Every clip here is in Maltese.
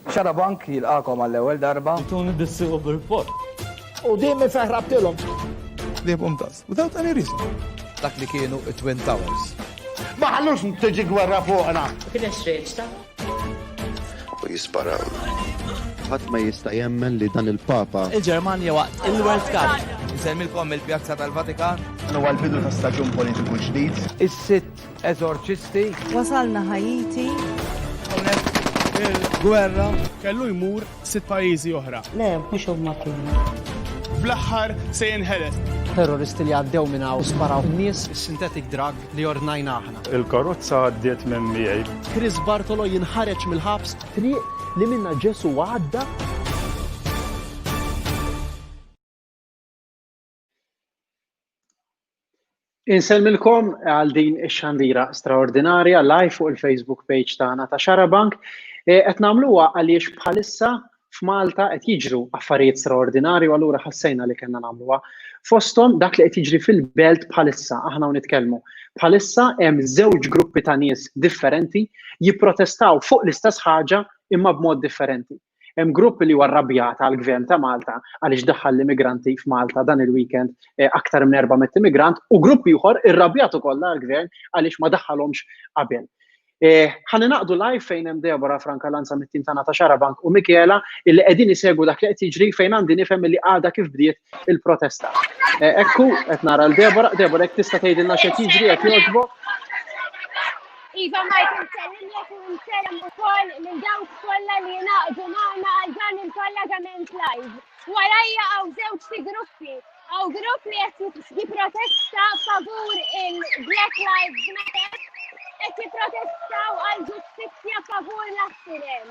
Xarabank jilqakom għall-ewwel darba. Tun niddiskutu bil-pot. U dimmi feħrabtilhom. They've without any reason. Dak li kienu Twin Towers. Ma ħallux tiġi gwerra fuqna. Kien estrieċta. U jisparaw. Ħadd ma jista' jemmen li dan il-Papa Il-Ġermanja waqt il-World Cup. Nsemmilkom il-Pjazza tal-Vatikan. Huwa l-bidu ta' staġun politiku ġdid. Is-sitt eżorċisti. Wasalna Ħajiti. Il-gwerra. Kellu jmur 6 pajjiżi oħra. Le, mhux huma kienu. Fl-aħħar se jinħeles. Terroristi li għaddew minn hawn sparaw n-nies is-synthetic drug li ordnajna aħna. Il-karozza għaddiet minn miegħi. Chris Bartolo jinħareġ mill-ħabs triq li minna ġesu għadda. Inselmilkom għal din ix-xandira straordinarja live fuq il-Facebook page tagħna ta' Xarabank. Qed nagħmluha għaliex bħalissa f'Malta qed jiġru affarijiet straordinarji u allura ħassejna li kellna nagħmluha. Fosthom dak li qed jiġri fil-Belt bħalissa aħna nitkellmu. Bħalissa hemm żewġ gruppi ta' nies differenti jipprotestaw fuq l-istess ħaġa imma b'mod differenti. Hemm grupp li huwa rrabjat għall-Gvern ta' Malta għaliex daħħal l-immigranti f'Malta dan il-weekend aktar minn 400 immigrant u grupp ieħor irrabjat ukoll għall-Gvern għaliex ma daħħalhomx qabel. Ħalli naqdu live fejn hemm Debora Franca Lanza mit-tim tagħna ta' Xarabank u Michela illi qegħdin isegwu dak li qed jiġri fejn għandi nifhem li għadha kif bdiet il-protesta. Ekku qed nara l-Debora, Debora jekk tista' tgħidilna x'qed jiġri qed jogħġbok. Iva Mike nsellilek u nsellem ukoll lil dawk kollha li jingħaqdu magħna għal dan il-kollegament live. Warajja hawn żewġ gruppi. Hawn grupp li qed jipprotesta favur il-Black Lives Matter qed jipprotestaw għal ġustizzja favur l-assiren.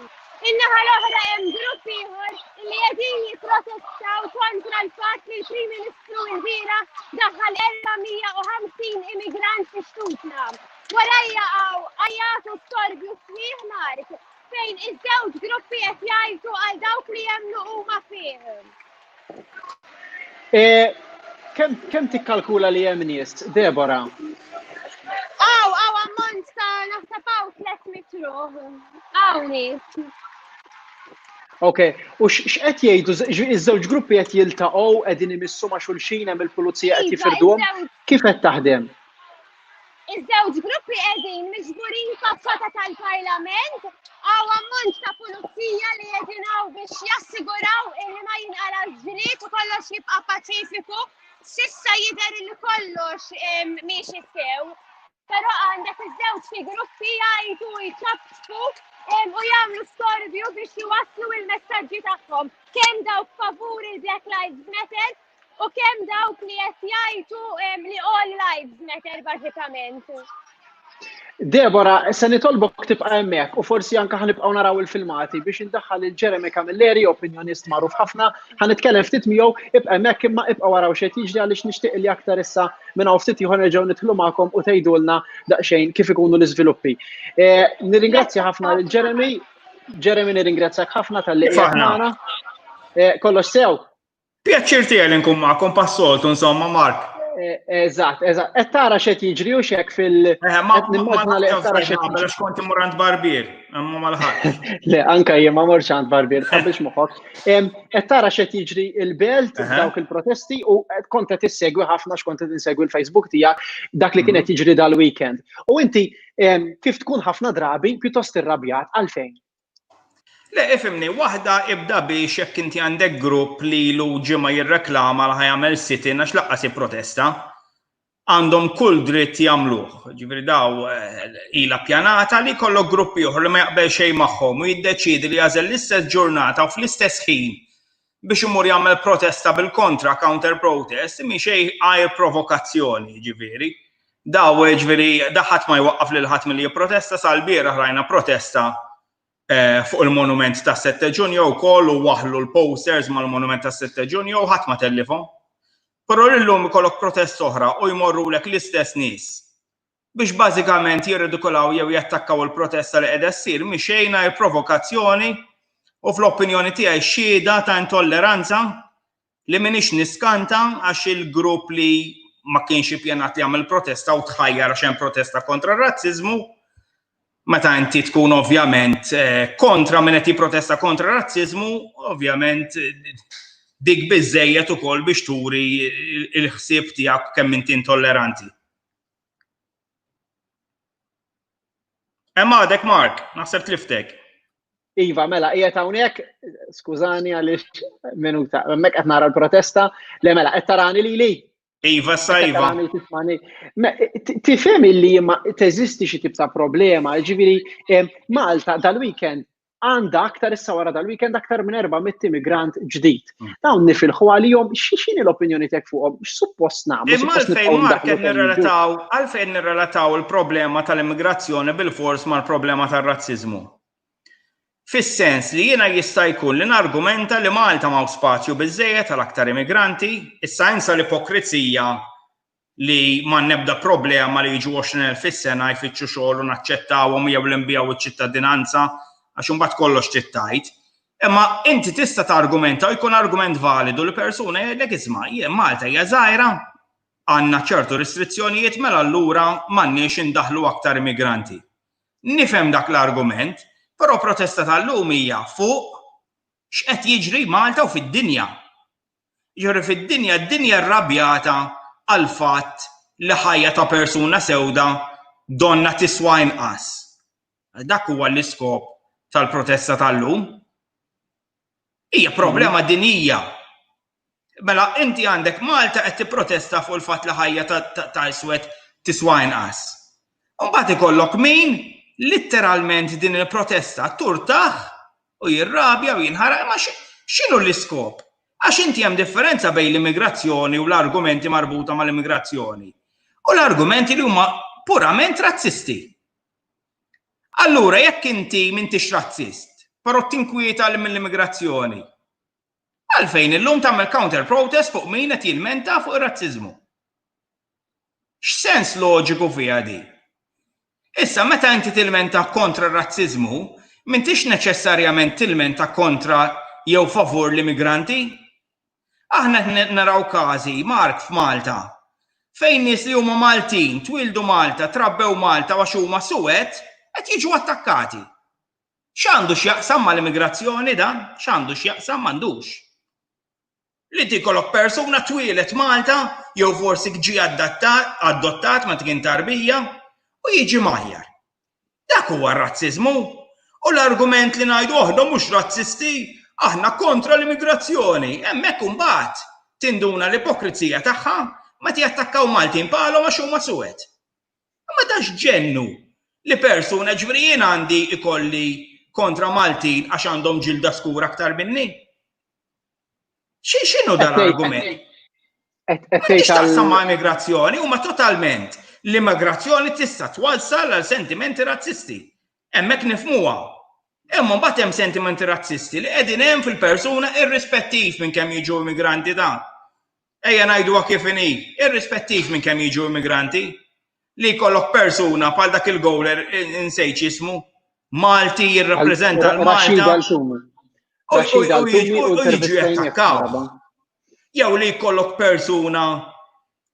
In-naħa l-oħra hemm grupp ieħor li qegħdin jipprotestaw kontra l-fatt li l-Prim Ministru l-bira daħħal 450 immigrant fi xtutna. Warajja hawn għajjatu storbju sħiħ Mark fejn iż-żewġ gruppi qed jgħidu għal dawk li jemmnu huma fih. Kemm tikkalkula li hemm nies, Debora? Aw ammont ta' naħseb hawn 3 metru. Hawn nies. Okay, u x'qed jgħidu iż-żewġ gruppi qed jiltaqgħu qegħdin imissu ma' xulxin hemm il-pulizija qed jifirduhom. Kif qed taħdem? Iż-żewġ gruppi qegħdin miġburin faċċata tal-Parlament, hawn ammont ta' pulizija li qegħdin hawn biex jassiguraw li ma jinqalax ġlied u kollox jibqa' paċifiku. S'issa jidher li kollox miexi sew. Però għandek iż-żewġ gruppi jgħidu jċabċbu u jagħmlu storbju biex iwasslu il-messaġġi tagħhom. Kemm dawk favur il-Black Lives Matter u kemm dawk li qed jgħidu li all lives matter bażikament. Debora, se nitolbok tibqa' hemmhekk u forsi anke ħanibqgħu naraw il-filmati biex indaħħal il-Jeremy Camilleri, opinjonist magħruf ħafna, ħanitkellem ftit miegħu ibqa' hemmhekk imma ibqa' waraw x'qed jiġri għaliex nixtieq li aktar issa minn hawn ftit ieħor nerġgħu nidħlu magħkom u tgħidulna daqsxejn kif ikunu l-iżviluppi. Nirringrazzja ħafna lil Jeremy. Jeremy nirringrazzjak ħafna tal-li qiegħed magħna. Kollox sew? Pjaċir tiegħi nkun magħkom pas-soltu insomma Mark. Eżatt. Qed tara x'qed jiġri u x'hekk nimmaġna li qed tara x'qed jiġri. Kont imur għand barbier, imma mal-ħadd. Le, anke jien ma morx għand barbier, tħabbix moħħok. Qed tara x'qed jiġri l-Belt dawk il-protesti u kont qed issegwi ħafna x'kont qed insegwi l-Facebook tiegħek dak li kien qed jiġri dal-weekend. U inti kif tkun ħafna drabi pjuttost irrabjat għalfejn? Le, ifimni, waħda ibda biex jekk inti għandek grupp li lu ġimma jirreklama li ħajamel sit-in għax laqqas jipprotesta, għandhom kull dritt jagħmluh. Ġifieri daw ilha pjanata li jkollok gruppi oħra li ma jaqbel xejn magħhom u jiddeċiedi li jażel l-istess ġurnata u fl-istess ħin biex imur jagħmel protesta bil-kontra counter protest mi xejn għajr provokazzjoni, ġifieri. Daw ġifieri daħħat ma jwaqqaf lil ħadd milli jipprotesta sal-bieraħ rajna protesta fuq il-monument ta' 7 Ġunju wkoll u waħlu l-posters mal-monument ta' 7 Ġunju u ħadd ma tellifhom. Però llum ikollok protest oħra u jmorrulek l-istess nies biex bażikament jirridikolaw jew jattakkaw il-protesta li qiegħda ssir mixejn provokazzjoni u fl-opinjoni tiegħi xhieda ta' intolleranza li m'iniex niskanta għax il-grupp li ma kienx ippjanat jagħmel protesta u tħajjar għax hemm protesta kontra r-razziżmu meta inti tkun ovvjament kontra min qed jipprotesta kontra razziżmu, ovvjament dik biżejjed ukoll biex turi l-ħsieb tiegħek kemm inti intolleranti. Hemm għadek Mark, naħseb tliftek. Iva, mela, qiegħed hawnhekk, skużani għaliex minuta, hemmhekk qed nara l-protesta, le mela qed tarani lili. Iva, sa Iva. Tifhem illi teżisti xi tip ta' problema, ġifieri Malta dal-weekend għandha aktar issa wara dal-weekend aktar minn 400 immigrant ġdid. Dawn nifilħu għalihom x'inhi l-opinjoni tiegħek fuqhom? X'suppost nagħmlu? Imma għalfejn nirrelataw il-problema tal-immigrazzjoni bil-fors mal-problema tar-razziżmu. Fis-sens li jiena jista' jkun li nargumenta li Malta m'hawn spazju biżżejjed tal-aktar immigranti, issa insa l-ipokrizija li ma nebda problema li jiġu 20,000 fis-sena jfittxu xogħol u naċċettawhom jew li nbijaw iċ-ċittadinanza għax imbagħad kollox tittajt. Imma inti tista' targumenta u jkun argument validu li persuna jgħidlek isma' Malta hija żgħira, għandna ċertu restrizzjonijiet mela allura m'għandniex indaħlu aktar immigranti. Nifhem dak l-argument, però protesta tal-lum hija fuq x'qed jiġri Malta u fid-dinja. Jiġri fid-dinja, d-dinja rrabjata għal fatt li ħajja ta' persuna sewda donna tiswa inqas. Dak huwa l-iskop tal-protesta tal-lum. Hija problema dinjija. Mela inti għandek Malta qed tipprotesta fuq il-fatt li ħajja ta' iswed tiswa inqas. Mbagħad ikollok min litteralment din il-protesta turtaħ u jirrabja u jinħaraq, ma x'inhu l-iskop? Għax inti hemm differenza bejn l-immigrazzjoni u l-argumenti marbuta mal-immigrazzjoni. U l-argumenti li huma purament razzisti. Allura jekk inti m'intix razzist, però tinkwieta mill-immigrazzjoni, għalfejn illum tagħmel counter protest fuq min qed jilmenta fuq ir-razziżmu. X'sens loġiku fiha di? Issa meta inti tilmenta kontra r-razziżmu, m'intix neċessarjament tilmenta kontra jew favur l-immigranti? Aħna naraw każi Mark f'Malta fejn nies li huma Maltin, twildu Malta, trabbew Malta għax huma Suwed qed jiġu attakkati. X'għandu x'jaqsam mal-immigrazzjoni dan? X'għandu x'jaqsam m'għandux. Li tikollok persuna twilet Malta jew forsi ġie adottat ma kien tarbija u jiġi maħjar. Dak huwa r-razziżmu. U l-argument li ngħidu aħna mhux razzisti, aħna kontra l-immigrazzjoni, hemmhekk imbagħad tinduna l-ipokrizija tagħha meta jattakkaw Maltin bħalhom għax huma Suwed. Ma dax ġennu li persuna ġifieri jien għandi ikolli kontra Maltin għax għandhom ġilda skura aktar minni. X'inhu dan l-argument? Ma tixtaqsam ma' immigrazzjoni huma totalment. L-immigrazzjoni tista' twassal għal sentimenti razzisti. Hemmhekk nifhmuha. Imma mbagħad hemm sentimenti razzisti li qegħdin hemm fil-persuna irrispettiv minn kemm jiġu immigranti dan. Ejja ngħiduha kif inhi, irrispettiv minn kemm jiġu immigranti. Li jkollok persuna bħal dak il-gowler insejt jismu Malti jirrappreżenta l-Malta. U jiġu jattakkaw. Jew li jkollok persuna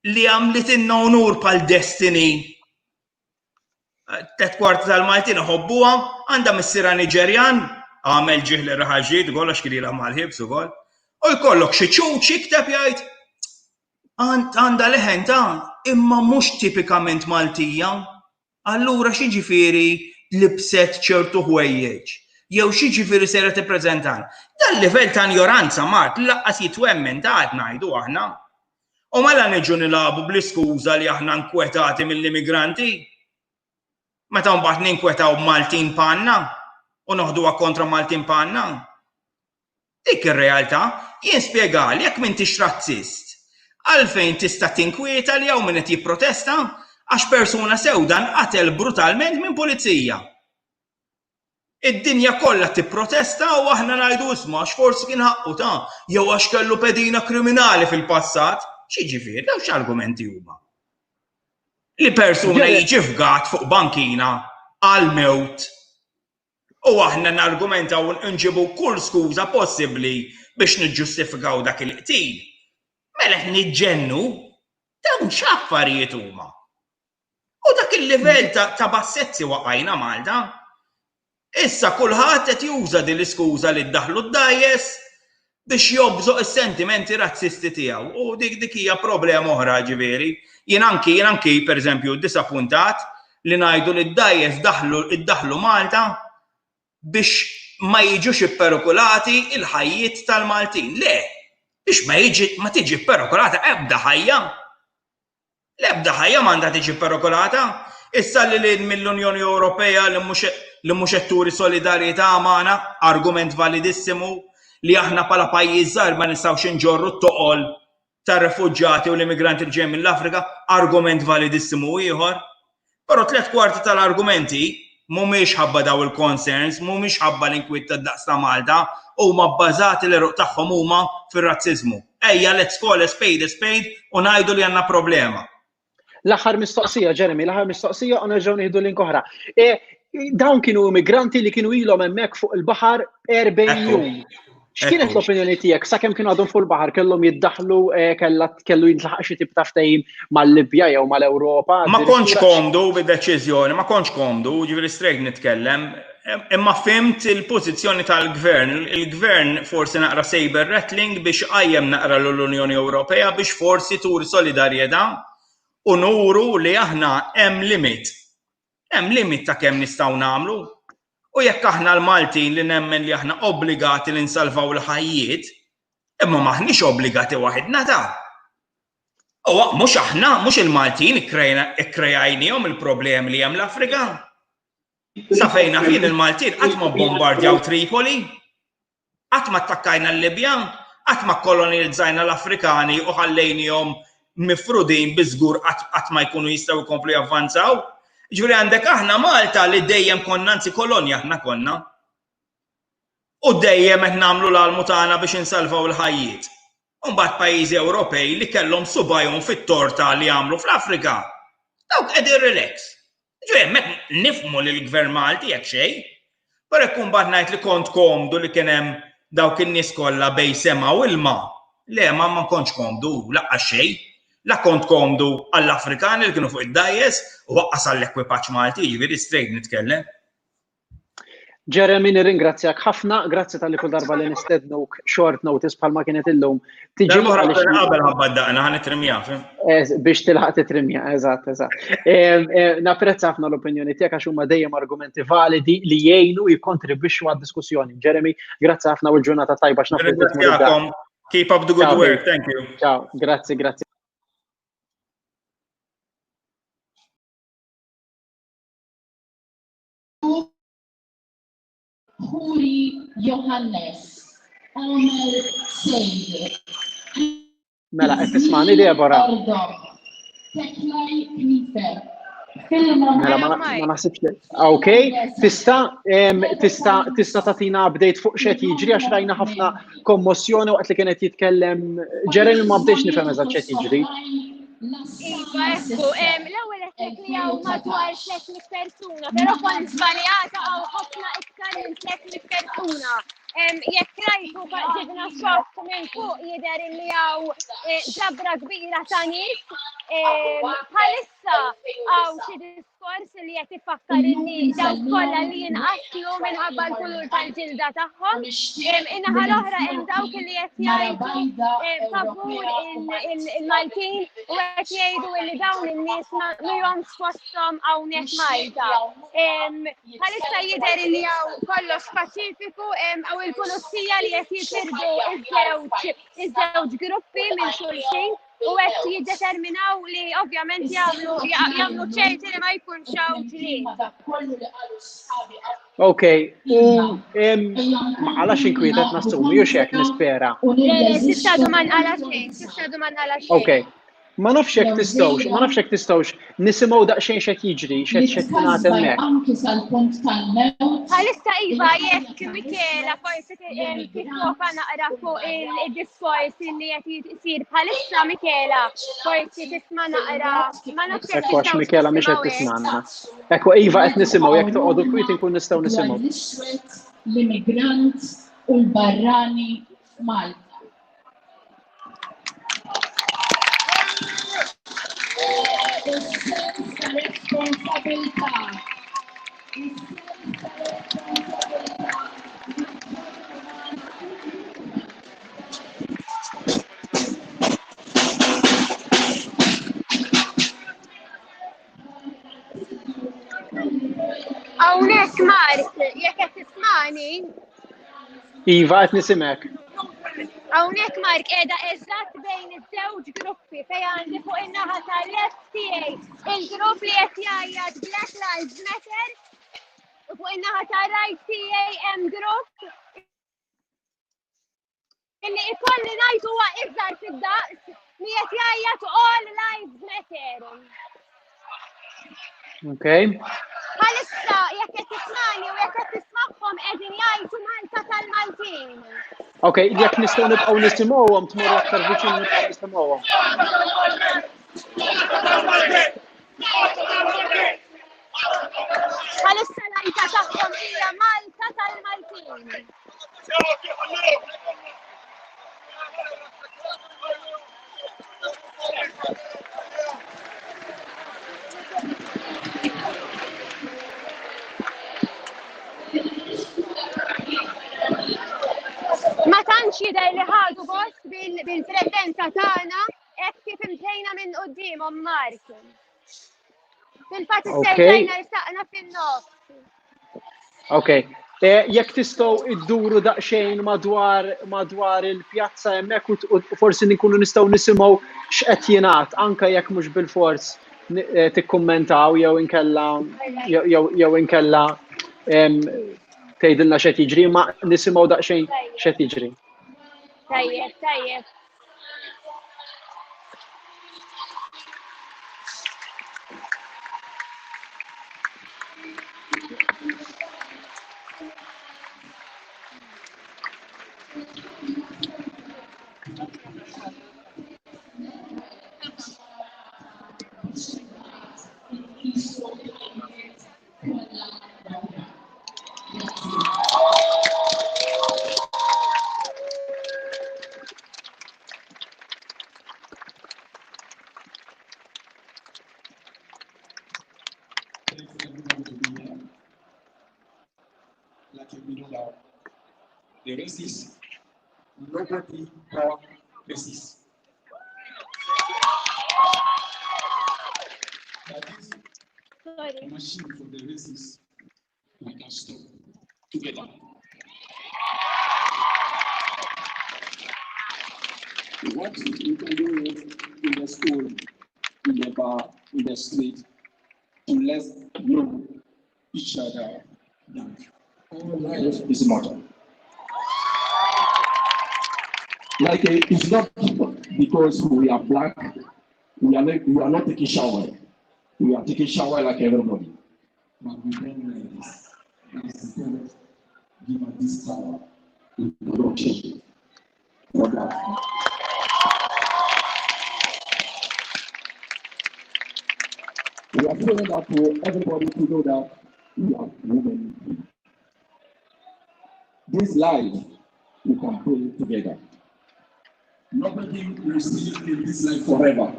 li għamlet inna onur pal Destiny. Tet kwarti tal-Maltin ħobbuha, għandha missiera Niġerjan, għamel ġieħli raħaġid ukoll għax kien ilha mal-ħibs ukoll. U jkollok xi ċuċ jikteb jgħid għandha leħen ta' imma mhux tipikament Maltija. Allura xi ġifieri libset ċertu ħwejjeġ. Jew xi ġifieri sejra tippreżentan. Dan livell ta' ignoranza Mart laqqas jitwemmen ta' qed ngħidu aħna. U mela niġu nilagħbu bl-iskuża li aħna nkwetati mill-immigranti. Meta mbagħad ninkwetaw Maltin panna u noħduha kontra Maltin panna. Dik ir-realtà jien spjegali jekk m'intix razzist. Għalfejn tista' tinkwieta li hawn min qed jipprotesta għax persuna sewda nqatel brutalment minn pulizija. Id-dinja kollha tipprotesta u aħna ngħidu isma' x'forsi kien ħaqqu ta' jew għax kellu pedina kriminali fil-passat. X'jiġifieri dawn x'argumenti huma? Li persuna jiġi fgat fuq bankina għal mewt u aħna nargumentaw nġibu kull skuża possibbli biex niġġustifikaw dak il-qtil. Mela niġġennu dawn x'affarijiet huma. U dak il-livell ta' bassezzi waqajna Malta. Issa kulħadd qed juża din l-iskuża li ddaħlu d-dajjes biex jobżoq is-sentimenti razzisti tiegħu. U dik hija problema oħra ġifieri. Jien anki pereżempju disappuntat li ngħidu li d-dajjes iddaħlu Malta biex ma jiġux ipperikolati il-ħajjiet tal-Maltin. Le, biex ma tiġi perikolata ebda ħajja. L-ebda ħajja m'għandha tiġi perikolata. Issa li mill-Unjoni Ewropea li mhux qed turi solidarjetà magħna, argument validissimu li aħna bħala pajjiż żgħar ma nistgħux inġorru t-toqol tar-refuġġjati u l-immigranti li ġejjin mill-Afrika, argument validissimu ieħor. Però 3/4 tal-argumenti mhumiex ħabba daw il-concerns, mhumiex ħabba l-inkwiet tad-daqs ta' Malta, huma bbażati l-eruq tagħhom huma fir-razziżmu. Ejja let's call a spade u ngħidu li għandna problema. L-aħħar mistoqsija, Jeremy, l-aħħar mistoqsija u nerġgħu nieħdu link oħra. Dawn kienu immigranti li kienu ilhom hemmhekk fuq il-baħar 40 jum. X'kienet l-opinjoni tiegħek sakemm kienu għadhom fuq il-baħar kellhom jiddaħħlu kellu jintlaħaq xi tip ta' ftehim mal-Libja jew mal-Ewropa? Ma kontx komdu bid-deċiżjoni, ma kontx komdu, ġifieri strejk nitkellem, imma fimt il-pożizzjoni tal-Gvern. Il-Gvern forsi naqra saber rattling biex qajjem naqra l-Unjoni Ewropea biex forsi turi solidarjetà u nuru li aħna hemm limit. Hemm limit ta' kemm nistgħu nagħmlu. U jekk aħna l-Maltin li nemmen li aħna obbligati li nsalvaw l-ħajjiet, imma maħniex obbligati waħedna ta'. U mhux aħna, mhux il-Maltin ikkrejajnihom il-problemi li hemm l-Afrika. Sa fejna fin il-Maltin qatt ma bombardjaw Tripoli, qatt ma attakkajna l-Libja, qatt ma kolonizzajna l-Afrikani u ħallejnihom mifrudin biżgur qatt ma jkunu jistgħu jkomplu javvanzaw. Ġifieri għandek aħna Malta li dejjem konna anzi kolonja aħna konna. U dejjem qed nagħmlu l-almu tagħna biex insalvaw il-ħajjiet. U mbagħad pajjiżi Ewropej li kellhom subajhom fit-torta li jagħmlu fl-Afrika. Dawk qegħdin relax. Ġifieri hemmhekk nifhmu li l-Gvern Malti jekk xejn. Però hekk mbagħad ngħid li kont komdu li kien hemm dawk in-nies kollha bej sema u ilma. Le ma kontx komdu laqqas xejn. La kont komdu għall-Afrikani li kienu fuq id-dajjes u waqqas għall-ekwipaġġ Malti, ġifieri strejk nitkellem. Jeremy, nirringrazzjak ħafna, grazzi tal-li kull darba li nistednuk short notice bħalma kienet illum. Tiġi qabel ħabba daqna ħan nitrimja. Biex tilħaq titrimja, eżatt. Napprezza ħafna l-opinjoni tiegħek għax huma dejjem argumenti validi li jgħinu jikkontribwixxu għad-diskussjoni. Jeremy, grazzi ħafna u l-ġurnata tajba x'nafru. Keep up the good work, thank you. Ciao, grazzi. Huri Johannes, Omer Sejde. Mela, qed tismani Debora. Teklaj Knifer. Filmati. Mela ma naħsibx li. Okej, tista' tagħtina update fuq x'qed jiġri għax rajna ħafna kommozzjoni waqt li kienet jitkellem Jeremy ma bdejx nifhem eżatt x'qed jiġri. L-ewwel qed nikkrijaw madwar 300 persuna, però kont żbaljata għaw ħafna iktar minn 300 persuna. Jekk rajtu ġibna xort minn fuq jidher li hawn ġabra kbira ta' nies. Bħalissa hawn xi diskors li qed ifakkar in-nies dawk kollha li jinqatlu minħabba l-kulur tal-ġilda tagħhom. In-naħa l-oħra hemm dawk li qed jgħidu favur il-Maltin u qed jgħidu li dawn in-nies mihomx fosthom hawnhekk Malta. Bħalissa jidher li hawn kollox paċifiku hawn il-pulizija li qed jitirdu iż-żewġ gruppi minn xulxin u qed jiddeterminaw li ovvjament jagħmlu ċerti li ma jkunx hawn ġlied. Okej, għalax inkwiet qed nassumi u x'hekk nispera. Tista' duman għala xejn. Okej. Ma nafx hekk tistgħux nisimgħu daqsxejn x'qed jiġri, x'qed tingħad hemmhekk. Anki sal-punt tal-mewt. Bħalissa iva jekk Michela forsi titlofa naqra fuq il-diskors li qed isir bħalissa Michela forsi tisma' naqra ma nafx hekk. Ekku għax Michela mhix qed tisma'na. Ekku iva qed nisimgħu jekk toqgħodu kwiet inkun nistgħu nisimgħu. L-immigrant u l-barrani f'Malta. responsabilità. Hawnhekk Mark, jekk qed tismani, Iva, qed nisimek. hawnhekk Mark qiegħda eżatt bejn iż-żewġ gruppi fejn għandi fuq in-naħa tal-left tiegħi il-grupp li qed jgħajjad Black Lives Matter u fuq in-naħa tar-right tiegħi hemm grupp illi ikolli ngħid huwa iżgħar fid-daqs li qed jgħajjad All Lives Matter. Okay. Bħalissa jekk qed tismani u jekk qed tismagħhom qegħdin jgħidu Malta tal-Maltin. Okay, jekk nistgħu nibqgħu nisimgħuhom tmorru aktar viċin nibqgħu nisimgħuhom. Bħalissa l-għajta tagħhom hija Malta tal-Maltin. Ma tantx jidher li ħadu gost bil-preżenza tagħna hekk kif imtejna minn qudiemhom Mark. Fil-fatt issejjajna rsaqna fin-nofs. Okay. Jekk tistgħu idduru daqsxejn madwar il-pjazza hemmhekk u forsi nkunu nistgħu nisimgħu x'qed jingħad anke jekk mhux bil-fors tikkummentaw jew inkella tgħidilna x'qed jiġri, ma nisimgħu daqsxejn x'qed jiġri. Tajjeb, tajjeb. The racist, nobody more racist. That is a machine for the racists. We can stop together. What we can do is in the school, in the bar, in the street, to let know each other that all life is mortal. Like it's not because we are black, we are not taking shower. We are taking shower like everybody. But we don't like this. That is the God give us this power. We don't change it. For that. We are praying that for everybody to know that we are women. This life we can pray together. Nobody will stay in this life forever.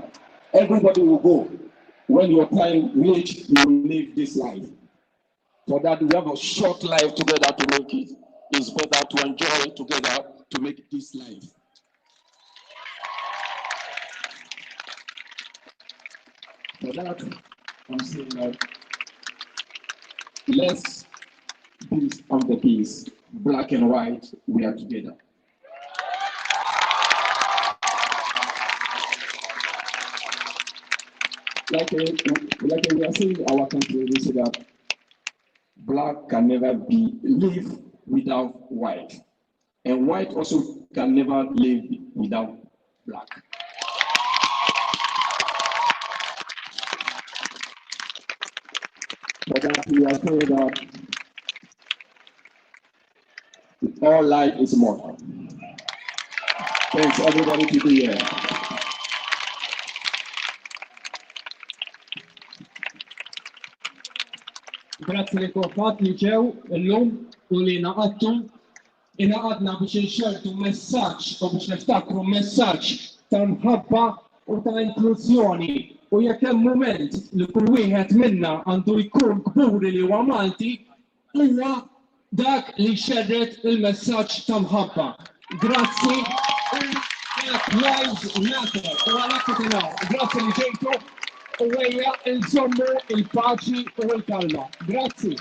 Everybody will go. When your time reaches, you will live this life. For that, we have a short life together to make it. It's better to enjoy together to make this life. For that, I'm saying that let's be on the peace, black and white, we are together. Like we are saying in our country, we say that black can never live without white, and white also can never live without black. But we are saying that all life is mortal. Thanks everybody to be here. Grazzi li kofat li ġew illum u li inaqadna biex inxertu messaġġ u biex niftakru messaġġ ta' mħabba u ta' inklużjoni U jekk hemm mument li kull wieħed minna għandu jkun kburi li huwa Malti, huwa dak li xerret il-messaġġ ta' mħabba. Grazzi. Black Lives Matter. U għalhekk itinaw. Grazzi li ġejtu u ejja nżommu il-paċi u l-kalma. Grazzi.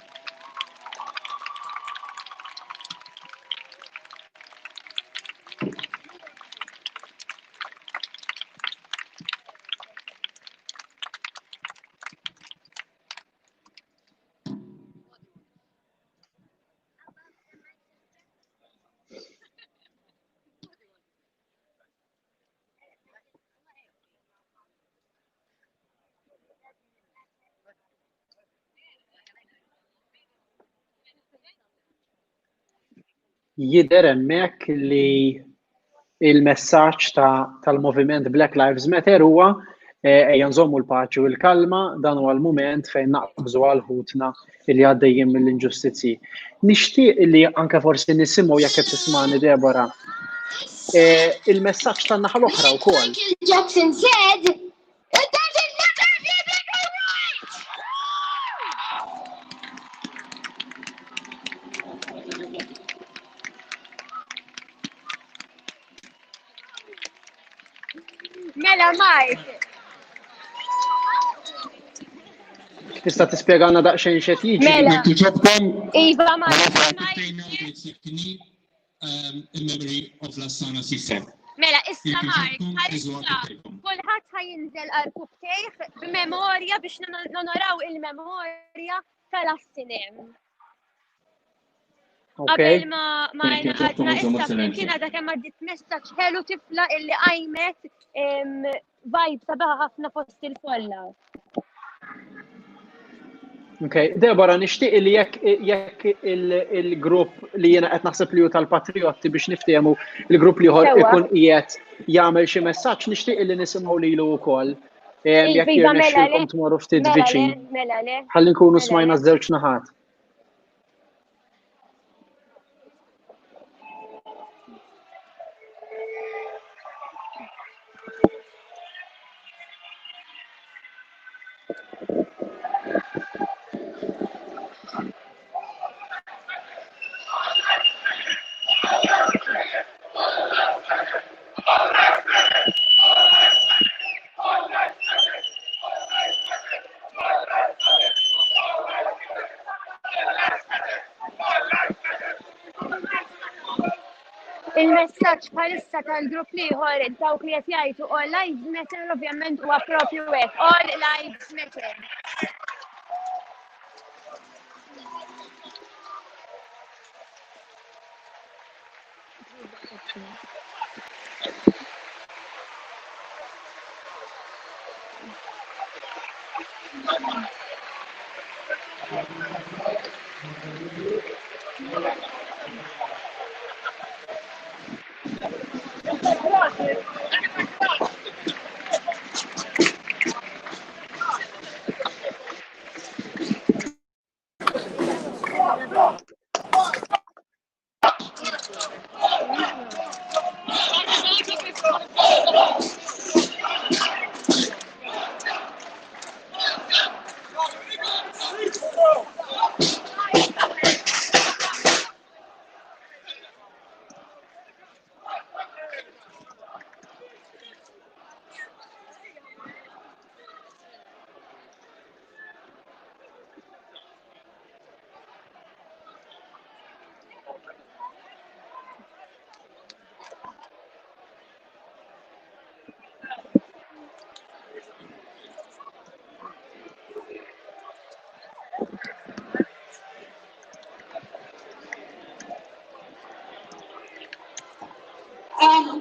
Jidher hemmhekk li il-messaġġ tal-moviment Black Lives Matter huwa ejja nżommu l-paċi u l-kalma, dan huwa l-mument fejn naqbżu għal ħutna li għaddejjin mill-inġustizzji. Nixtieq li anke forsi nisimgħu jekk qed tismani Debora il-messaġġ tan-naħa l-oħra wkoll. Jackson said, Mela Mike. Tista' tispjegana daqsxejn x'qed jiġri? Mela. Iva il-memory of Lassana Sissem. Mela, issa Mark, kulħadd ħajinżel għal kuktejħ b'memorja biex nonoraw il-memorja tal-assinem. Qabel ma għadna issa flimkien għadha kemm għaddit messaġġ ħelu tifla illi qajmet vibe sabiħa ħafna fost il-folla. Okay, Debora, nixtieq li jekk il-grupp li jiena qed naħseb li hu tal-Patriotti biex niftehmu il-grupp li ieħor ikun qiegħed jagħmel xi messaġġ, nixtieq li nisimgħu lilu wkoll. Jekk jirnexxielkom tmorru ftit viċin. Ħalli nkunu smajna żewġ naħat. Il-messaġġ bħalissa tal-grupp ieħor dawk li qed jgħidu All Lives Matter ovvjament huwa proprju hekk, All Lives Matter.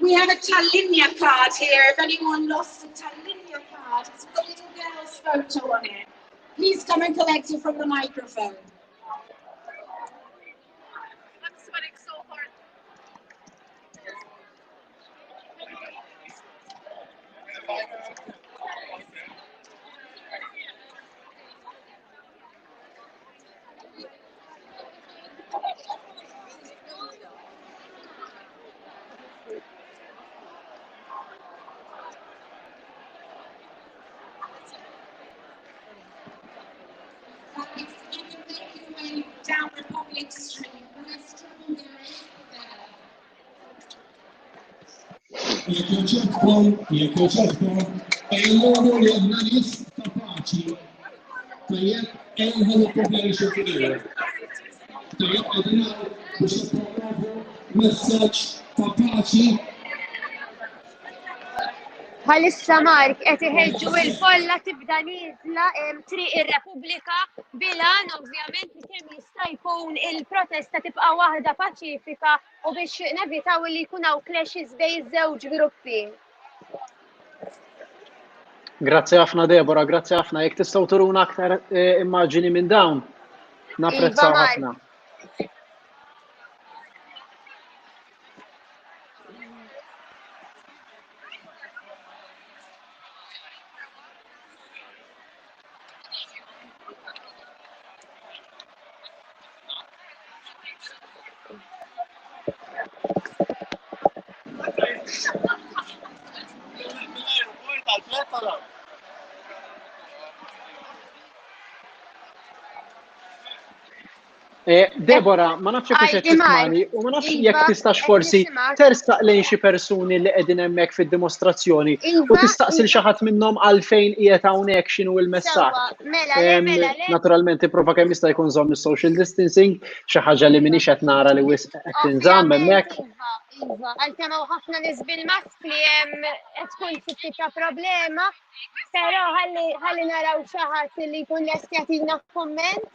We have a Tallinna card here. If anyone lost a Tallinna card, it's got a little girl's photo on it. Please come and collect it from the microphone. I'm sweating so hard. big stream. Let's trouble guys there. Jekk joġobkom, ejlu li għandna nies kapaċi. Tajjeb, ejlu problemi xogħol. Tajjeb, għadina biex nippromovu messaġġ kapaċi. Bħalissa Mark qed iħeġġu l-folla tibda nieżla triq ir-Repubblika bilan ovvjament li kemm jista' jkun il-protesta tibqa' waħda paċifika u biex nevitaw li jkun hawn clashes bejn żewġ gruppi. Grazzi ħafna Deborah, grazzi ħafna. Jekk tistgħu turuna aktar immaġini minn dawn. Napprezzaw ħafna. Deborah, ma nafx kif qed tismani u ma nafx jekk tistax forsi tersaq lejn xi persuni li qegħdin hemmhekk fid-dimostrazzjoni u tistaqsil xi ħadd minnhom għalfejn qiegħed hawnhekk x'inhu l-messaġġ. Naturalment ipprova kemm jista' jkun żomm is-social distancing, xi ħaġa li m'iniex qed nara li wisq qed tinżamm hemmhekk. Iva, għalkemm hawn ħafna nies bil-mask li hemm qed tkun ftit ta' problema, però ħalli naraw xi ħadd li jkun lest jagħtina kumment.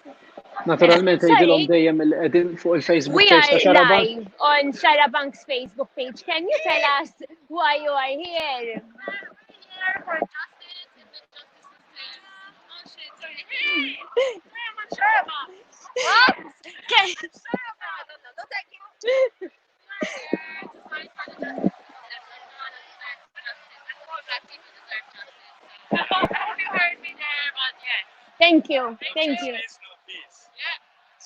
Naturalment jgħidilhom dejjem qegħdin fuq il-Facebook We page ta' are Xarabank. live on Sharabank's Facebook page. Can you tell us why you are here? Here for justice and the justice system. Oh shit, sorry. Where am I Sharabang? What? Okay. Sharabang, no, thank you. I hope you heard me there, but yeah. Thank you. Thank you.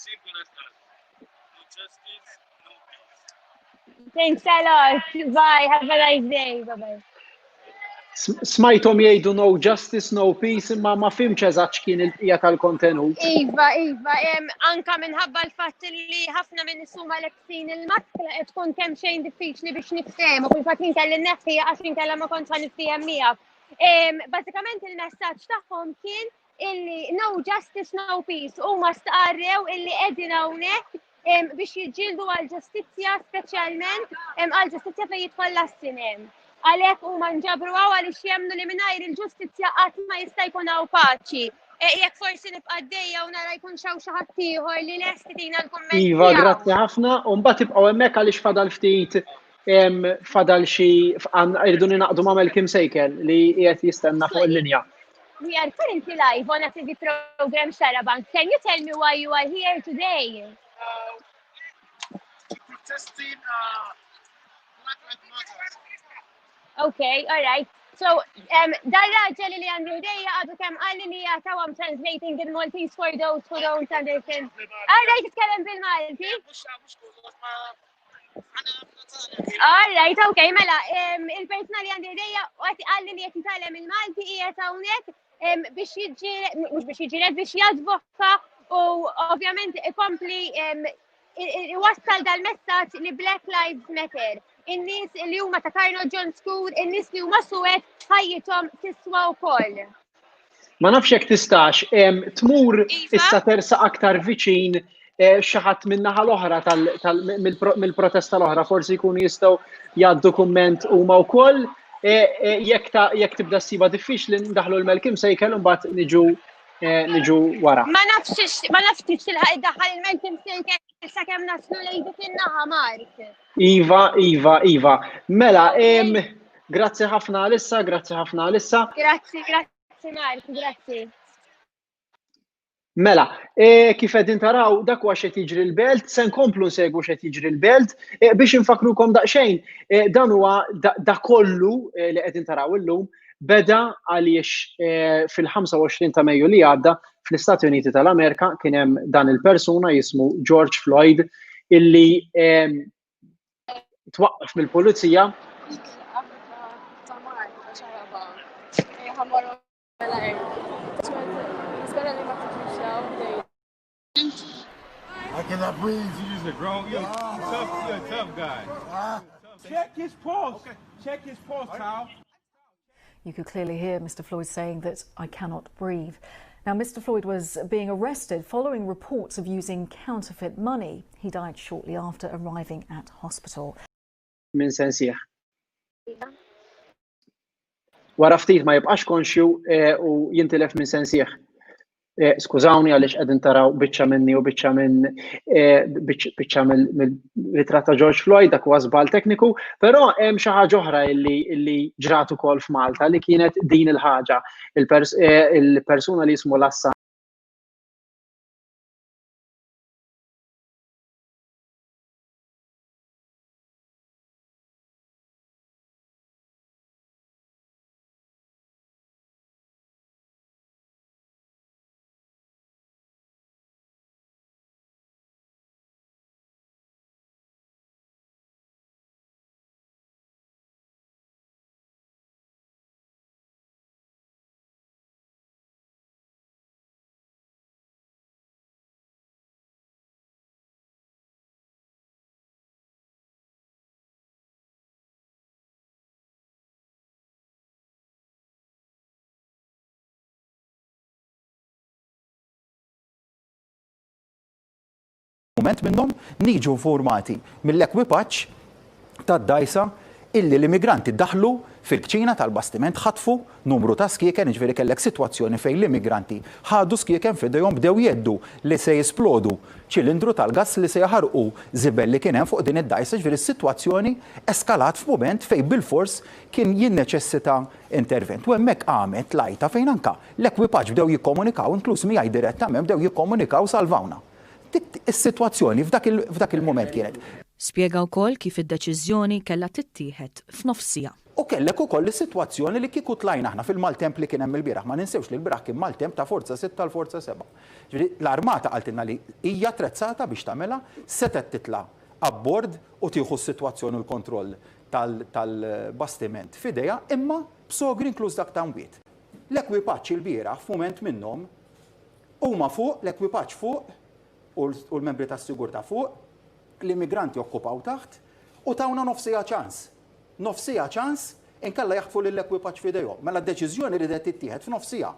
Simple as that. No justice, no peace. Thanks a lot. Bye. Have a nice day. Bye-bye. Smajthom jgħidu no justice, no peace, imma ma fimx eżatt x'kien il-bqija tal-kontenut. Iva, anka minħabba l-fatt li ħafna minn nisuma lebsin il-maskla qed tkun kemm xejn diffiċli biex niftehom u fil-fatt inkelli nneħħi għax inkella ma kontx niftehom miegħek. Bażikament il-messaġġ tagħhom kien illi no justice, no peace. Huma stqarrew illi qegħdin hawnhekk biex jiġġieldu għall-ġustizzja speċjalment għall-ġustizzja fejn jitkollha s-sinem. Għalhekk huma nġabru għaliex jemmnu li mingħajr il-ġustizzja qatt ma jista' jkun hawn paċi. Jekk forsi nibqa' għaddejja u nara jkun xew xi ħadd ieħor li lest tina l-kumment. Iva, grazzi ħafna, u mbagħad tibqgħu hemmhekk għaliex fadal ftit fadal xi irdu ninaqdu ma' Malcolm Sejkel li qiegħed jistenna fuq il-linja. We are currently live on a TV program Sharabank. Can you tell me why you are here today? Protesting Black Lives Matter. Okay, all right. So, dar-raġel li għandu ħdejja għadu kemm qalli li jagħtaw I'm translating in Maltese for those who don't understand. All right, titkellem bil-Malti? All right, okay, mela, il-persuna li għandu ħdejja qalli li qed jitgħallem il-Malti qiegħed hawnhekk biex biex jadvokka u ovvjament ikompli iwassal dal-messaġġ li Black Lives Matter. In-nies li huma ta' Carlo John School, in-nies li huma suwed ħajjithom tiswa wkoll. Ma nafx jekk tistax tmur issa tersa aktar viċin xi ħadd min-naħa l-oħra mill-protesta l-oħra forsi jkunu jistgħu jgħaddu kumment huma wkoll jekk tibda ssiba diffiċli ndaħlu l-Malcolm Sejkel u mbagħad niġu wara. Ma nafx tilħaq iddaħħal il-Malcolm Sejkel sakemm naslu lejn dik in-naħa Mark. Iva. Mela, grazzi ħafna Alissa. Grazzi Mark, grazzi. Mela, kif qegħdin taraw dak huwa x'qed jiġri l-Belt, se nkomplu nsegwu x'qed jiġri l-Belt biex infakrukom daqsxejn. Dan huwa dak kollu li qegħdin taraw illum beda għaliex fil-25 ta' Mejju li għadda fl-Istati Uniti tal-Amerika kien hemm dan il-persuna jismu George Floyd illi twaqqaf mill-pulizija. cannot breathe. You're a tough guy. Check his pulse. Check his pulse, Kyle. You could clearly hear Mr. Floyd saying that I cannot breathe. Now, Mr. Floyd was being arrested following reports of using counterfeit money. He died shortly after arriving at hospital. Min sensieħ. Wara ftit ma jibqax konxju u jintilef minn sensieħ. Skużawni għaliex qegħdin taraw biċċa minni u biċċa mill-ritratt ta' George Floyd dak huwa żball tekniku, però hemm xi ħaġa oħra li ġrat ukoll f'Malta li kienet din il-ħaġa. Il-persuna li jismu Lassa moment minnhom niġu informati mill-ekwipaġġ tad-dajsa illi l-immigranti daħlu fil-kċina tal-bastiment ħatfu numru ta' skieken, jiġifieri kellek sitwazzjoni fejn l-immigranti ħadu skieken f'idejhom bdew jeddu li se jisplodu ċilindru tal-gass li se jaħarqu żibel li kien hemm fuq din id-dajsa, jiġifieri s-sitwazzjoni eskalat f'mument fejn bil-fors kien jinneċessita intervent. U hemmhekk qamet lajta fejn anke l-ekwipaġġ bdew jikkomunikaw, inkluż miegħi direttament bdew jikkomunikaw salvawna. Is-sitwazzjoni f'dak il-moment kienet. Spjega wkoll kif id-deċiżjoni kellha tittieħed f'nofsija. U kellek ukoll is-sitwazzjoni li kieku tlajna aħna fil-maltemp li kien hemm il-bieraħ, ma ninsewx li l-bieraħ kien maltemp ta' forza 6 tal forza 7. Ġifieri l-armata qaltilna li hija attrezzata biex tagħmilha setet titla' abbord u tieħu s-sitwazzjoni u l-kontroll tal-bastiment f'idejha imma b'sogri inkluż dak ta' mwiet. L-ekwipaġġ il-bieraħ f'mument minnhom huma fuq, l-ekwipaġġ fuq u l-membri tas-sigurtà fuq, l-immigranti okkupaw taħt u tawna nofsija ċans. Nofsija ċans inkella jaħtfu lill-ekwipaġġ f'idejhom. Mela d-deċiżjoni ridet tittieħed f'nofsija.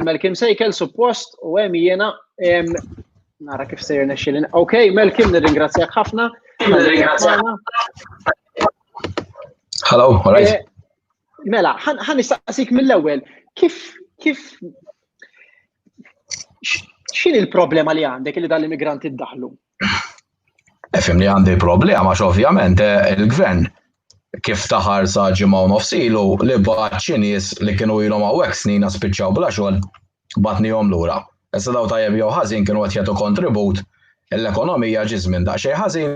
Melkim sejkel suppost u hemm jiena nara kif sejjer nexxilin. Okej, Melkim nirringrazzjak ħafna. Hello, all right. Mela, ħan nistaqsik mill-ewwel, kif x'in il-problema li għandek li dal-immigranti ddaħlu? Efhem li għandi problema ovvjament il-gvern kif taħar sa ġimgħa u nofsilu li baċċi nies li kienu ilhom hawnhekk snin spiċċaw bla xogħol batnihom lura. Issa daw tajjeb jew ħażin kienu qed jagħtu kontribut l-ekonomija ġi żmien daqsxejn ħażin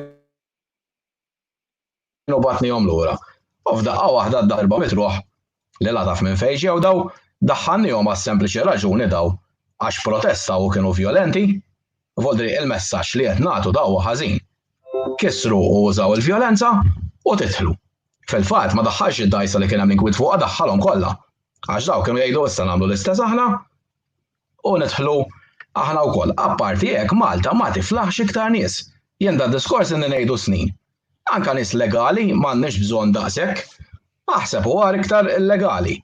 u batnihom lura. U f'daqqa waħda d-darba mitruħ li lataf minn fejn ġew daw daħħannihom għas-sempliċi raġuni daw għax protestaw u kienu vjolenti. Voldri il-messaġġ li qed nagħtu daw ħażin. Kissru u użaw il-vjolenza u titħlu. Fil-fatt ma daħħalx id-dajsa li kien hemm inkwit fuqha daħħalhom kollha. Għax daw kienu jgħidu issa nagħmlu l-istess aħna u nidħlu aħna wkoll. Apparti hekk Malta ma tiflaħx iktar nies. Jien da diskors inni ngħidu snin. Anke nies legali m'għandniex bżonn daqshekk. Aħseb huwa iktar illegali.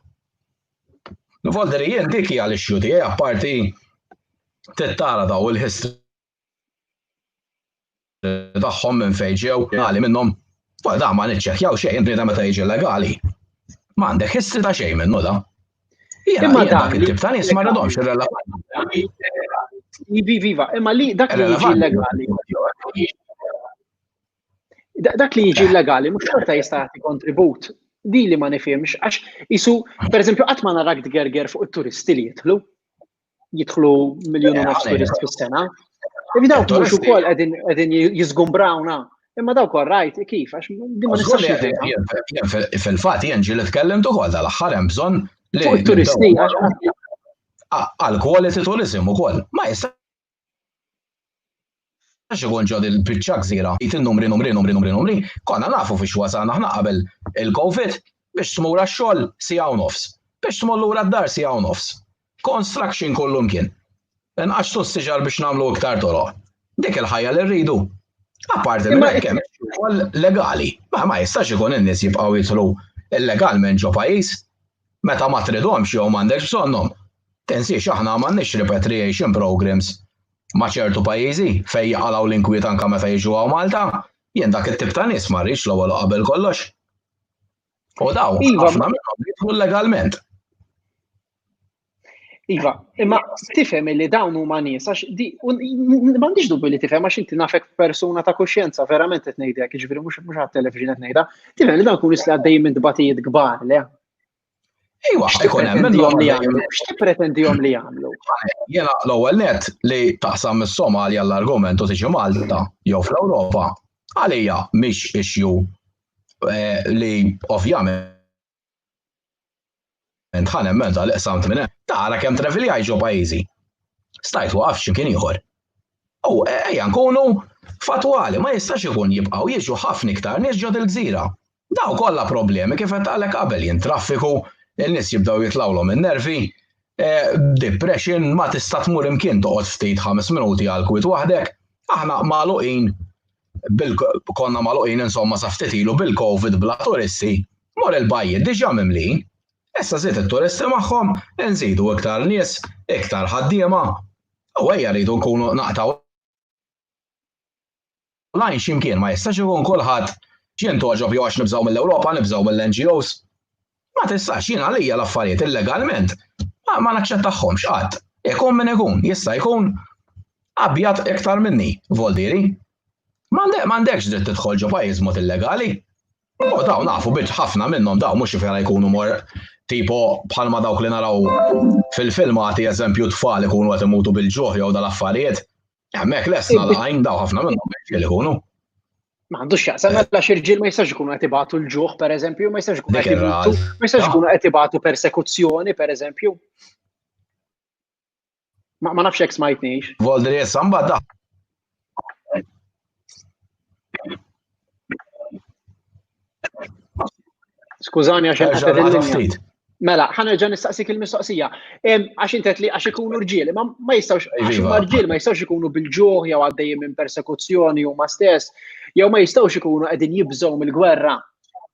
Voldri jien dik hija l-issue tiegħi apparti tittara daw il-history tagħhom minn fejn ġew għali minnhom. Da ma niċċekkjaw xejn bniedem meta jiġi legali. M'għandek history ta' xejn minnu da. Jiena dak it-tip ta' nies ma rridhomx irrelevanti. Viva, imma li dak li jiġi illegali. Dak li jiġi illegali mhux xorta jista' jagħti kontribut. Di li ma nifhimx għax isu pereżempju qatt ma narak tgerger fuq it-turisti li jidħlu. jidħlu 1.5 miljun turist fis-sena. Dawk mhux ukoll qegħdin jiżgumbrawna. Imma dawk rajt kif għax din ma nistax nifhimha. Fil-fatt jien ġieli tkellimt ukoll dal-aħħar hemm bżonn li fuq it-turisti għal quality tourism ukoll. Ma jistax ikun ġod il-biċċa gżira numri, konna nafu fiex wasalna aħna qabel il-COVID biex tmur għax-xogħol siegħa u nofs, biex tmur lura d-dar siegħa u nofs. Construction kollu kien. Inqax tussiġar biex nagħmlu iktar toroq. Dik il-ħajja li rridu. Apparti minn hekk hemm ukoll legali. Ma jistax ikun in-nies jibqgħu jidħlu illegalment ġo pajjiż meta ma tridhomx jew m'għandekx bżonnhom. Tinsiex aħna m'għandniex repatriation programs ma' ċertu pajjiżi fejn jaqalgħu l-inkwiet anke meta jiġu hawn Malta, jien dak it-tip ta' nies ma rridx l-ewwel qabel kollox. U daw ħafna minnhom jidħlu legalment. Iva, imma tifhem li dawn huma nies għax m'għandix dubju li tifhem għax inti nafek persuna ta' kuxjenza verament qed ngħidlek, jiġifieri mhux għat-televiġin qed ngħidha. Tifhem li dawn ikunu jistgħu għaddejjin minn dbatijiet kbar, le? Iwa, jkun hemm minnhom li jagħmlu. X'tippretendihom li jagħmlu? Jiena l-ewwel nett li taqsam mis-Somalja l-argument u tiġi Malta jew fl-Ewropa għalija mhix issue li ovvjament ħanem menta li qsamt minn hemm. Tara kemm traveljaj ġo pajjiżi. Stajt waqaf x'imkien ieħor. U ejja nkunu fatwali ma jistax ikun jibqgħu jiġu ħafna iktar nies ġod il-gżira. Daw kollha problemi kif qed għalek qabel jien traffiku, il-nies jibdew jitlawlhom in-nervi, depression ma tista' tmur imkien toqgħod ftit 5 minuti għal kwiet waħdek. Aħna magħluqin konna magħluqin insomma sa ftit ilu bil-COVID bla turisti. Mor il-bajjiet diġà mimlin. Issa żied it-turisti magħhom inżidu iktar nies, iktar ħaddiema. U ejja rridu nkunu naqtaw lajn x'imkien ma jistax ikun kulħadd x'jien toġob jew għax nibżgħu mill-Ewropa, nibżgħu mill-NGOs. Ma tistax jien għalija l-affarijiet illegalment ma naċċettahomx qatt. Ikun min ikun, jista' jkun abjad iktar minni, voldiri. M'għandekx dritt tidħol ġo pajjiż mod illegali. U daw nafu biċ ħafna minnhom daw mhux ifera jkunu mor tipo bħalma dawk li naraw fil-filmati eżempju tfal ikunu qed imutu bil-ġuħ jew dal-affarijiet. Hemmhekk lesna laqajn daw ħafna minnhom li ikunu. M'għandux x'jaqsam għal xirġiel ma jistax ikunu qed ibagħtu l-ġuħ pereżempju, ma jistax ikunu qed imutu, ma jistax ikunu qed ibagħtu persekuzzjoni pereżempju. Ma nafx hekk smajtniex. Voldri issa mbagħad Skużani għax qed Mela, ħanerġa' nistaqsik il-mistoqsija. Għax intet li għax ikunu rġiel, ma jistgħux għax huma rġiel ma jistgħux ikunu bil-ġuħ jew għaddejjin minn persekuzzjoni huma stess, jew ma jistgħux ikunu qegħdin jibżgħu mill-gwerra.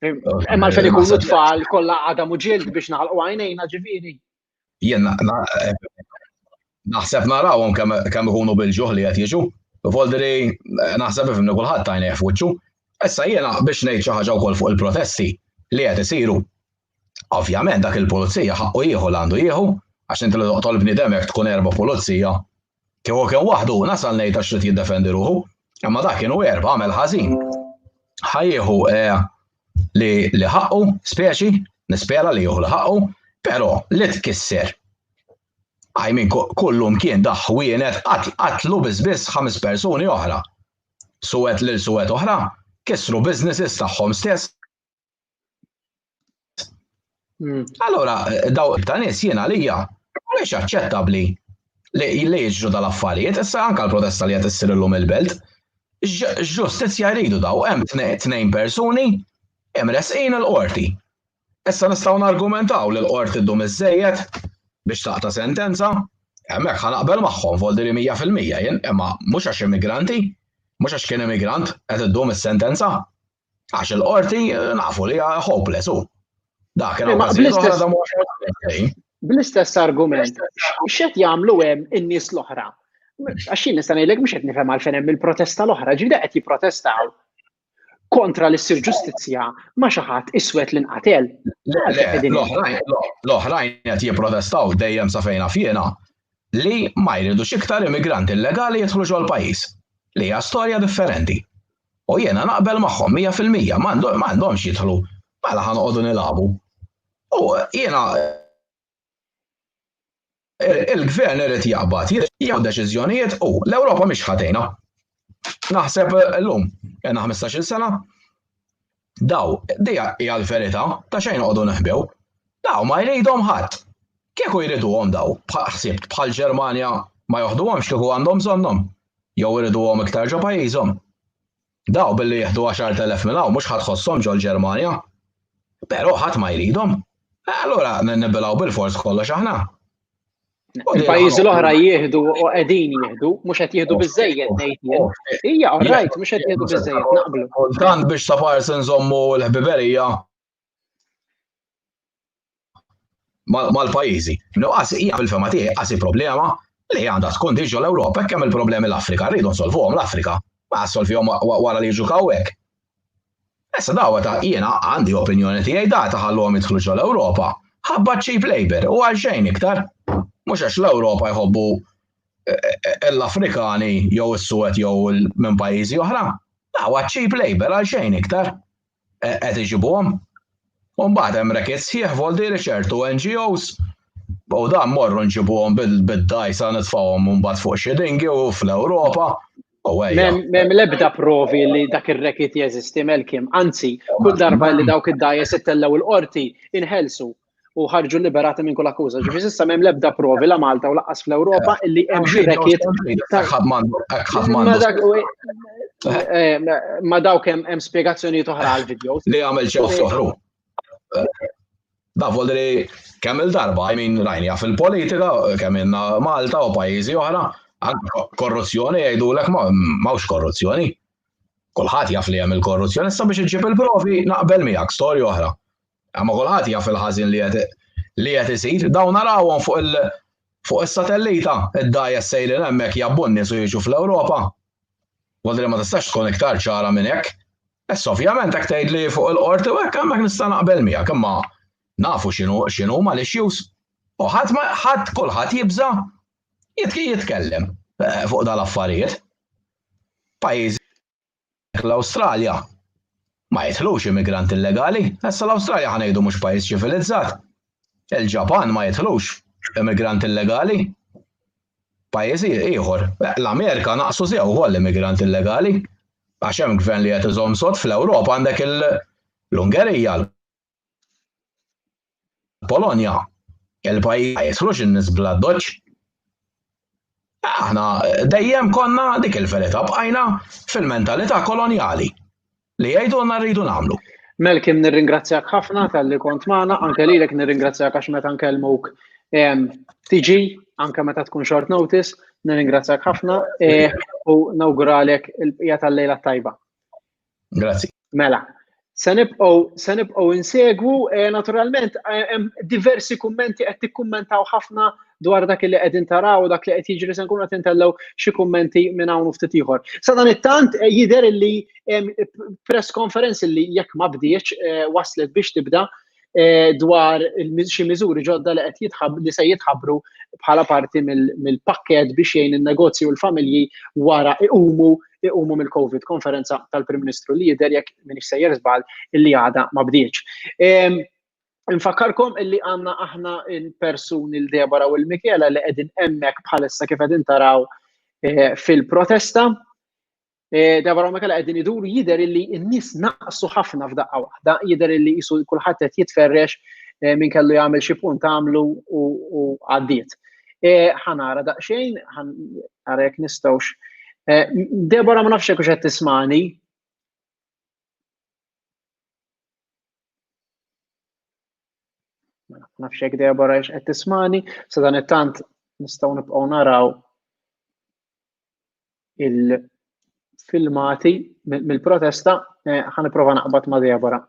Imma għalfejn ikunu tfal kollha għadam u ġield biex naħalqu għajnejna ġifieri. Jien naħseb narawhom kemm ikunu bil-ġuħ li qed jiġu. Voldri naħseb ifhimni kulħadd għajnejh f'wiċċu. Issa jiena biex ngħid xi ħaġa wkoll fuq il-protesti li qed isiru. Ovvjament dak il-pulizija ħaqqu jieħu l-għandu jieħu, għax inti li tolbni demek tkun 4 pulizija. Kieku kien waħdu nasal ngħid għax trid jiddefendi ruħu, imma dak kienu 4 għamel ħażin. Ħajjieħu li ħaqqu, speċi, nispera li jieħu li ħaqqu, però li tkisser. Min kullum kien daħwienet qatlu biss 5 persuni oħra. Suwed lil suwed oħra, kissru businesses tagħhom stess. Allora, daw ta' nies jiena għalija mhux aċċettabbli li jiġru dal-affarijiet, issa anke l-protesta li qed issir illum il-belt. Ġustizzja jridu daw hemm 2 persuni imresqin il-qorti. Issa nistgħu nargumentaw li l-qorti ddum iżejjed biex taqta' sentenza, hemmhekk ħanaqbel magħhom voldiri 100% jien, imma mhux għax immigranti, mhux għax kien immigrant qed iddum is-sentenza, għax il-qorti nafu li hija hopeless hu. Bl-istess argument, x'qed jagħmlu hemm in-nies l-oħra? Għax jien nista' ngħidlek mhux qed nifhem għalfejn hemm il-protesta l-oħra, ġifieri qed jipprotestaw kontra li ssir ġustizzja ma' xi ħadd iswed li nqatel. L-oħrajn qed jipprotestaw dejjem sa fejn fjena li ma jridux iktar immigranti illegali jidħlu ġol pajjiż. Li hija storja differenti. U jiena naqbel magħhom 100% m'għandhomx jidħlu mela ħanqogħdu nilagħbu. U jiena il-gvern irid jaqbad, jieħu deċiżjonijiet u l-Ewropa mhix ħatejna. Naħseb llum għandna 15-il sena, daw dejja hija l-verità ta' xejn noqogħdu neħbew. Daw ma jridhom ħadd. Kieku jriduhom daw, ħsibt bħal Ġermanja ma joħduhomx kieku għandhom bżonnhom, jew iriduhom iktar ġo pajjiżhom. Daw billi jieħdu 10,000 minn hawn mhux ħadħosshom ġol Ġermanja. Però ħadd ma jridhom. Allura nibbilgħu bil-fors kollox aħna. Il-pajjiżi l-oħra jieħdu u qegħdin jieħdu, mhux qed jieħdu biżżejjed ngħid jien. Hija orajt mhux qed jieħdu biżżejjed naqblu. Kultant biex ta' parsi nżommu l-ħbiberija mal-pajjiżi. Nuqqas hija fil-fema tiegħi qasi problema li għandha tkun diġu l-Ewropa kemm il-problemi l-Afrika, rridu nsolvuhom l-Afrika. Ma solvihom wara li jiġu hawnhekk. Issa daw ta' jiena għandi opinjoni tiegħi da taħallhom jidħlu ġol Ewropa. Ħabba cheap labor u għal xejn iktar. Mhux għax l-Ewropa jħobbu l-Afrikani jew is-Suwed jew minn pajjiżi oħra. Daw cheap labor għal xejn iktar. Qed iġibuhom. U mbagħad hemm reket sħiħ voldi ċertu NGOs. U dan morru nġibuhom bid-dajsa nitfgħuhom mbagħad fuq xi dingi u fl-Ewropa. M'hemm l-ebda provi li dak ir-rekit jeżisti Melkim, anzi, kull darba li dawk id-dajes ittellaw il-qorti inħelsu u ħarġu liberati minn kull akkuża. Ġifieri issa m'hemm l-ebda provi la Malta u laqqas fl-Ewropa illi hemm xi rekit. Ma dawk hemm spjegazzjonijiet oħra għall-videos. Li għamel ġew toħru. Da volli kemm il-darba rajnija fil-politika, kemm inna Malta u pajjiżi oħra, korruzzjoni jgħidulek m'hawnx korruzzjoni. Kulħadd jaf li hemm il-korruzzjoni, issa biex iġġib il-provi naqbel miegħek storja oħra. Imma kulħadd jaf il-ħażin li qed isir, dawn narawhom fuq is-satellita, id-dajes sejrin hemmhekk jabbu n-nies u jiġu fl-Ewropa. Volli ma tistax tkun iktar ċara minn hekk. Issa ovvjament hekk tgħidli fuq il-qorti u hekk hemmhekk nista' naqbel miegħek, imma nafu x'inhu mal-issues. U ħadd kulħadd jibża jitkellem fuq dal-affarijiet. Pajjiżi l-Awstralja ma jidħlux immigranti illegali, issa l-Awstralja ħanejdu mhux pajjiż ċivilizzat. Il-Ġapan ma jidħlux immigranti illegali. Pajjiżi ieħor, l-Amerika naqsu sew ukoll immigranti illegali. Għax hemm gvern li qed iżomm sod fl-Ewropa għandek l-Ungerija, l-Polonja, il-pajjiż ma jidħlux in-nies bla doġġ. Aħna dejjem konna dik il-verità bqajna fil-mentalità kolonjali li jgħidulna rridu nagħmlu. Melkim nirringrazzjak ħafna tal-li kont magħna, anke lilek nirringrazzjak għax meta nkellmuk tiġi anke meta tkun short notice, nirringrazzjak ħafna u nawguralek il-bqija tal-lejla tajba. Grazzi. Mela, se nibqgħu insegwu, naturalment hemm diversi kummenti qed tikkummentaw ħafna dwar dak li qegħdin taraw u dak li qed jiġri se nkunu qed intellgħu xi kummenti minn hawn u ftit ieħor. Sa dan it-tant jidher li press conference li jekk ma bdietx waslet biex tibda dwar xi miżuri ġodda li se jitħabbru bħala parti mill-pakkett biex jgħin in-negozji u l-familji wara iqumu mill-COVID, konferenza tal-Prim Ministru li jidher jekk m'iniex sejjer żball illi għadha ma bdietx. Infakkarkom illi għandna aħna il-persuni l-Debora u l-Michela li qegħdin hemmhekk bħalissa kif qegħdin taraw fil-protesta. Debora u Michela qegħdin iduru jidher illi n-nies naqsu ħafna f'daqqa waħda, jidher illi qisu kulħadd qed jitferrex min kellu jagħmel xi punt għamlu u għaddiet. Ħanara daqsxejn, ħanara jekk nistgħux. Debora ma nafx hekk hux qed tismani. Nafx hekk Debora qed tismani, sa dan it-tant nistgħu nibqgħu naraw il-filmati mill-protesta, ħanipprova naqbad ma' Debora.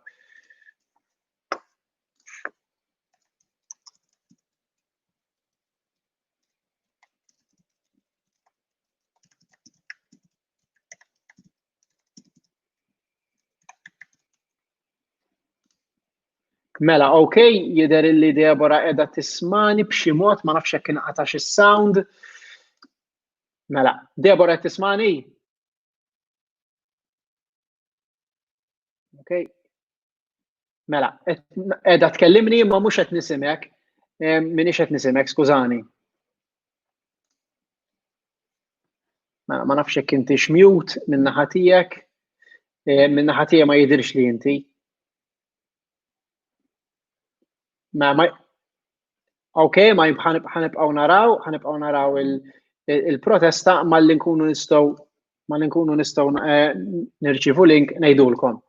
Mela, okay, jidher illi Debora qiegħda tismani b'xi mod, ma nafx hekk inqatax is-sound. Mela, Debora qed tismani? Okay. Mela, qiegħda tkellimni imma mhux qed nisimek. M'iniex qed nisimek, skużani. Ma nafx jekk inti xmjut minn naħa tiegħek, minn naħa tiegħi ma jidhirx li inti. Okay, ma ħanibqgħu naraw il-protesta malli nkunu nistgħu nirċievu link ngħidulkom.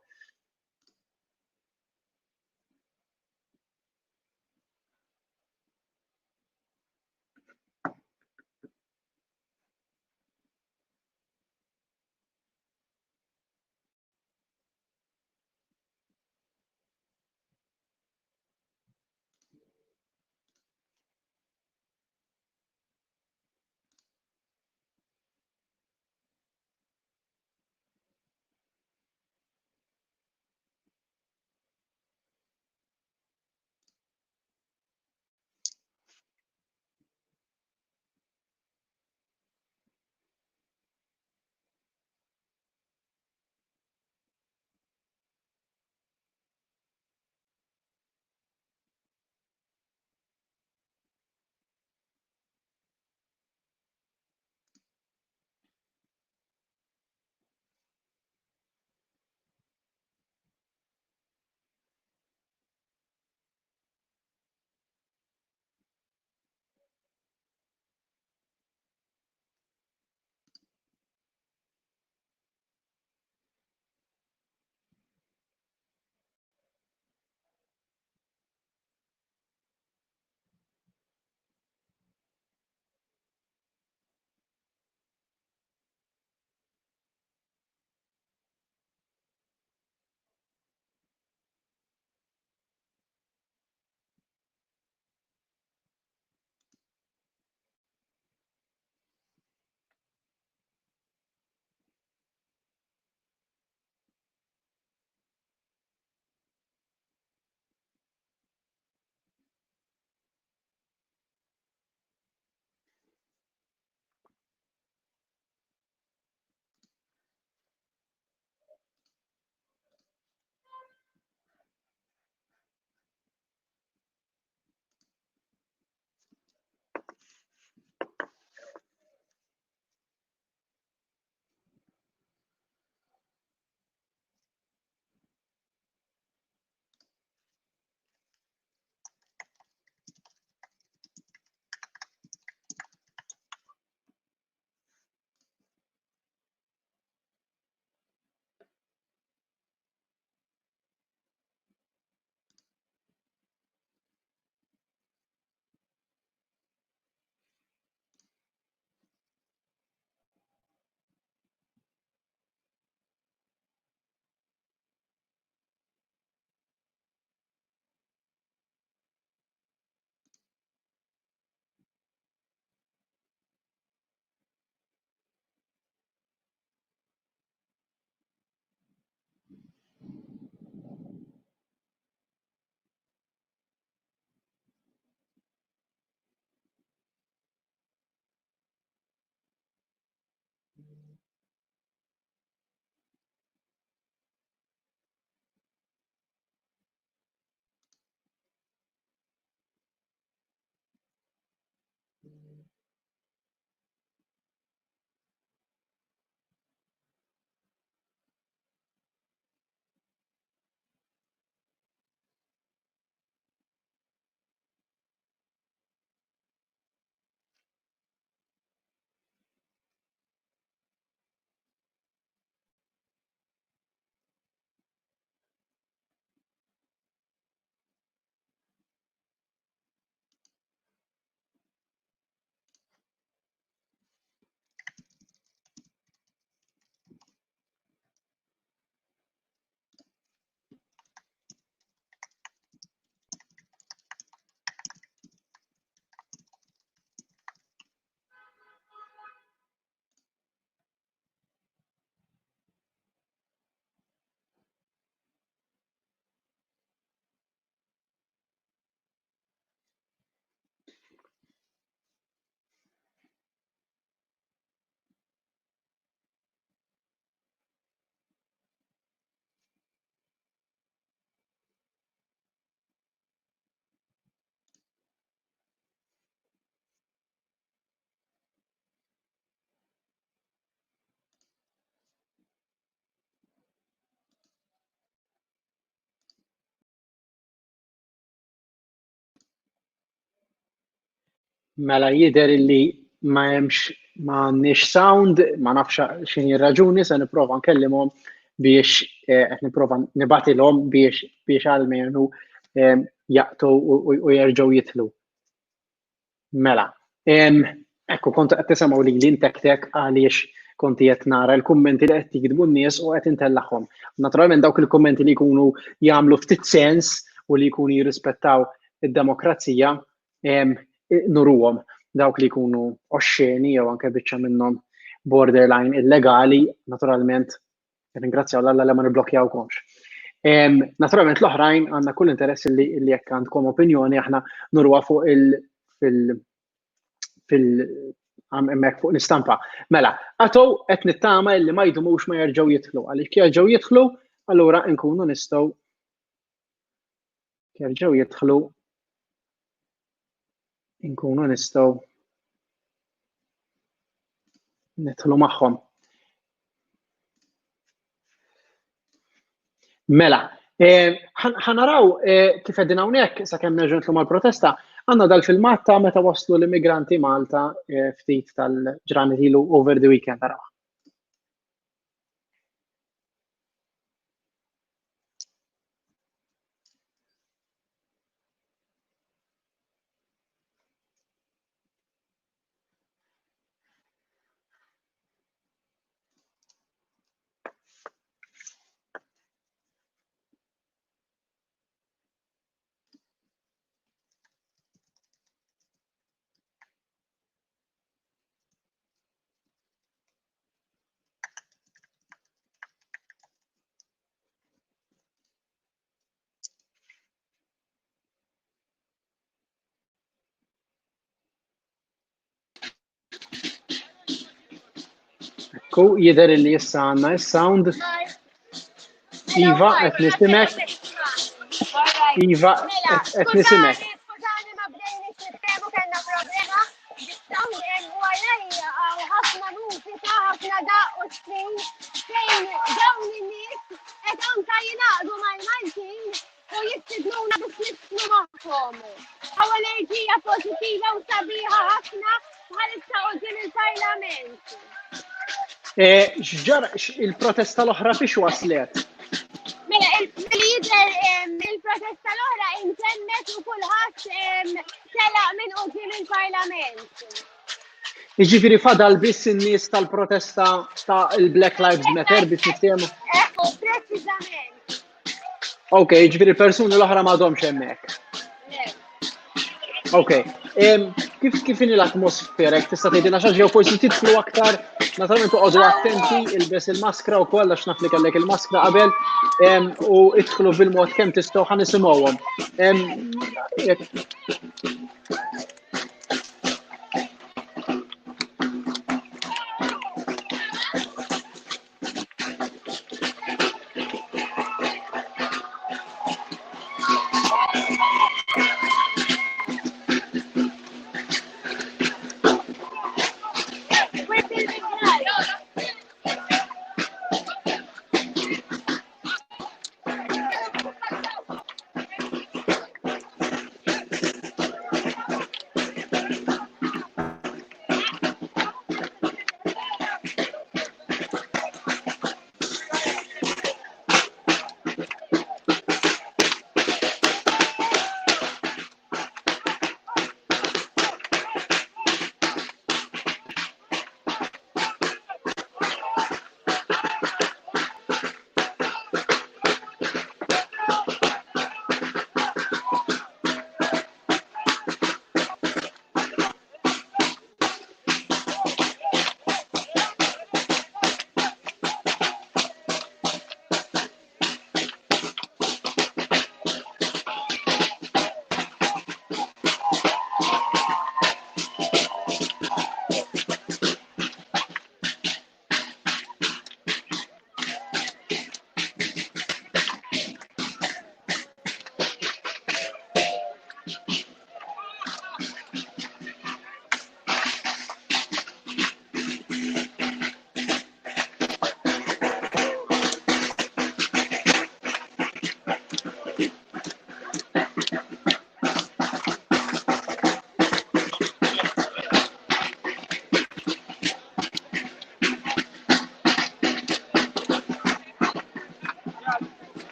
Mela jidher li ma għandniex sound, ma nafx x'inhi r-raġuni se nipprova nkellimhom biex qed nipprova nibatilhom biex għalmenu jaqtu u jerġgħu jidħlu. Mela, ekku kont qed tisimgħu lili ntektek għaliex konti qed nara l-kummenti li qed jikdbu n-nies u qed intellaħħom. Naturalment dawk il-kummenti li jkunu jagħmlu ftit sens u li jkunu jirrispettaw id-demokrazija nuruhom. Dawk li jkunu oxxeni jew anke biċċa minnhom borderline illegali, naturalment ringrazzjaw l-Alla li ma nibblokjawkomx. Naturalment l-oħrajn għandna kull interess li jekk għandkom opinjoni aħna nurwa fuq hemmhekk fuq l-istampa. Mela, għatow qed nittama li ma jdumux ma jerġgħu jidħlu. Għaliex jerġgħu jidħlu, allura nkunu nistgħu jerġgħu jidħlu nkunu nistgħu nidħlu magħhom. Mela, ħanaraw kif qegħdin hawnhekk sakemm nerġgħu nidħlu mal-protesta, għandna dal-filmat ta' meta waslu l-immigranti Malta ftit tal-ġranet ilu over the weekend taraw. Jidher li issa għandna s-sound. Iva, qed nisimek. Iva, qed nisimek. Skużani ma bdejniex nitkellmu kellna problema bis-sound hemm għalejja għal ħafna mużika, ħafna daqq u spin fejn dawn in-nies qed anke jingħaqdu mal-Maltin u jistidnuna biex nislu magħhom. Hawn enerġija pożittiva u sabiħa ħafna bħalissa qudiem il-Parlament. Il-protesta l-oħra fiex waslet? Mela, jidher il-protesta l-oħra intemmet u kulħadd telaq minn qudiem il-Parlament. Jiġifieri fadal biss in-nies tal-protesta ta' il-Black Lives Matter biex niftehmu? Ekku, preċiżament. Okay, jiġifieri persuni l-oħra m'għadhomx hemmhekk. Okay. Kif inhi l-atmosfera? Tista' tgħidilna xi ħaġa jew forsi tidħlu aktar, naturalment toqgħodu attenti, ilbes il-maskra wkoll għax naf li kellek il-maskra qabel u idħlu bil-mod kemm tistgħu ħanisimgħuhom.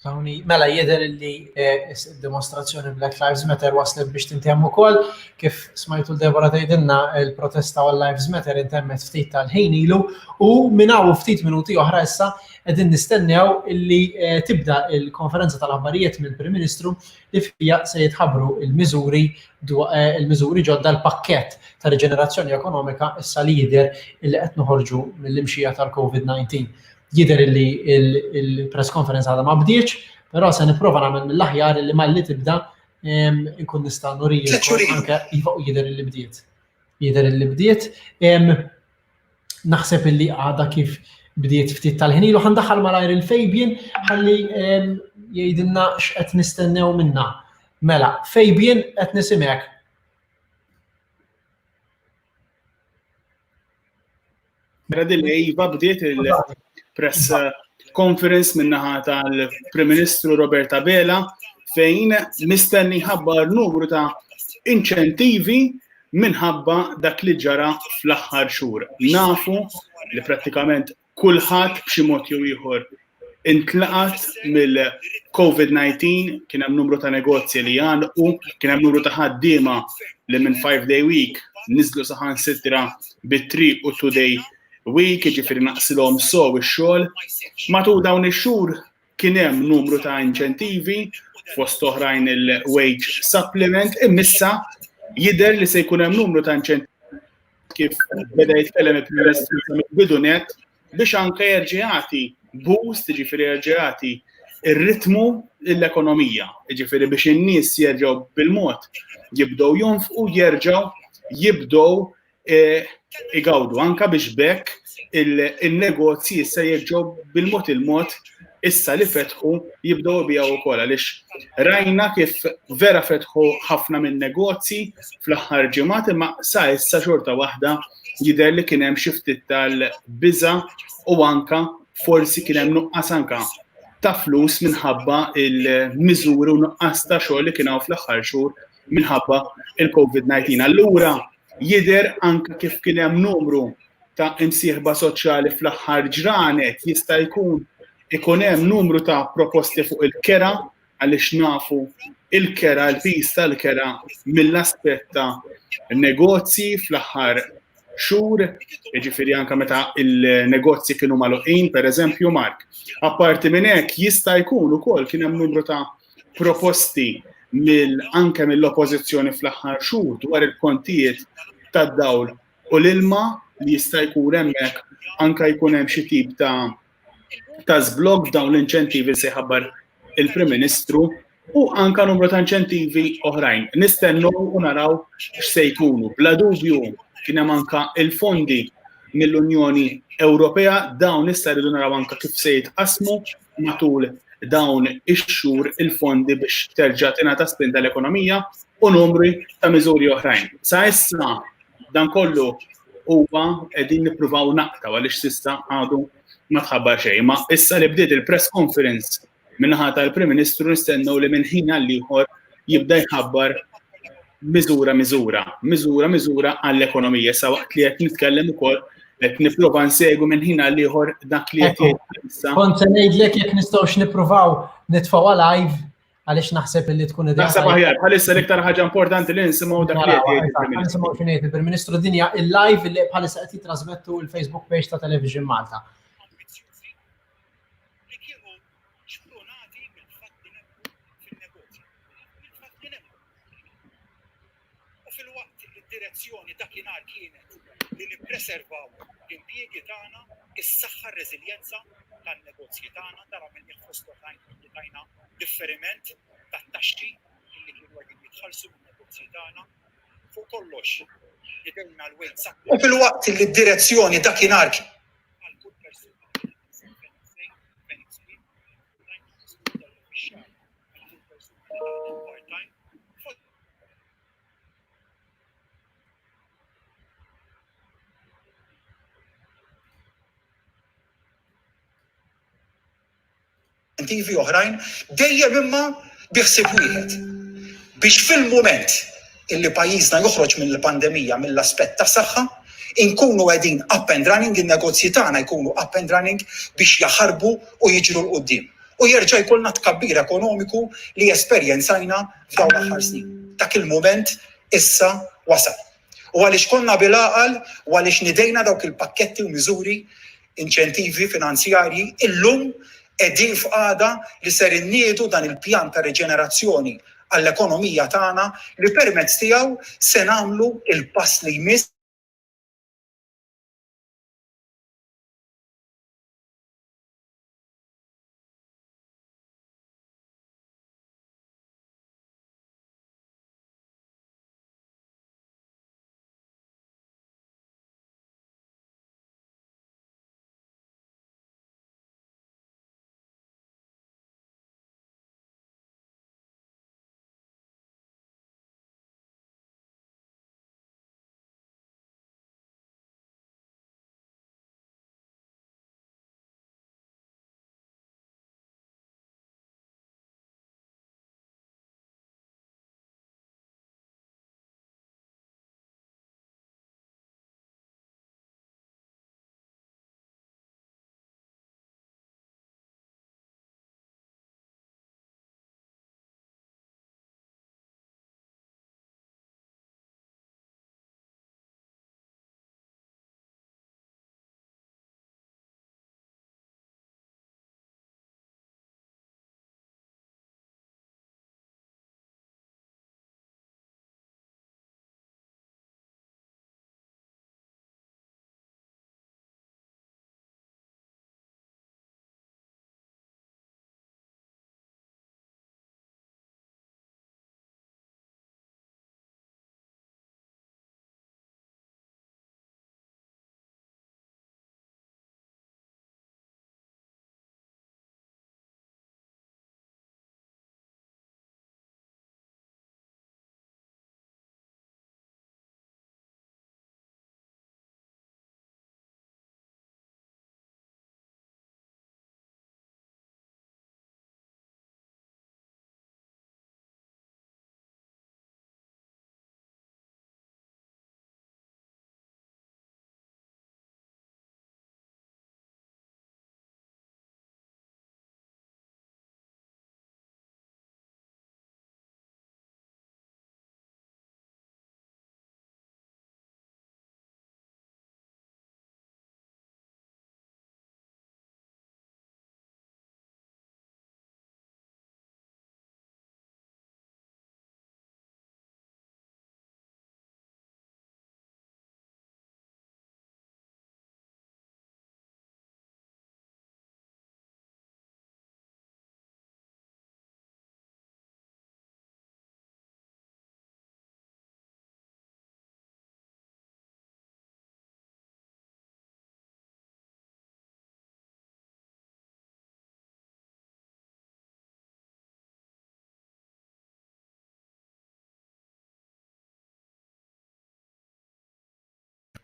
Mela jidher li d-dimostrazzjoni Black Lives Matter waslet biex tintemm ukoll kif smajtu l-Debora tgħidilna il-protesta All Lives Matter intemmet ftit tal-ħin ilu u minn hawn ftit minuti oħra issa qegħdin nistennew illi tibda il-konferenza tal-aħbarijiet mill-Prim Ministru li fija se jitħabbru il-miżuri ġodda l-pakkett ta' riġenerazzjoni ekonomika issa li jidher illi qed noħorġu mill-imxija tal-COVID-19. Jidher li il-press conference għadha ma bdietx, però se nipprova nagħmel mill-aħjar li malli tibda nkun nista' nurijilkom anke iva u jidher li bdiet. Jidher li bdiet. Naħseb illi għadha kif bdiet ftit tal-ħin ilu ħandaħħal malajr il-Fabian ħalli jgħidilna x'qed nistennew minnha. Mela, Fabian qed nisimek. Iva bdiet il-press conference minnaħa tal-Prim Ministru Roberta Bela fejn mistenni ħabbar numru ta' inċentivi minħabba dak li ġara fl-aħħar xhur. Nafu li prattikament kulħadd b'xi mod jew ieħor intlaqat mill-COVID-19, kien hemm numru ta' negozji li għalqu, kien hemm numru ta' ħaddiema li minn 5-day week niżlu saħansitra bit-3 u 2-day week, jiġifieri naqsilhom sew ix-xogħol. Matul dawn ix-xhur kien hemm numru ta' inċentivi fost oħrajn il-wage supplement, imissa jidher li se jkun hemm numru ta' inċentivi kif beda jitkellem il-Prim Ministru mill-bidunet biex anke jerġa' jagħti boost, jiġifieri jerġa' jagħti ir-ritmu l-ekonomija, jiġifieri biex in-nies jerġgħu bil-mod jibdew jonfqu, jerġgħu jibdew igawdu anke biex bekk il-negozji issa jerġgħu bil-mod il-mod issa li fetħu jibdew bijaw ukoll għaliex rajna kif vera fetħu ħafna minn negozji fl-aħħar ġimgħat imma sa issa xorta waħda jidher li kien hemm xi ftit tal-biża' u anke forsi kien hemm nuqqas anke ta' flus minħabba il-miżuri u nuqqas ta' xogħol li kien hawn fl-aħħar xhur minħabba il-COVID-19. Allura jidher anke kif kien hemm numru ta' imsieħba soċjali fl-aħħar ġranet jista' ikun hemm numru ta' proposti fuq il-kera għaliex nafu il-kera, l-pis tal-kera mill-aspett ta' negozji fl-aħħar xhur, jiġifieri anke meta il-negozji kienu magħluqin, pereżempju Mark. Apparti minn hekk jista' jkun ukoll kien hemm numru ta' proposti anke mill-oppożizzjoni fl-aħħar xhur dwar il-kontijiet tad-dawl u l-ilma li jista' jkun hemmhekk anke jkun hemm xi tip ta' żblokk f'dawn l-inċentivi se jħabbar il-Prim Ministru u anke numru ta' inċentivi oħrajn. Nistennew u naraw x'se jkunu. Bla dubju kien hemm anke il-fondi mill-Unjoni Ewropea dawn issa rridu naraw anke kif se jitqasmu matul dawn ix-xhur il-fondi biex terġa' tingħata spinta l-ekonomija u numri ta' miżuri oħrajn. Sa issa dan kollu huwa qegħdin nippruvaw naqtaw għaliex s'issa għadu ma tħabbar xejn. Ma issa li bdiet il-press conference min-naħa tal-Prim Ministru nistennew li minn ħin għal ieħor jibda jħabbar miżura għall-ekonomija. Sa waqt li qed nitkellem ukoll qed nipprova nsegwu minn ħin għal ieħor dak li qed jgħid issa. Kont se ngħidlek jekk nistgħux nippruvaw nitfgħu live għaliex naħseb li tkun idea. Naħseb aħjar, bħalissa l-iktar ħaġa importanti li nsimgħu dak li qed jgħid. Nisimgħu xi ngħid il-Prim Ministru dinja il-live li bħalissa qed jitrasmettu l-Facebook page ta' Television Malta. Id-direzzjoni dakinhar kienet li nippreservaw l-impjiegi tagħna, is-saħħa r-reżiljenza tan-negozji tagħna, tara minn fost oħrajn li tajna differiment tat-taxxi li kienu qegħdin jitħallsu min-negozji tagħna fuq kollox jidhirna l-wejn sakk. U fil-waqt li d-direzzjoni dakinhar għal kull persuna inċentivi oħrajn dejjem imma biħsib wieħed biex fil-mument illi pajjiżna joħroġ mill-pandemija mill-aspett ta' saħħa inkunu qegħdin up and running, in-negozji tagħna jkunu up and running biex jaħarbu u jiġru l qudiem. u jerġa' jkollna tkabbir ekonomiku li esperjenzajna f'dawn l-aħħar snin. Dak il-mument issa wasal. U għaliex konna bil-għaqal u għaliex nidejna dawk il-pakketti u miżuri inċentivi finanzjarji illum qegħdin f'qagħda li ser inniedu dan il-pjan ta' reġenerazzjoni għall-ekonomija tagħna li permezz tiegħu se nagħmlu il-pass li jmiss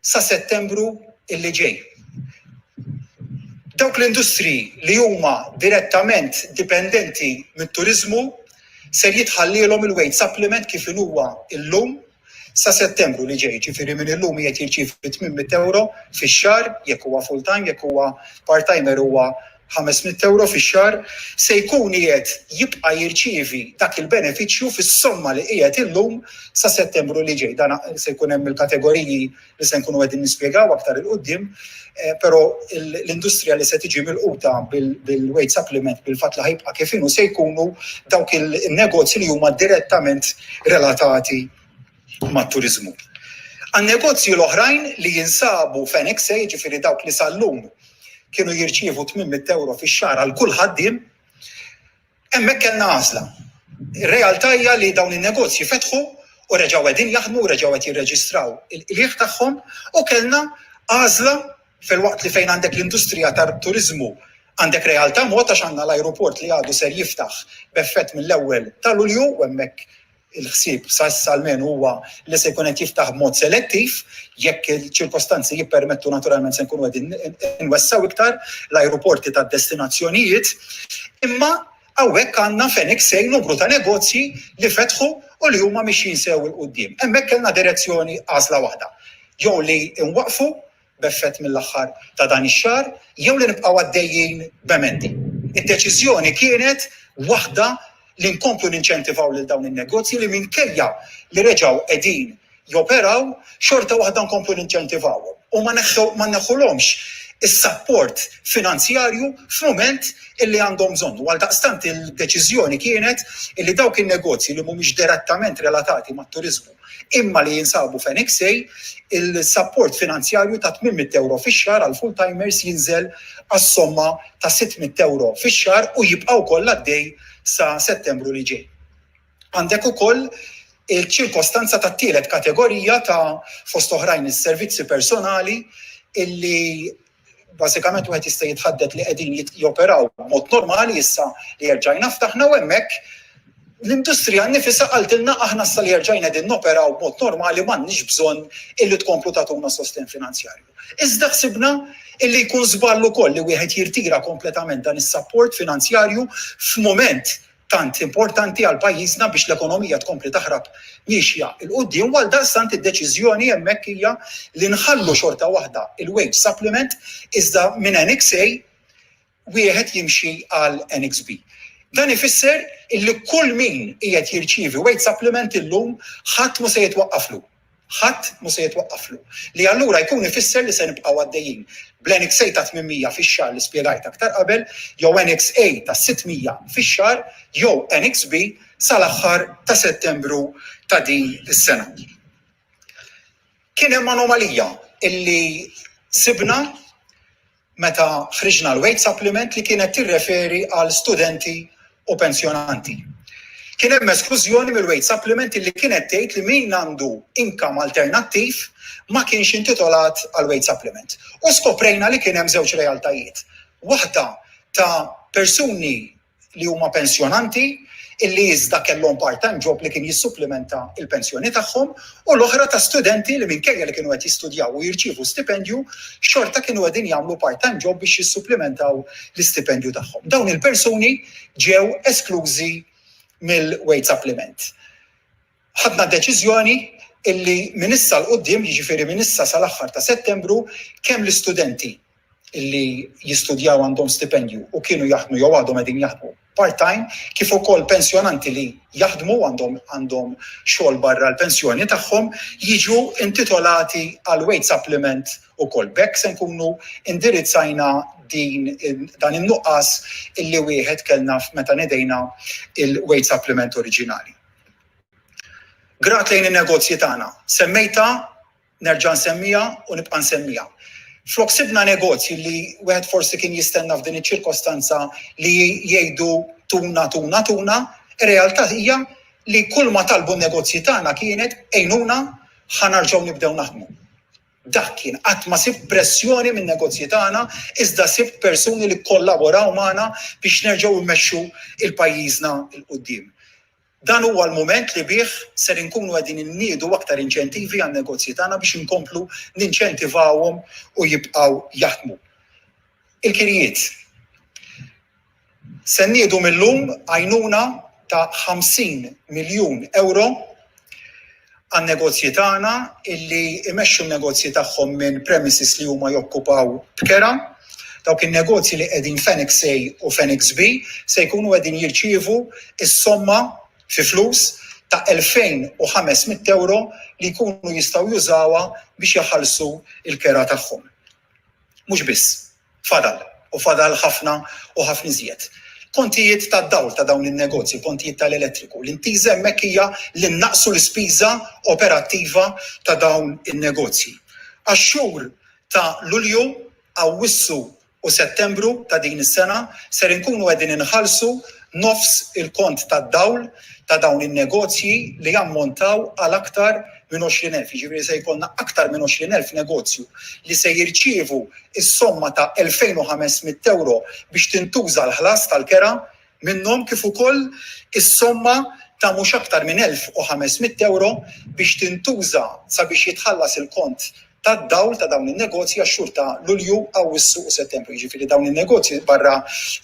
sa Settembru illi ġej. Dawk l-industri li huma direttament dipendenti mit-turiżmu ser jitħallilhom il-wage supplement kif huwa illum sa Settembru li ġej. Ġifieri minn illum qed jirċiev 800 euro fix-xahar, jekk huwa full time, jekk huwa part timer huwa 500 euro fix-xahar, se jkun qiegħed jibqa' jirċievi dak il-benefiċċju fis-somma li qiegħed illum sa Settembru li ġej. Dan se jkun hemm il-kategoriji li se nkunu qegħdin nispjegaw aktar il quddiem, però l-industrija li se tiġi milquta bil-wage supplement bil-fatt li ħajbqa' kif inhu se jkunu dawk il-negozji li huma direttament relatati mat-turiżmu. Għan-negozji l-oħrajn li jinsabu f'Enexej, ġifieri dawk li sal-lum kienu jirċievu 800 euro fix-xahar għal kull ħaddiem, hemmhekk kellna għażla. Ir-realtà hija li dawn in-negozji fetħu u reġgħu qegħdin jaħdmu u reġgħu qed jirreġistraw il-qiegħ tagħhom u kellna għażla fil-waqt li fejn għandek l-industrija tat-turiżmu għandek realtà mod għax għandna l-ajruport li għadu ser jiftaħ b'effett mill-ewwel ta' Lulju u hemmhekk il-ħsieb sa issa almenu huwa li se jkun qed jiftaħ b'mod selettiv jekk il-ċirkostanzi jippermettu naturalment se nkunu qegħdin nwessaw iktar l-ajruporti tad-destinazzjonijiet, imma hawnhekk għandna f'Enexej numru ta' negozji li fetħu u li huma mixjin sew il quddiem. Hemmhekk kellna direzzjoni għażla waħda. Jew li nwaqfu b'effett mill-aħħar ta' dan ix-xahar, jew li nibqgħu għaddejjin b'emendi. Id-deċiżjoni kienet waħda li nkomplu ninċentivaw lil dawn in-negozji li minkejja li reġgħu qegħdin joperaw xorta waħda nkomplu ninċentivawhom u ma neħħulhomx is-support finanzjarju f'mument illi għandhom bżonn. Għal daqstant il-deċiżjoni kienet illi dawk in-negozji li mhumiex direttament relatati mat-turiżmu imma li jinsabu f'NXA, il-support finanzjarju ta' 800 euro fix-xahar għal full-timers jinżel għas-somma ta' 600 euro fix-xahar u jibqgħu kollha għaddej sa' Settembru li ġej. Għandek ukoll il-ċirkostanza ta' tielet kategorija ta' fost oħrajn is-servizzi personali illi bażikament wieħed jista' jitħaddet li qegħdin joperaw b'mod normali issa li jerġgħina ftaħna u hemmhekk l-industrija nnifisha qaltilna aħna issa li jerġgħina qegħdin noperaw b'mod normali m'għandniex bżonn illi tkomplu tagħtuna sosten finanzjarju. Iżda ħsibna illi jkun żball ukoll li wieħed jirtira kompletament dan is-support finanzjarju f'mument tant importanti għal pajjiżna biex l-ekonomija tkompli taħrab miexja il-qudiem għal daqstant id-deċiżjoni hemmhekk hija li nħallu xorta waħda il-wage supplement iżda minn NXA wieħed jimxi għal NXB. Dan ifisser illi kull min qiegħed jirċievi wage supplement illum ħadd mhu se jitwaqqaflu. Ħadd mhu se jitwaqqaflu. Li allura jkun ifisser li se nibqgħu għaddejjin bl-NXA ta' 800 fix-xahar li spjegajt aktar qabel, jew NXA ta' 600 fix-xahar, jew NXB sal-aħħar ta' Settembru ta' din is-sena. Kien hemm anomalija illi sibna meta ħriġna l-wage supplement li kienet tirreferi għal studenti u pensjonanti. Kien hemm esklużjoni mill-wage supplement li kienet tgħid li min għandu income alternattiv ma kienx intitolat għal wage supplement. U skoprejna li kien hemm żewġ realtajiet. Waħda ta' persuni li huma pensjonanti illi iżda kellhom part-time job li kien jissupplementa il-pensjoni tagħhom u l-oħra ta' studenti li minkejja li kienu qed jistudjaw u jirċievu stipendju xorta kienu qegħdin jagħmlu part-time job biex jissupplementaw l-istipendju tagħhom. Dawn il-persuni ġew esklużi mill-wage supplement. Ħadna deċiżjoni illi minn issa l-qudiem, jiġifieri minn issa sal-aħħar ta' Settembru, kemm l-istudenti illi jistudjaw għandhom stipendju u kienu jaħdmu jew għadhom qegħdin jaħdmu part-time, kif ukoll pensjonanti li jaħdmu għandhom xogħol barra l-pensjoni tagħhom jiġu intitolati għal wage supplement ukoll. Bekk se nkunu indirizzajna dan in-nuqqas illi wieħed kellna meta nedejna il-wage supplement oriġinali. Grat lejn in-negozji tagħna. Semmejta, nerġa' nsemmija u nibqa' nsemmija. Flok sibna negozji li wieħed forsi kien jistenna f'din iċ-ċirkostanza li jgħidu tuna, ir-realtà hija li kull ma talbu n-negozji tagħna kienet għejnuna ħanarġgħu nibdew naħdmu. Dak kien qatt ma sibt pressjoni minn negozji tagħna, iżda sibt persuni li kollaboraw magħna biex nerġgħu mmexxu il-pajjiżna il quddiem. Dan huwa l-mument li bih ser inkunu qegħdin inniedu aktar inċentivi għan negozji tagħna biex inkomplu ninċentivawhom u jibqgħu jaħdmu. Il-kirjiet. Se nniedu millum għajnuna ta' 50 miljun euro għan negozji tagħna illi imexxu n-negozji tagħhom minn premises li huma jokkupaw b'kera. Dawk in-negozji li qegħdin f'NXA u f'NXB se jkunu qegħdin jirċievu is-somma fi flus ta' 2500 euro li jkunu jistgħu jużawha biex jaħallsu il-kera tagħhom. Mhux biss, fadal ħafna u ħafna iżjed. Kontijiet tad-dawl ta' dawn in-negozji, kontijiet tal-elettriku. L-intiża hemmhekk hija li naqsu l-ispiża operattiva ta' dawn in-negozji. Għax-xhur ta' Lulju, Awwissu u Settembru ta' din is-sena ser inkunu qegħdin inħallsu nofs il-kont tad-dawl ta' dawn in-negozji li jammontaw għal aktar minn 20,000. Jiġifieri se jkollna aktar minn 20,000 negozju li se jirċievu is-somma ta' 2500 euro biex tintuża l-ħlas tal-kera minnhom kif ukoll is-somma ta' mhux aktar minn 1500 euro biex tintuża sabiex jitħallas il-kont tad-dawl ta' dawn in-negozji għax-xhur ta' Lulju, Awwissu u Settembru. Jiġifieri dawn in-negozji barra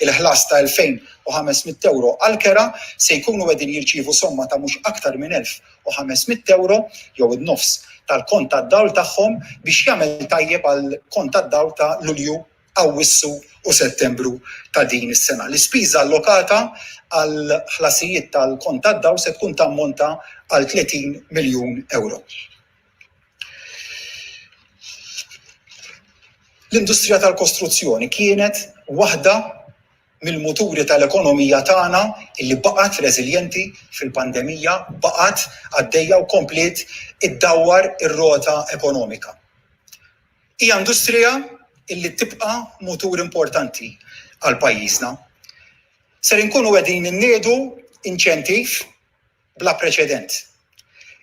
il-ħlas ta' 2500 euro għall-kera se jkunu qegħdin jirċievu somma ta' mhux aktar minn 1500 euro jew id-nofs tal-kont tad-dawl tagħhom biex jagħmel tajjeb għall kont tad-dawl ta' Lulju, Awwissu u Settembru ta' din is-sena. L-ispiża allokata għal ħlasijiet tal-kont tad-dawl se tkun tammonta għal 30 miljun euro. L-industrija tal-kostruzzjoni kienet waħda mill-muturi tal-ekonomija tagħna illi baqgħet reżiljenti fil-pandemija, baqgħet għaddejja u komplet iddawwar ir-rota ekonomika. Hija industrija illi tibqa' mutur importanti għal pajjiżna. Ser inkunu qegħdin inniedu inċentiv bla preċedent.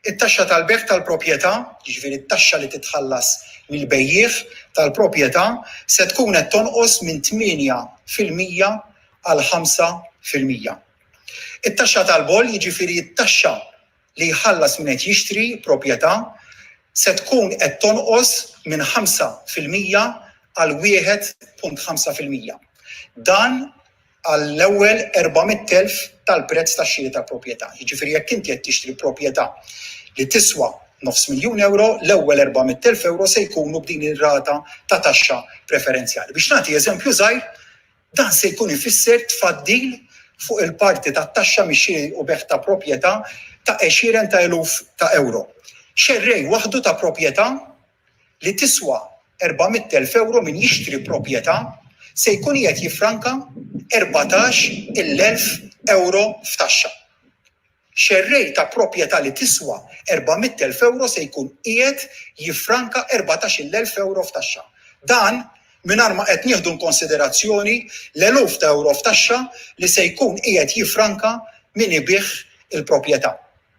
It-taxxa tal-beħ tal-proprjetà, jiġifieri it-taxxa li titħallas mill-bejjieħ tal-proprjetà se tkun qed tonqos minn 8% għal 5%. It-taxxa tal-boll, jiġifieri it-taxxa li jħallas min qed jixtri proprjetà se tkun qed tonqos minn 5% għal 1.5%. Dan għall-ewwel 400,000 tal-prezz tax-xiri tal-proprjetà. Jiġifieri jekk inti qed tixtri proprjetà li tiswa €900,000, l-ewwel 400,000 euro se jkunu b'din ir-rata ta' taxxa preferenzjali. Biex nagħti eżempju żgħir, dan se jkun ifisser tfaddil fuq il-parti tat-taxxa mix-xiri u beħ ta' proprjetà ta' 20,000 ta' euro. Xerrej waħdu ta' proprjetà li tiswa 400,000 euro min jixtri proprjetà se jkun qed jiffranka 14,000 euro f'taxxa. Xerrej ta' proprjetà li tiswa 400,000 euro se jkun qiegħed jiffranka 14,000 euro f'taxxa. Dan mingħajr ma qed nieħdu konsiderazzjoni l-eluf ta' euro f'taxxa li se jkun qiegħed jiffranka min ibih il-proprjetà.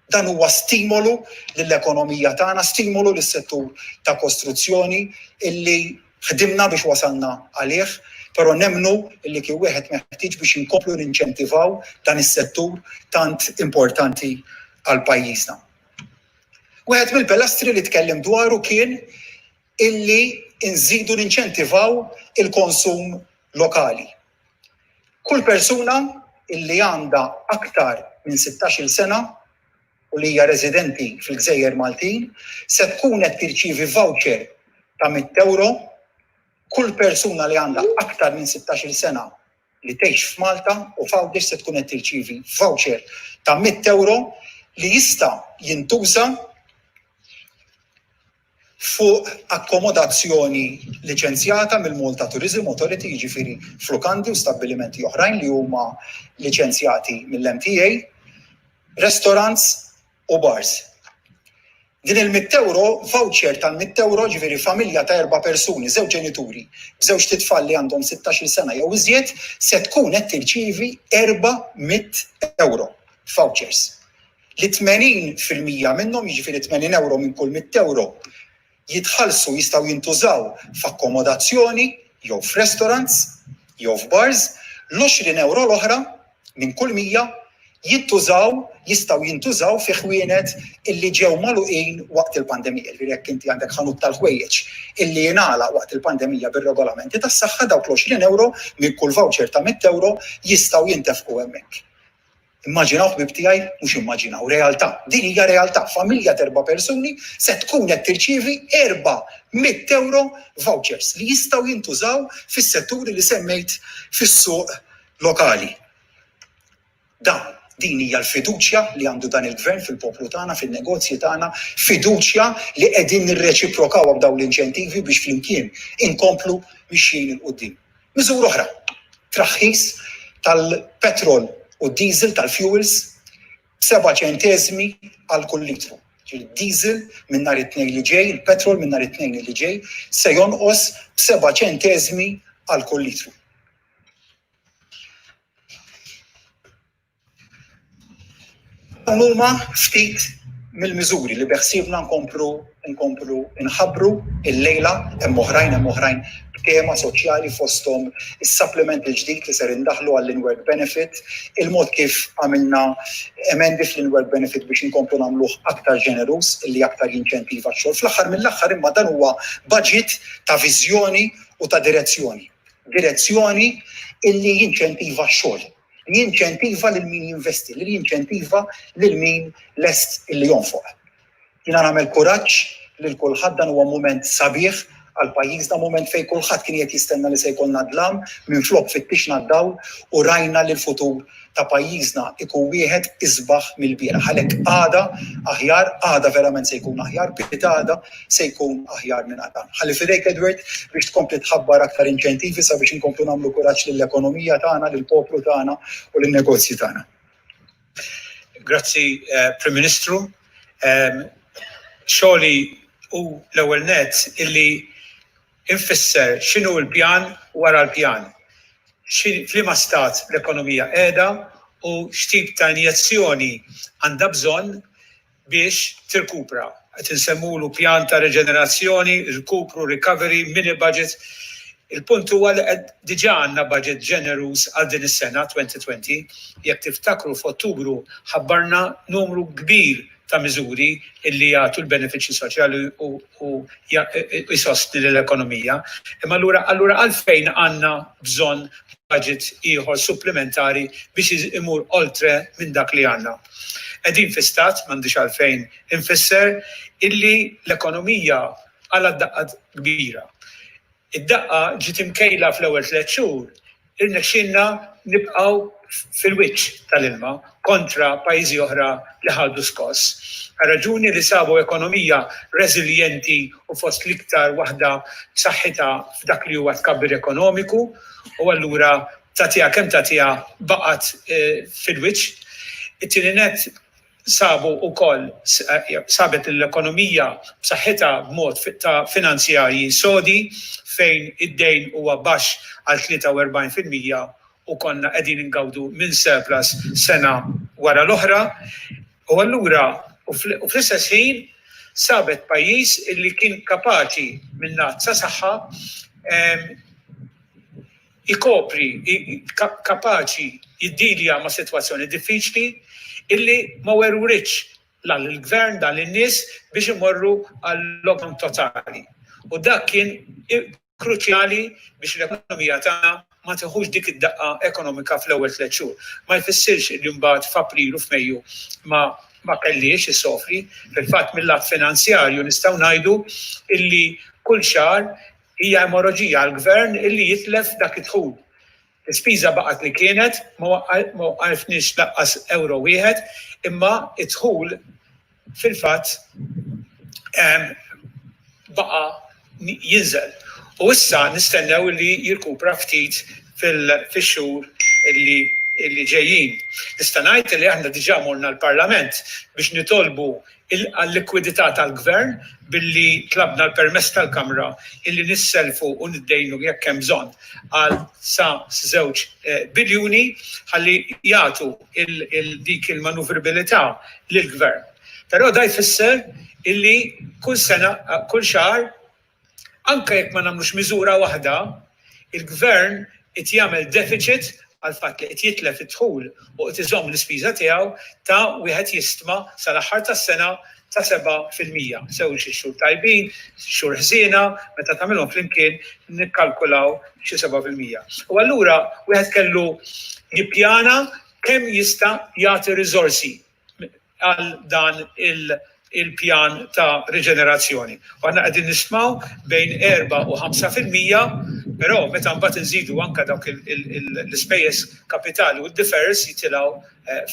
Dan huwa stimolu lill-ekonomija tagħna, stimolu lis-settur ta' kostruzzjoni illi ħdimna biex wasalna għalih, però nemmnu illi kien wieħed meħtieġ biex inkomplu ninċentivaw dan is-settur tant importanti għal pajjiżna. Wieħed mill-pilastri li tkellem dwaru kien illi nżidu ninċentivaw il-konsum lokali. Kull persuna illi għandha aktar minn 16-il sena u li hija residenti fil-Gżejjer Maltin se tkun qed tirċievi voucher ta' 100 euro. Kull persuna li għandha aktar minn 16-il sena li tgħix f'Malta u f'Għawdex se tkun qed tirċievi voucher ta' 100 euro li jista' jintuża fuq akkomodazzjoni liċenzjata mill-Malta Tourism Authority, jiġifieri flukandi u stabbilimenti oħrajn li huma liċenzjati mill-MTA, restaurants u bars. Din il-100 euro, voucher tal-100 euro, ġifieri familja ta' 4 persuni, żewġ ġenituri, b'żewġ titfal li għandhom 16-il sena jew iżjed, se tkun qed tirċievi 400 euro vouchers. Li 80% minnhom, jiġifieri 80 euro minn kull 100 euro, jitħallsu jistgħu jintużaw f'akkomodazzjoni jew f'restaurants jew f'bars, l-20 euro l-oħra minn kull 100 jistgħu jintużaw fi ħwienet illi ġew magħluqin waqt il-pandemija. Jekk inti għandek ħanut tal-ħwejjeġ illi jingħalaq waqt il-pandemija bir-regolamenti tas-saħħa dawk l-20 euro minn kull voucher ta' 100 euro jistgħu jintefqu hemmhekk. Immaġinaw ħbib tiegħi, mhux immaġinaw, realtà. Din hija realtà. Familja ta' 4 persuni se tkun qed tirċievi 400 euro vouchers li jistgħu jintużaw fis-setturi li semmejt fis-suq lokali. Din hija l-fiduċja li għandu dan il-gvern fil-poplu tagħna, fin-negozji tagħna, fiduċja li qegħdin nirreċiprokaw b'dawn l-inċentivi biex flimkien inkomplu mixjin il-qudiem. Miżura oħra, traħħis tal-petrol u diesel tal-fuels b'7 ċentesmi għal kull litru. Il-diesel minn nhar it-tnejn li ġej, il-petrol minn nhar it-tnejn li ġej se jonqos b'7 ċentesmi għal kull litru. Dawn huma ftit mill-miżuri li beħsiebna nkomplu nħabbru il-lejla hemm oħrajn b'tema soċjali fosthom is-supplement il-ġdid li ser indaħħlu għall-in-work benefit, il-mod kif għamilna emendi fl-in-work benefit biex inkomplu nagħmluh aktar ġenerus illi aktar jinċentiva x-xogħol. Fl-aħħar mill-aħħar imma dan huwa budget ta' viżjoni u ta' direzzjoni. Direzzjoni illi jinċentiva x-xogħol. Li jinċentiva lil min jinvesti, li jinċentiva lil min lest illi jonfoq. Jiena nagħmel kuraġġ lil kulħadd dan huwa mument sabiħ għal pajjiżna mument fejn kulħadd kien qed jistenna li se jkollna dlam, minflok fittixna d-dawl u rajna li l-futur ta' pajjiżna ikun wieħed isbaħ mill-bieraħ. Għalhekk għada verament se jkun aħjar, bit-għada se jkun aħjar minn għadan. Ħalli fidejk Edward biex tkompli tħabbar aktar inċentivi sabiex inkomplu nagħmlu kuraġġ lill-ekonomija tagħna, lill-poplu tagħna u lin-negozji tagħna. Grazzi, Prim Ministru. Xogħli u l-ewwel nett illi infisser x'inhu l-pjan wara l-pjan. F'liema stat l-ekonomija qiegħda u x'tip ta' injezzjoni għandha bżonn biex tirkupra. Qed insemmulu pjan ta' reġenerazzjoni, rkupru, recovery, mini budget. Il-punt huwa li diġà għandna budget ġeneruż għal din is-sena 2020, jekk tiftakru f'Ottubru ħabbarna numru kbir ta' miżuri illi jagħtu l-benefiċċji soċjali u jsostni l-ekonomija. Imma allura għalfejn għandna bżonn budget ieħor supplementari biex imur oltre minn dak li għandna. Qegħdin fi stat m'għandix għalfejn infisser illi l-ekonomija għalha daqqa kbira. Id-daqqa ġiet imkejla fl-ewwel 3 xhur, irnexxielna nibqgħu fil-wiċċ tal-ilma kontra pajjiżi oħra li ħadu skoss. Raġuni li sabu ekonomija reżiljenti u fost l-iktar waħda b'saħħitha f'dak li huwa tkabbir ekonomiku u allura tagħtiha kemm tagħtiha baqgħet fil-wiċċ. It-tieni nett sabu wkoll sabet l-ekonomija b'saħħitha b'mod ta' finanzjarji sodi fejn id-dejn huwa baxx għal 43% u konna qegħdin ingawdu minn surplus sena wara l-oħra. U allura u fl-istess ħin sabet pajjiż illi kien kapaċi minn nazza saħħa ikopri, kapaċi jiddilja ma' sitwazzjoni diffiċli illi ma weruriċ l-gvern dan in-nies biex imorru għall-lockdown totali. U dak kien kruċjali biex l-ekonomija tagħna ma teħux dik id-daqqa ekonomika fl-ewwel 3 xhur. Ma jfissirx li mbagħad f'April u f'Mejju ma kellix isofri. Fil-fatt mill-lat finanzjarju nistgħu ngħidu illi kull xahar hija hemorroġija għall-gvern illi jitlef dak id-dħul. L-ispiża baqgħet li kienet ma waqafniex laqqas euro wieħed, imma id-dħul fil-fatt baqa' jinżel. U issa nistennew li jirkupra ftit fix-xhur illi ġejjin. Nista' ngħid li aħna diġà morna l-Parlament biex nitolbu għall-likwidità tal-Gvern billi tlabna l-permess tal-Kamra illi nisselfu u niddejnu jekk hemm bżonn għal sa 2 biljuni ħalli jagħtu dik il-manuvrabilità lill-Gvern. Però da jfisser illi kull sena, kull xahar anke jekk ma nagħmlux miżura waħda, il-Gvern qed jagħmel deficit għal fatt li qed jitlef id-dħul u qed iżomm l-ispiża tiegħu ta' wieħed jistma' sal-aħħar tas-sena ta' 7%. Sew xi xhur tajbin, xhur ħżiena, meta tagħmilhom flimkien nikkalkulaw xi 7%. U allura wieħed kellu jippjana kemm jista' jagħti riżorsi għal dan il-pjan ta' riġenerazzjoni. U għanna għedin nismaw bejn 4 u 5%, però meta mbagħad nżidu anke dawk l-ispejjeż kapitali u d-differs jitilgħu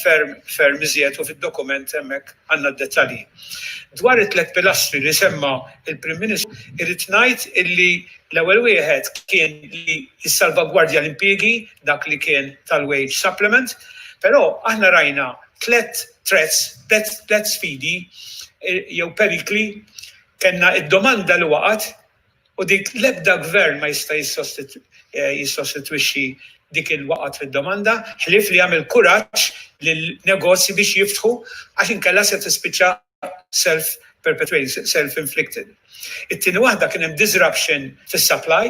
ferm iżjed u fid-dokument hemmhekk għandna d-dettalji. Dwar it-tliet pilastri li semma il-Prim Ministru, irid ngħid illi l-ewwel wieħed kien li jissalvagwardja l-impjiegi dak li kien tal-wage supplement, però aħna rajna tliet sfidi jew perikli. Kenna id-domanda li waqgħet u dik l-ebda gvern ma jista' jissostitwixxi dik il-waqgħet fid-domanda, ħlief li jagħmel kuraġġ lin-negozji biex jiftħu għax inkella se tispiċċa self-perpetuated, self-inflicted. It-tieni waħda kien hemm disruption fis-supply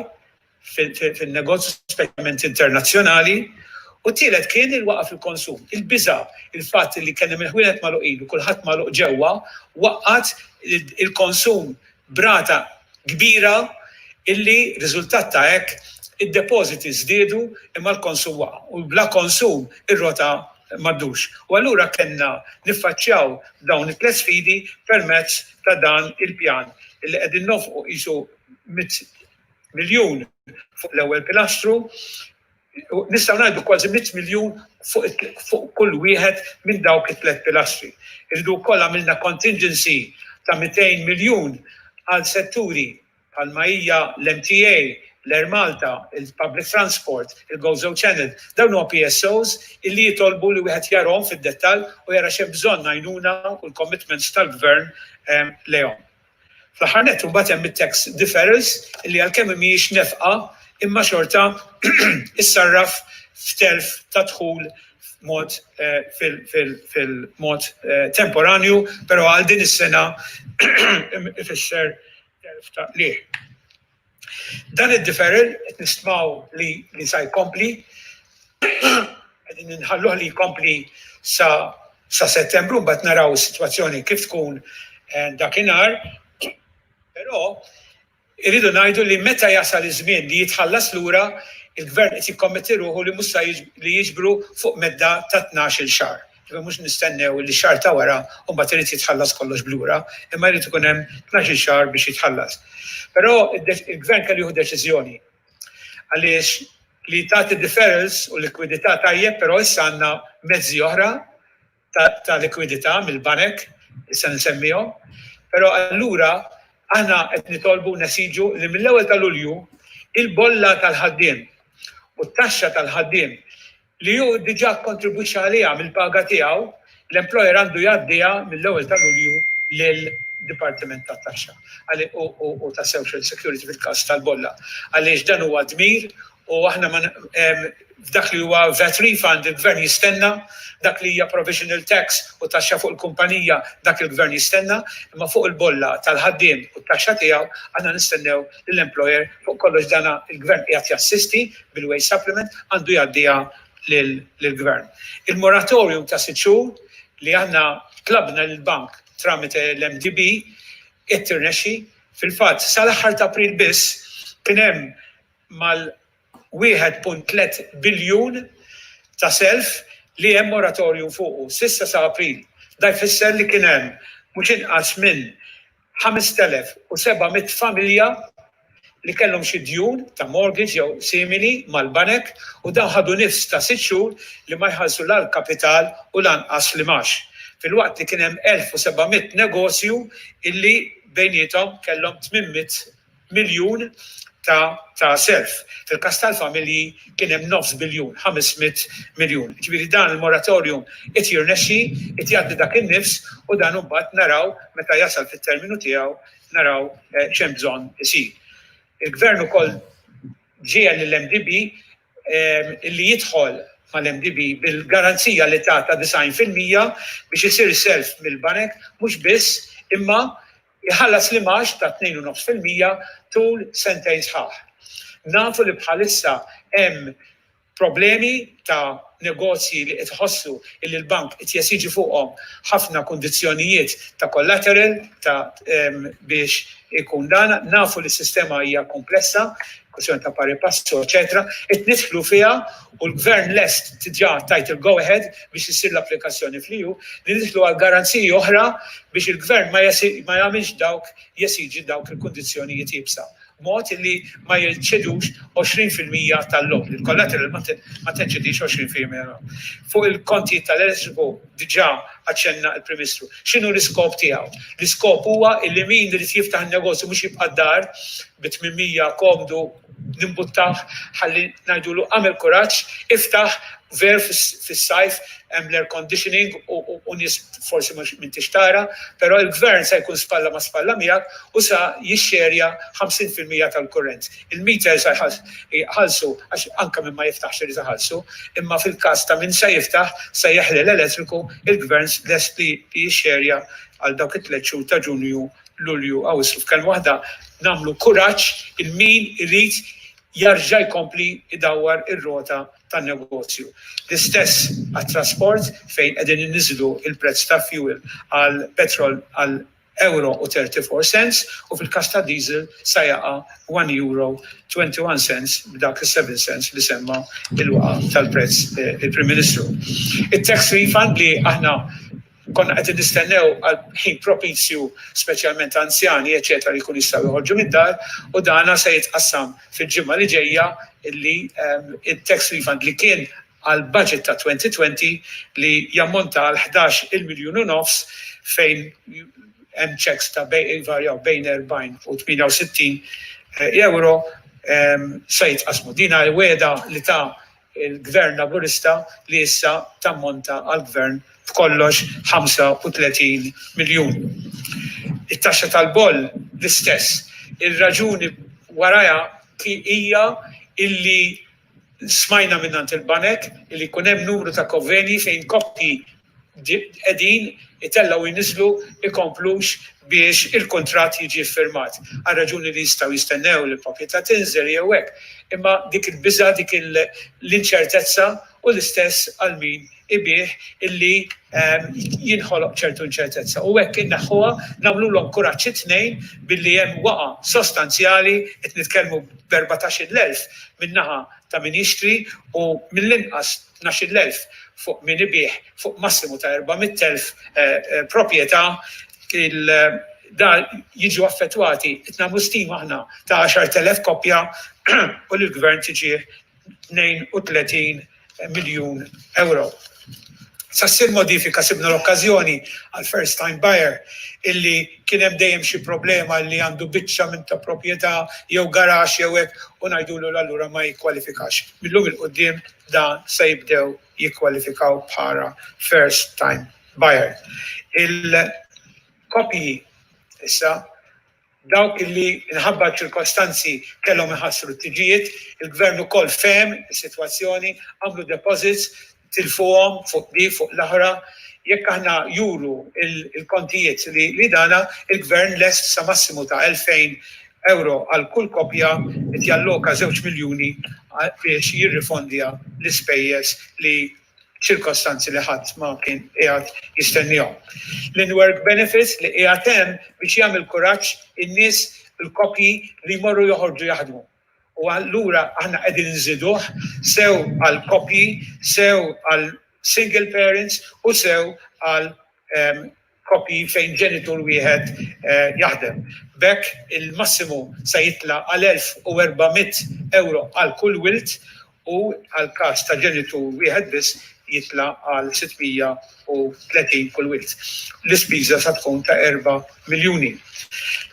fin-negozju speċjalment internazzjonali. U t-tielet kien il-waqaf il-konsum, il-biża, il-fatt li kien hemm il-ħwienet magħluqin u kulħadd magħluq ġewwa, waqqat il-konsum brata kbira illi riżultat ta' hekk id-depożiti żdiedu imma l-konsum waqa' u bla konsum ir-rota m'għaddux. U allura kellna niffaċċjaw dawn it-tliet sfidi permezz ta' dan il-pjan illi qegħdin nofqu qisu 100 miljun fuq l-ewwel pilastru, nistgħu ngħidu kważi 100 miljun fuq kull wieħed minn dawk it-tliet pilastri. Irridu wkoll għamilna contingency ta' 200 miljun għal setturi bħalma hija l-MTA, l-Air Malta, il-Public Transport, il-Go Channel, dawn huwa PSOs illi jitolbu li wieħed jarahom fid-dettall u jara x'hemm bżonn għajnuna u l-commitments tal-Gvern lejhom. Fl-aħħar nett imbagħad hemm it-tax deferrals illi għalkemm mhijiex nefqa imma xorta issarraf f'telf ta' dħul mod fil-mod temporanju, però għal din is-sena ifisser telf ta' liħ. Dan id-deferral qed nismgħu li sa jkompli, qegħdin inħalluh li jkompli sa Settembru mbagħad naraw is-sitwazzjoni kif tkun dakinhar, però irridu ngħidu li meta jasal iż-żmien li jitħallas lura il-Gvern qed jikkommetti ruħu li mhux li jiġbru fuq medda ta' 12-il xahar. Mhux nistennew li xahar ta' wara u mbagħad irid jitħallas kollox blura, imma jrid ikun hemm 12-il xahar biex jitħallas. Però il-Gvern kellu jieħu deċiżjoni għaliex li tagħti deferrals u likwidità tajjeb, però issa għandna mezzi oħra ta' likwidità mill-banek, issa nsemmihom, però allura aħna qed nitolbu nesiġu li mill-ewwel ta' Lulju il-bolla tal-ħaddiem u t-taxxa tal-ħaddiem li hu diġà kontribwixxa għaliha mill-paga tiegħu, l-employer għandu jgħaddiha mill-ewwel ta' Lulju lill-Dipartiment tat-Taxxa u ta' Social Security fil-każ tal-bolla. Għaliex dan huwa dmir u aħna f'dak li huwa VAT refund il-Gvern jistenna, dak li hija provisional tax u taxxa fuq il-kumpanija dak il-Gvern jistenna, imma fuq il-bolla tal-ħaddiem u t-taxxa tiegħu aħna nistennew lill-employer fuq kollox dana il-Gvern qiegħed jassisti bil-wage supplement għandu jgħaddiha lill-Gvern. Il-moratorium ta' 6 xhur li aħna tlabna lill-bank tramite l-MDB qed tirnexxi fil-fatt sal-aħħar ta' April biss kien hemm mal-1.3 biljun ta' self li hemm moratorium fuqu s'issa sa' April. Da jfisser li kien hemm mhux inqas minn 5,700 familja li kellhom xi djun ta' mortgage jew simili mal-banek u dan ħadu nifs ta' 6 xhur li ma jħallsu l-kapital u lanqas li max. Fil-waqt li kien hemm 1,700 negozju illi bejniethom kellhom 800 miljun ta' self. Fil-każ tal-familji kien hemm 9 biljun, 500 miljun. Ġifieri dan il-moratorium qed jirnexxi, qed jgħaddi dak in-nifs u dan imbagħad naraw meta jasal fit-terminu tiegħu naraw x'hemm bżonn isir. Il-Gvern ukoll ġiegħ lill-MDB illi jidħol mal-MDB bil-garanzija li ta' 90% biex isir self mill-banek mhux biss imma jħallas l-imax ta' 2.5% tul sentejn sħaħ. Nafu li bħalissa hemm problemi ta' negozji li qed iħossu li l-bank qed jesiġi fuqhom ħafna kundizzjonijiet ta' collateral biex ikun dan. Nafu li s-sistema hija komplessa, kwestjoni ta' pari passo, eċetera, qed nidħlu fiha u l-Gvern lest diġà tajt il-go ahead biex isir l-applikazzjoni fl-EU li nidħlu għal garanziji oħra biex il-Gvern ma jagħmilx jesiġi dawk il-kundizzjonijiet jibsa. Mod li ma jirċedux 20% tal-lom. Il-collateral ma teċedix 20%. Fuq il-konti tal-elettriku diġà aċċenna il-Prim-Ministru. X'inhu l-iskop tiegħu? L-iskop huwa illi min li jiftaħ il-negozju mhux jibqa' d-dar b'800 komdu nimbuttaħ ħalli ngħidulu għamel kuraġġ, iftaħ ver fis-sajf hemm l-air conditioning u nies forsi mhux min tixtara, però il-Gvern se jkun spalla ma' spalla miegħek u sa jixxerja 50% tal-kurrent. Il-meter se jħallsu għax anke minn ma jiftaħx irid iħallsu, imma fil-każ ta' min se jiftaħ se jeħli l-elettriku, il-Gvern lest li jixxerja għal dawk it-tliet xhur ta' Ġunju, Lulju, Awwissu. F'kelma waħda nagħmlu kuraġġ il-min irid jarġa' jkompli idawwar ir-rota tan-negozju. L-istess għat-trasport fejn qegħdin inniżlu il-prezz ta' fuel għal petrol għal €1.34 u fil-każ ta' diesel sa jaqa' €1.21 b'dak is-7 cents li semma il-waqa' tal-prezz il-Prim Ministru. It-tax refund li aħna konna qed nistennew għal ħin propizju speċjalment anzjani, eċetera, li jkun jistgħu joħorġu mid-dar u dana se jitqassam fil-ġimgħa li ġejja illi it-tax refund li kien għal budget ta' 2020 li jammonta għal 11 miljun u nofs fejn hemm checks ta' varjaw bejn 40 u 68 euro se jitqasmu. Dina l-weda li ta' il-gvern laburista li issa tammonta għal-gvern f'kollox 35 miljun. It-taxxa tal-boll l-istess. Il-raġuni waraja hija illi smajna minnant il-banek illi kun hemm numru ta' konveni fejn koppji qegħdin itellaw jinizlu ikomplux biex il-kontratt jiġi firmat. Għal raġuni li jistgħu jistennew li l-proprjetà tinżel jew hekk. Imma dik il-biża, dik l-inċertezza u l-istess għal min ibih illi jinħoloq ċertu inċertezza. U hekk inneħħuha nagħmluhom kuraġġ it-tnejn billi hemm waqa' sostanzjali qed nitkellmu b'14,000 min-naħa ta' min jixtri u mill-inqas 12,000 fuq min ibih fuq massimu ta' 400,000 proprjetà da jiġu affettwati qed nagħmlu stima aħna ta' 10,000 koppja u l-gvern tiġi 32 miljun euro. Sa ssir modifika sibna l-okkażjoni għal first time buyer illi kien hemm dejjem xi problema li għandu biċċa minn ta' proprjetà jew garax jew hekk u ngħidulu allura ma jikkwalifikax. Millum il-qudiem dan se jibdew jikkwalifikaw bħala first time buyer. Il-kopji issa dawk illi inħabba ċirkostanzi kellhom iħassru t-tiġijiet, il-gvern ukoll fehem is-sitwazzjoni, għamlu deposits tilfuhom fuq di fuq l-aħra, jekk aħna juru il-kontijiet li dana, il-gvern lest sa massimu ta' 2,000 euro għal kull kopja qed jalloka 2 miljuni biex jirrifondja l-ispejjeż li ċirkostanzi li ħadd ma kien qiegħed jistennihom. L-in-work benefits li qiegħed hemm biex jagħmel kuraġġ in-nies il-kopji li jmorru joħorġu jaħdmu. U allura aħna qegħdin nżiduh sew għal kopji, sew għal single parents u sew għal kopji fejn ġenitur wieħed jaħdem. Bekk il-massimu se jitla' għal 1,400 euro għal kull wilt u għal każ ta' ġenitur wieħed biss jitla' għal 630 kull wilt. L-ispiża sa tkun ta' 4 miljuni.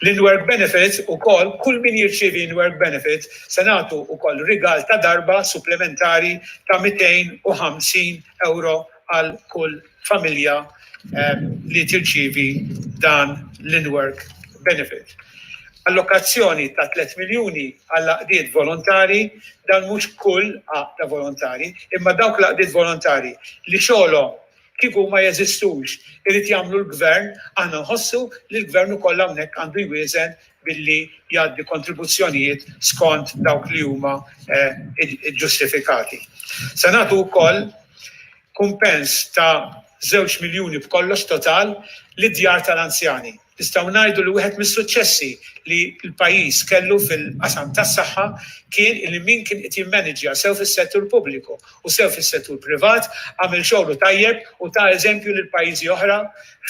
L-in-work benefits ukoll kull min jirċievi in-work benefit se nagħtu ukoll rigal ta' darba supplementari ta' 250 euro għal kull familja li tirċievi dan l-in-work benefit. Allokazzjoni ta' 3 miljuni għall aqdiet volontari, dan mhux kull aqda volontari, imma dawk l-aqdiet volontari li xogħolhom kieku ma jeżistux irid jagħmlu l-gvern, aħna nħossu li l-gvern ukoll hawnhekk għandu jwieżen billi jgħaddi kontribuzzjonijiet skont dawk li huma ġustifikati. Se nagħtu wkoll kumpens ta' 2 miljuni b'kollox total lid-djar tal-anzjani. Nistgħu ngħidu li wieħed mis-suċċessi li l-pajjiż kellu fil-qasam tas-saħħa kien li min kien qed jimmaneġja sew fis-settur pubbliku u sew fis-settur privat għamel xogħlu tajjeb u ta' eżempju lil pajjiżi oħra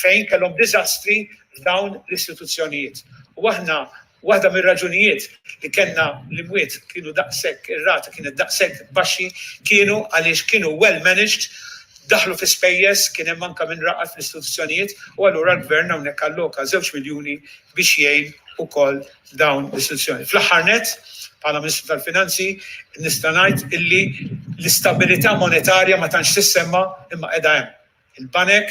fejn kellhom diżastri f'dawn l-istituzzjonijiet. U aħna waħda mir-raġunijiet li kellna l-imwiet kienu daqshekk ir-rata kienet daqshekk baxxi kienu għaliex kienu well managed daħlu fi spejjeż kien hemm anke min raqqa fl-istituzzjonijiet u allura l-gvern hawnhekk alloka 2 miljuni biex jgħin ukoll dawn l-istituzzjoni. Fl-aħħar nett bħala Ministru tal-Finanzi nista' ngħid illi l-istabilità monetarja ma tantx tissemma imma qiegħda hemm. Il-banek,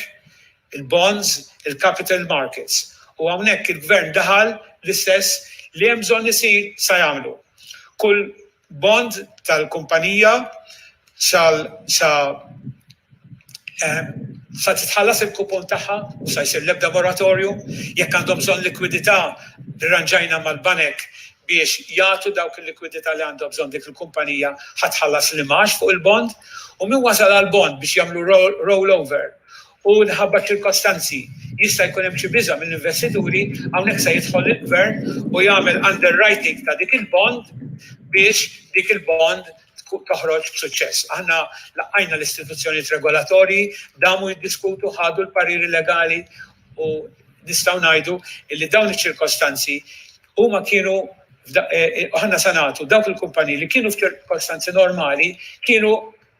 il-bonds, il-capital markets. U hawnhekk il-gvern daħal l-istess li hemm bżonn isir sa jagħmlu. Kull bond tal-kumpanija sa titħallas il-kupon tagħha u sa jsir l-ebda moratorju, jekk għandhom bżonn likwidità rranġajna mal-banek biex jagħtu dawk il-likwidità li għandhom bżonn dik il-kumpanija ħatħallas l-imax fuq il-bond u min wasal għall-bond biex jagħmlu rollover u nħabba ċirkostanzi jista' jkun hemm xi biża' mill-investituri hawnhekk se jidħol il-gvern u jagħmel underwriting ta' dik il-bond biex dik il-bond toħroġ b'suċċess. Aħna laqajna l-istituzzjonijiet regolatorji, damu jiddiskutu, ħadu l-pariri legali u nistgħu ngħidu li dawn iċ-ċirkostanzi huma kienu aħna sanatu dawk il-kumpaniji li kienu f'ċirkostanzi normali kienu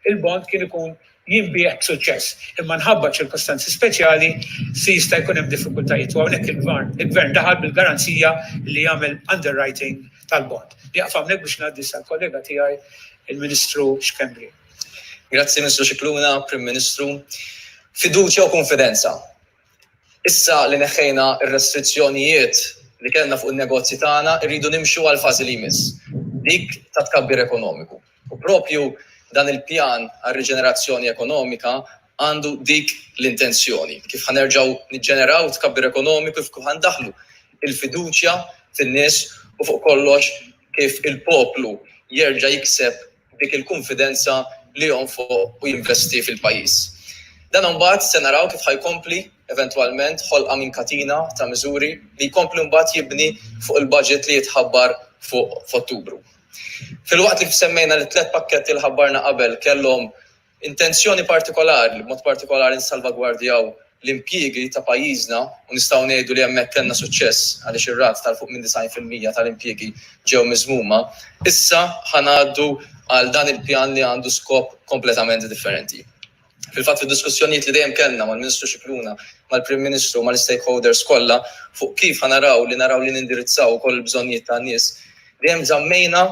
il-bond kien ikun jinbieħ b'suċċess. Imma nħabba ċirkostanzi speċjali si jista' jkun hemm diffikultajiet u hawnhekk il-gvern daħal bil-garanzija li jagħmel underwriting tal-bond. Jaqaf hawnhekk biex ngħaddi sal-kollega tiegħi il-Ministru Xkembri. Grazzi Ministru Xikluna, Prim Ministru. Fiduċja u konfidenza. Issa li neħħejna ir-restrizzjonijiet li kellna fuq in-negozji tagħna rridu nimxu għal fażi li jmiss. Dik ta' tkabbir ekonomiku. U propju dan il-pjan għal riġenerazzjoni ekonomika għandu dik l-intenzjoni. Kif ħanerġgħu niġġeneraw tkabbir ekonomiku, kif ħandaħlu il-fiduċja fin-nies u fuq kollox kif il-poplu jerġa' jikseb dik il-konfidenza li jonfoq u jinvesti fil-pajjiż. Dan mbagħad se naraw kif ħajkompli eventwalment ħolqa minn katina ta' miżuri li jkomplu mbagħad jibni fuq il-budget li jitħabbar fuq f'Ottubru. Fil-waqt li semmejna li 3 pakketti li ħabbarna qabel kellhom intenzjoni partikolari, b'mod partikolari nsalvagwardjaw l-impjiegi ta' pajjiżna u nistgħu ngħidu li hemmhekk kellna suċċess għaliex ir-rat tal-fuq minn 90% tal-impjiegi ġew miżmuma, issa ħanaddu għal dan il-pjan li għandu skop kompletament differenti. Fil-fatt fid-diskussjonijiet li dejjem kellna mal-Ministru Xikluna, mal-Prim Ministru, mal-stakeholders kollha fuq kif naraw li nindirizzaw ukoll il-bżonnijiet tan-nies, dejjem żammejna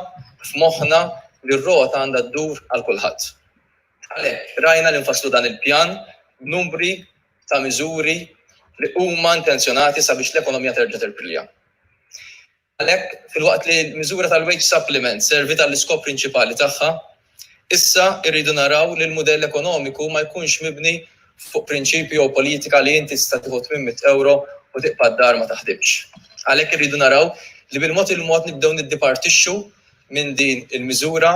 f'moħħna li r-rota għandha ddur għal kulħadd. Għalhekk rajna li nfasslu dan il-pjan b'numbri ta' miżuri li huma intenzjonati sabiex l-ekonomija terġa' tirpilja. Għalhekk fil-waqt li l-miżura tal-wage supplement servi tal-iskop prinċipali tagħha, issa irridu naraw li l-mudell ekonomiku ma jkunx mibni fuq prinċipju u politika li inti tista' tieħu 800 euro u tiqpa' d-dar ma taħdibx. Għalhekk irridu naraw li bil-mod il-mod nibdew niddipartixxu minn din il-miżura,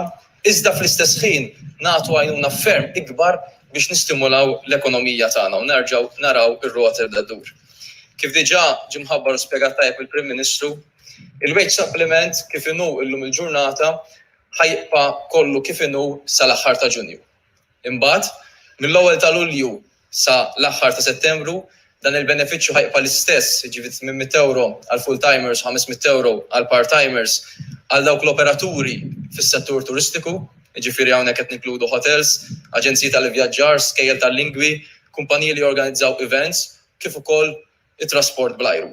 iżda fl-istess ħin nagħtu għajnuna ferm ikbar biex nistimulaw l-ekonomija tagħna u nerġgħu naraw ir-rota dur. Kif diġà ġie mħabbar u spjegat tajjeb il-Prim Ministru, il-wage supplement kif inhu llum il-ġurnata ħajqa kollu kif inhu sal-aħħar ta' Ġunju. Imbagħad mill-ewwel ta' Lulju sa l-aħħar ta' Settembru dan il-benefiċċju ħajqa l-istess, jiġifieri 800 euro għal full-timers, 500 euro għal part-timers, għal dawk l-operaturi fis-settur turistiku, jiġifieri hawnhekk qed ninkludu hotels, aġenziji tal-ivvjaġġar, skejjel tal-lingwi, kumpaniji li jorganizzaw events, kif ukoll it-trasport bl-ajru.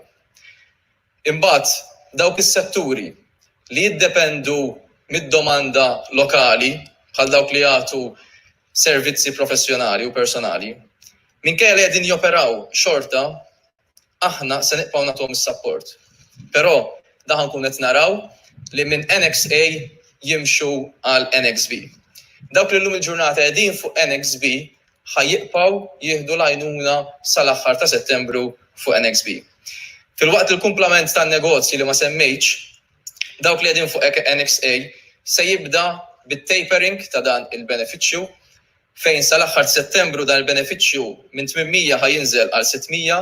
Imbagħad dawk is-setturi li jiddependu mid-domanda lokali bħal dawk li jagħtu servizzi professjonali u personali, minkejja li qegħdin joperaw xorta, aħna se nibqgħu nagħtuhom is-support. Però daħ nkun qed naraw li minn NXA jimxu għal NXB. Dawk li llum il-ġurnata qegħdin fuq NXB ħajjibqgħu jieħdu l-għajnuna sal-aħħar ta' Settembru fuq NXB. Fil-waqt il-kumplament tan-negozji li ma semmejtx, dawk li qegħdin fuq NXA se jibda bit-tapering ta' dan il-benefiċċju fejn sal-aħħar Settembru dan il-benefiċċju minn 800 ħajinżel għal 600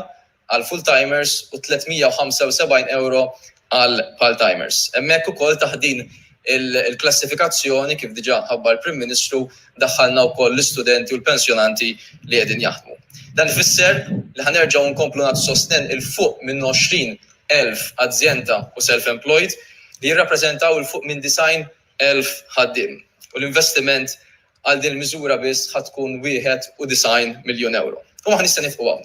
għal full-timers u 375 euro għal part-timers. Hemmhekk ukoll taħdin il-klassifikazzjoni kif diġà ħabbar il-Prim Ministru daħħalna wkoll l-istudenti u l-pensjonanti li qegħdin jaħdmu. Dan ifisser li ħanerġgħu nkomplu nagħtu sosten il-fuq minn 20,000 azzjenda u self-employed li jirrappreżentaw il-fuq minn 90,000 ħaddiem. U l-investiment għal din il-miżura biss ħatkun 1.9 miljun euro. U ma ħnista nifqu hawn.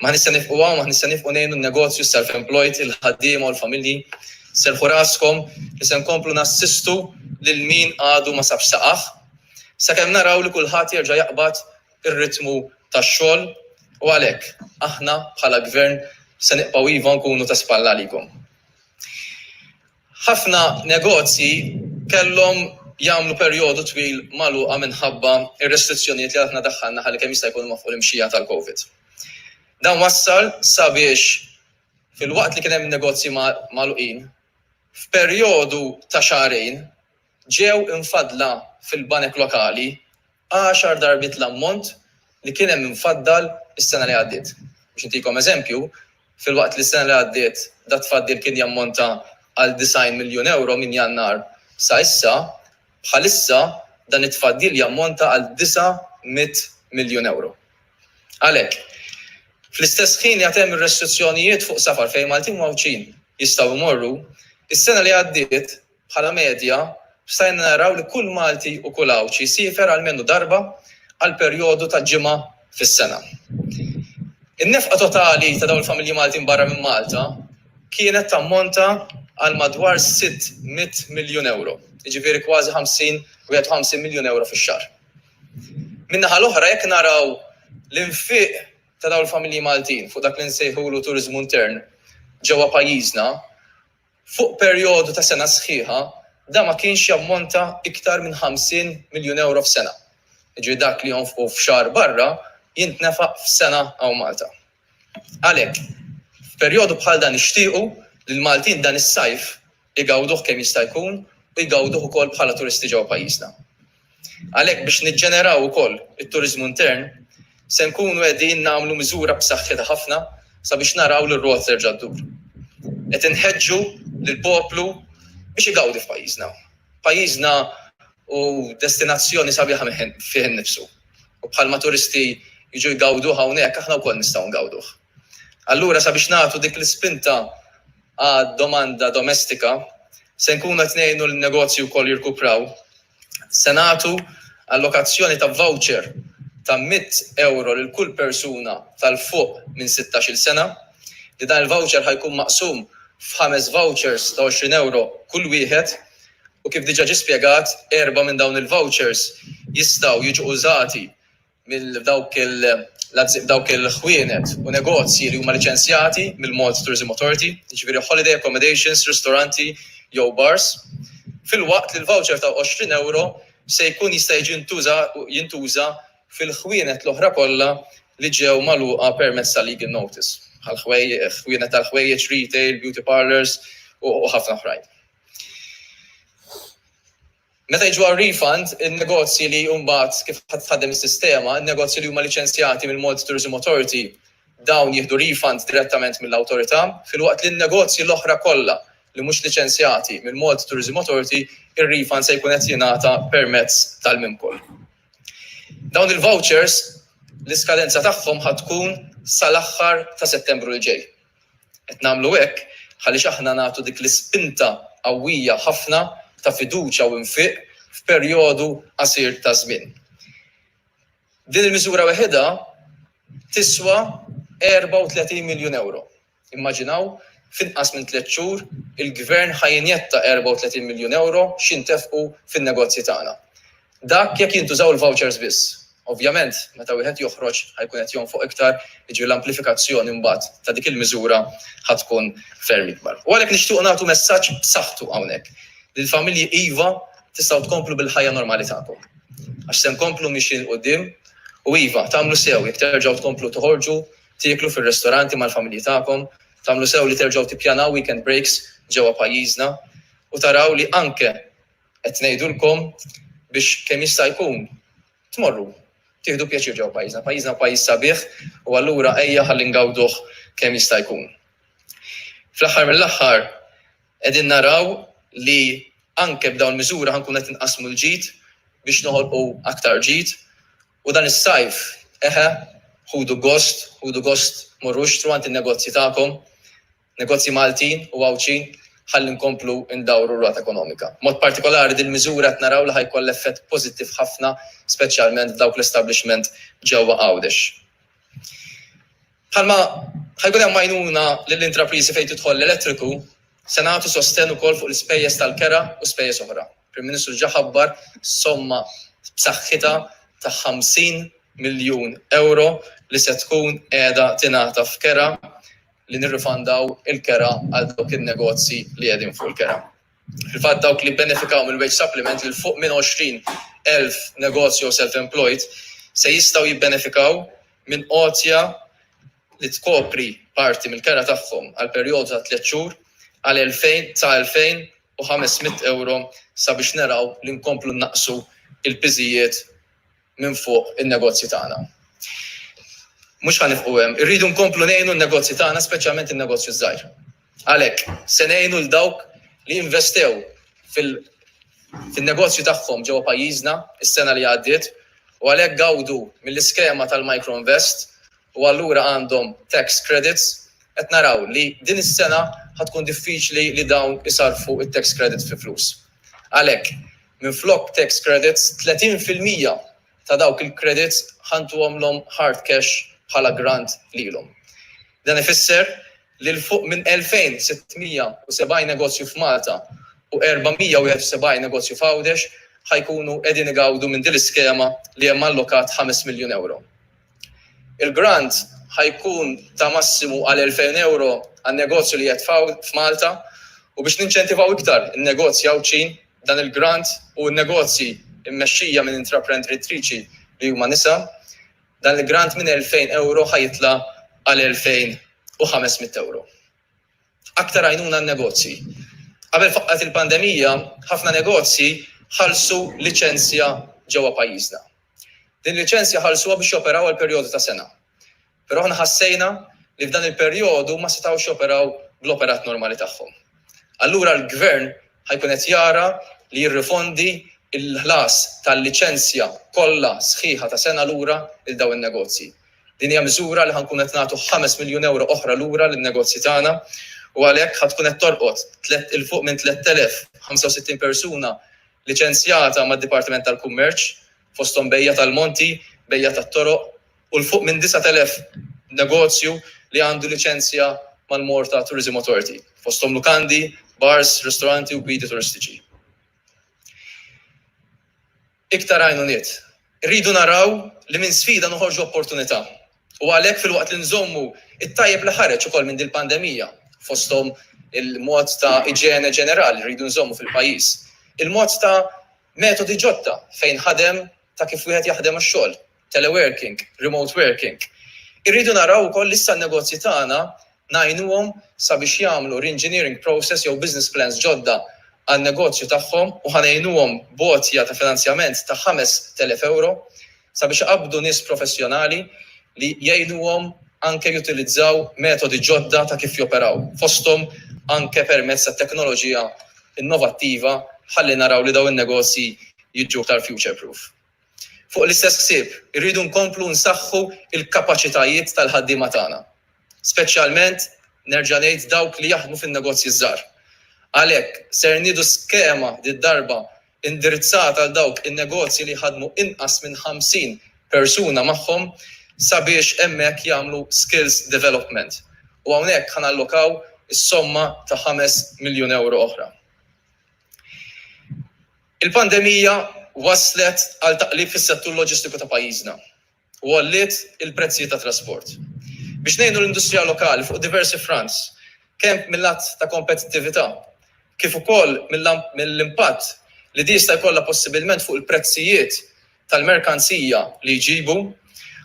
Ma ħnista nifqu ngħinu n-negozju self-employed, il-ħaddiem u l-familji. Serħu raskom li se nkomplu nassistu lil min għadu ma sabx saqaf, sakemm naraw li kulħadd jerġa' jaqbad ir-ritmu tax-xogħol u għalhekk aħna bħala gvern se nibqgħu iva nkunu ta' spalla għalikom. Ħafna negozji kellhom jagħmlu perjodu twil magħluqa minħabba ir-restrizzjonijiet li aħna daħħalna ħalli kemm jista' jkunu magħfuq l-imxija tal-Covid. Dan wassal sabiex fil-waqt li kien hemm negozji magħluqin, f'perjodu ta' xahrejn ġew infadla fil-banek lokali 10 darbit l-ammont li kien hemm infaddal is-sena li għaddiet. Biex intikom eżempju, fil-waqt li s-sena li għaddiet dat tfaddil kien jammonta għal 90 miljun euro minn Jannar sa issa, Bħalissa dan it-tfaddil jammonta għal 900 miljun euro. Għalhekk, fl-istess ħin jagħtem ir-restrizzjonijiet fuq safar fejn Maltin mawċin jistgħu jmorru, is-sena li għaddiet bħala medja stajna naraw li kull Malti u kull Awċi jsifer almenu darba għal perjodu ta' ġimgħa fis-sena. In-nefqa totali ta' dawn il-familji Maltin barra minn Malta kienet tammonta għal madwar 600 miljun euro. Jiġifieri kważi 51 miljun euro fix-xahar. Min-naħa l-oħra jekk naraw l-infiq ta' dawn il-familji Maltin fuq dak li nsejħulu turiżmu intern ġewwa pajjiżna fuq perjodu ta' sena sħiħa da ma kienx jammonta iktar minn 50 miljun euro f'sena. Jiġri dak li jonfqu f'xahar barra jintnefaq f'sena hawn Malta. Għalhekk, f'perjodu bħal dan nixtiequ li l-Maltin dan is-sajf igawduh kemm jista' jkun u jgawduh ukoll bħala turisti ġewwa pajjiżna. Għalhekk biex niġġeneraw ukoll it-turiżmu intern se nkunu qegħdin nagħmlu miżura b'saħħitha ħafna sabiex naraw li r-rot terġa' ddur. Qed inħeġġu lill-poplu biex igawdi f'pajjiżna. Pajjiżna u destinazzjoni sabiħa fih innifsu. U bħalma turisti jiġu jgawdu hawnhekk aħna wkoll nistgħu ngawduh. Allura sabiex nagħtu dik l-ispinta għad domanda domestika se nkunu qed ngħinu l-negozju wkoll jirkupraw. Se nagħtu allokazzjoni ta' voucher ta' 100 euro lil kull persuna tal-fuq minn 16 sena li dan il-voucher ħajkun maqsum f'5 vouchers ta' 20 euro kull wieħed u kif diġà ġie spjegat 4 minn dawn il-vouchers jistgħu jiġu użati mill dawk il-ħwienet u negozji li huma liċenzjati mill-Malta Tourism Authority, jiġifieri holiday accommodations, ristoranti jew bars. Fil-waqt li l-voucher ta' 20 euro se jkun jista' jiġi jintuża fil-ħwienet l-oħra kollha li ġew magħluqa permezz ta' legal notice. Ħwienet tal-ħwejjeġ, retail, beauty parlors u ħafna oħrajn. Meta jiġu għal-refund, il-negozji li mbagħad kif tħaddem is-sistema, il-negozji li huma liċenzjati mill-Malta Tourism Authority dawn jieħdu refund direttament mill-awtorità, fil-waqt li n-negozji l-oħra kollha li mhux liċenzjati mill-Malta Tourism Authority, ir-refund se jkun qed jingħata permezz tal-mimkoll. Dawn il-vouchers l-iskadenza tagħhom ħad tkun sal-aħħar ta' Settembru l ġej. Qed nagħmlu hekk ħaliex aħna nagħtu dik l-ispinta qawwija ħafna ta' fiduċja u infiq f'perjodu qasir ta' żmien. Din il-miżura waħedha tiswa 34 miljun euro. Immaġinaw f'inqas minn 3 xhur il-gvern ħajinjetta 34 miljun euro x'intefqu fin-negozji tagħna. Dak jekk jintużaw il-vouchers biss. Ovvjament, meta wieħed joħroġ ħajkun qed jonfoq iktar, jiġri l-amplifikazzjoni mbagħad ta' dik il-miżura ħad tkun ferm ikbar. U għalhekk nixtiequ nagħtu messaġġ b'saħħtu hawnhekk. Lill-familji iva tistgħu tkomplu bil-ħajja normali tagħkom. Għax se nkomplu mixin qudiem u iva tagħmlu sew jekk terġgħu tkomplu toħorġu, tieklu fir-ristoranti mal-familji tagħkom, tagħmlu sew li terġgħu tippjanaw weekend breaks ġewwa pajjiżna u taraw li anke qed ngħidulkom biex kemm jista' jkun tmorru tieħdu pjaċir ġewwa pajjiżna. Pajjiżna pajjiż sabiħ u allura ejja ħalli ngawduh kemm jista' jkun. Fl-aħħar mill-aħħar qegħdin naraw li anke b'dawn miżura ħankun qed inqasmu l-ġid biex noħolqu aktar ġid u dan is-sajf ħudu gost morru xtru għand in-negozji tagħkom, negozji Maltin u Awċin ħalli nkomplu ndawru r-rata ekonomika. Mod partikolari din miżura qed naraw li ħajkoll effett pożittiv ħafna, speċjalment f'dawk l-establishment ġewwa Għawdex. Bħalma ħajkun hemm għajnuna lill-intrapriżi fejn tidħol l-elettriku, se nagħtu sosten ukoll fuq l-ispejjeż tal-kera u spejjeż oħra. Prim Ministru ġa ħabbar somma b'saħħitha ta' 50 miljun euro li se tkun qiegħda tingħata f'kera li nirrifandaw il-kera għal dawk il-negozji li qegħdin fuq il-kera. Fil-fatt dawk li benefikaw mill-wage supplement li fuq minn 20,000 negozju self-employed se jistgħu jibbenefikaw minn qotja li tkopri parti mill-kera tagħhom għal perjodu ta' 3 xhur għal 2,500 euro sabiex naraw li nkomplu naqsu il-piżijiet minn fuq in-negozji tagħna. Mhux ħanifqu hemm, irridu nkomplu ngħinu n-negozji tagħna, speċjalment in-negozju żgħir. Għalhekk se ngħinu l dawk li investew fin-negozju tagħhom ġewwa pajjiżna is-sena li għaddiet u għalhekk gawdu mill-iskema tal-microinvest u allura għandhom tax credits, qed naraw li din is-sena ħatkun diffiċli li dawn isarfu it-tax credits fi flus. Għalhekk, minflok tax credits, 30% ta' dawk il-credits ħantuhomlhom hard cash bħala grant lilhom. Dan ifisser li l-fuq minn 2670 negozju f'Malta u 470 negozju f'Għawdex ħajkunu qegħdin igawdu minn din l-iskema li hemm allokat 5 miljun euro. Il-grant ħajkun ta' massimu għal 2,000 euro għan-negozju li qed f'Malta u biex ninċentivaw iktar in-negozji għawċin dan il-grant u n-negozji immexxija minn intraprenditriċi li huma nisa, dan il-grant minn 2,000 euro ħajitla għal 2,500 euro. Aktar għajnuna n-negozji. Qabel faqqat il-pandemija, ħafna negozji ħalsu liċenzja ġewwa pajjiżna. Din liċenzja ħalsuha biex joperaw għal perjodu ta' sena. Però aħna ħassejna li f'dan il-perjodu ma setgħux joperaw bl-operat normali tagħhom. Allura l-gvern ħajkun qed jara li jirrifondi il-ħlas tal-liċenzja kollha sħiħa ta' sena lura il dawn in-negozji. Din hija miżura li ħankun qed nagħtu 5 miljun euro oħra lura lin-negozji tagħna u għalhekk ħadkun qed torqod il fuq minn 3,065 persuna liċenzjata mad-Dipartiment tal-Kummerċ fosthom Bejja tal-Monti, Bejja tat-Toroq u l-fuq minn 9,000 negozju li għandu liċenzja mal-Malta Tourism Authority, fosthom lukandi, bars, ristoranti u gwidi turistiċi. Iktar għajnuniet. Rridu naraw li minn sfida noħorġu opportunità. U għalhekk fil-waqt li nżommu it-tajjeb li ħareġ ukoll minn din il-pandemija fosthom il-mod ta' iġene ġenerali rridu nżommu fil-pajjiż. Il-mod ta' metodi ġodda fejn ħadem ta' kif wieħed jaħdem għax-xogħol, teleworking, remote working. Irridu naraw ukoll issa n-negozji tagħna ngħinuhom sabiex jagħmlu re-engineering process jew business plans ġodda għal-negozju tagħhom u ħanejnuhom botja ta' finanzjament ta' 5,000 euro sabiex qabdu nies professjonali li jgħinuhom anke jutilizzaw metodi ġodda ta' kif joperaw. Fosthom anke permezz ta' teknoloġija innovattiva ħalli naraw li dawn in-negozji jiġu aktar future proof. Fuq l-istess ħsieb, irridu nkomplu nsaħħu il-kapaċitajiet tal-ħaddiema tagħna. Speċjalment nerġa' ngħid dawk li jaħdmu fin-negozji żgħar. Għalhekk ser nieħdu skema darba indirizzata għal dawk in-negozji li ħadmu inqas minn 50 persuna magħhom sabiex hemmhekk jagħmlu skills development. U hawnhekk ħanallokaw is-somma ta' 5 miljun euro oħra. Il-pandemija waslet għal taqlib fis-settur loġistiku ta' pajjiżna u għalliet il-prezzijiet ta' trasport. Biex ngħinu l-industrija lokali fuq diversi fronts, kemm mill-att ta' kompetittività, kif ukoll mill-impatt li di jista' jkollha possibilment fuq il-prezzijiet tal-merkanzija li jġibu,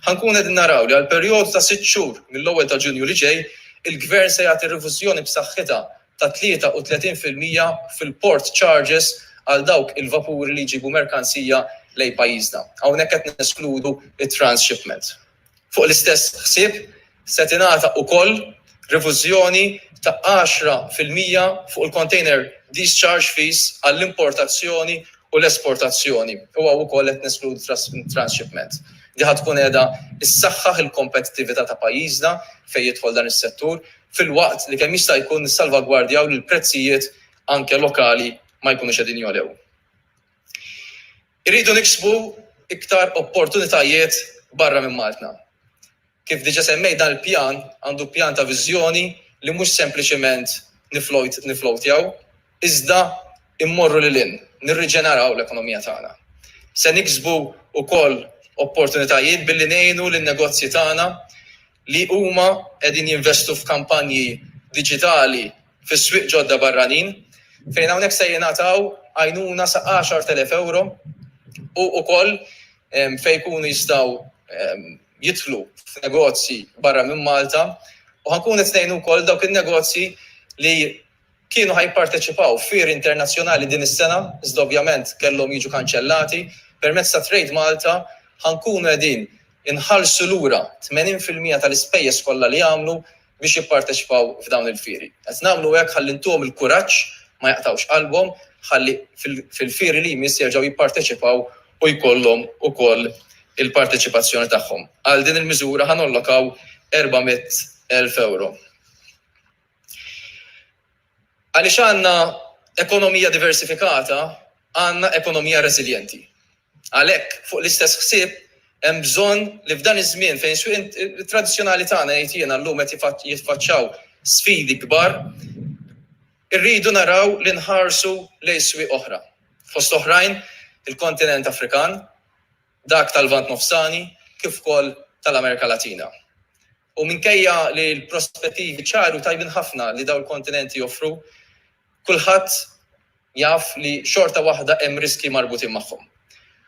ħankun qegħdin naraw li għal perjodu ta' 6 xhur mill-ewwel ta' Ġunju li ġej, il-Gvern se jagħti rivużjoni b'saħħitha ta' 33% fil-port charges għal dawk il-vapuri li jġibu merkanzija lejn pajjiżna. Hawnhekk qed neskludu it-transshipment. Fuq l-istess ħsieb se tingħata wkoll rivużjoni ta' 10% fuq il-container discharge fees għall-importazzjoni u l-esportazzjoni. U għaw ukoll qed neskludu transshipment. Di ħad tkun qiegħda issaħħaħ il-kompetittività ta' pajjiżna fejn jidħol dan is-settur fil-waqt li kemm jista' jkun nissalvagwardjaw li l-prezzijiet anke lokali ma jkunux qegħdin jolew. Irridu niksbu iktar opportunitajiet barra minn Malta. Kif diġà semmejt dan il-pjan għandu pjan ta' viżjoni li mhux sempliċement niflowtjaw, iżda immorru lil hinn, nirriġeneraw l-ekonomija tagħna. Se niksbu wkoll opportunitajiet billi ngħinu lin-negozji tagħna li huma qegħdin jinvestu f'kampanji diġitali fis-swieq ġodda barranin fejn hawnhekk se jingħataw għajnuna sa 10,000 euro u wkoll fejn jkunu jistgħu jidħlu f'negozji barra minn Malta u ħankun qed ngħinu wkoll dawk in-negozji li kienu ħajparteċipaw fir internazzjonali din is-sena, iżda ovvjament kellhom jiġu kanċellati, permezz ta' Trade Malta ħankunu qegħdin inħallsu lura 80% tal-ispejjeż kollha li jagħmlu biex jipparteċipaw f'dawn il-fieri. Qed nagħmlu hekk ħalli ntuhom il-kuraġġ ma jaqtawx qalbhom ħalli fil-fieri li jmiss jerġgħu jipparteċipaw u jkollhom ukoll il-parteċipazzjoni tagħhom. Għal din il-miżura ħanollokaw 400,000 euro. Għaliex għandna ekonomija diversifikata, għandna ekonomija reżiljenti. Għalhekk fuq l-istess ħsieb hemm bżonn li f'dan iż-żmien fejn swieq tradizzjonali tagħna jgħid jiena llum qed jiffaċċjaw sfidi kbar, irridu naraw li nħarsu lejn swieq oħra. Fost oħrajn il-kontinent Afrikan, dak tal-Lvant Nofsani, kif ukoll tal-Amerika Latina. U minkejja li l-prospettivi ċaru tajbin ħafna li dawn il-kontinenti joffru, kulħadd jaf li xorta waħda hemm riski marbutin magħhom.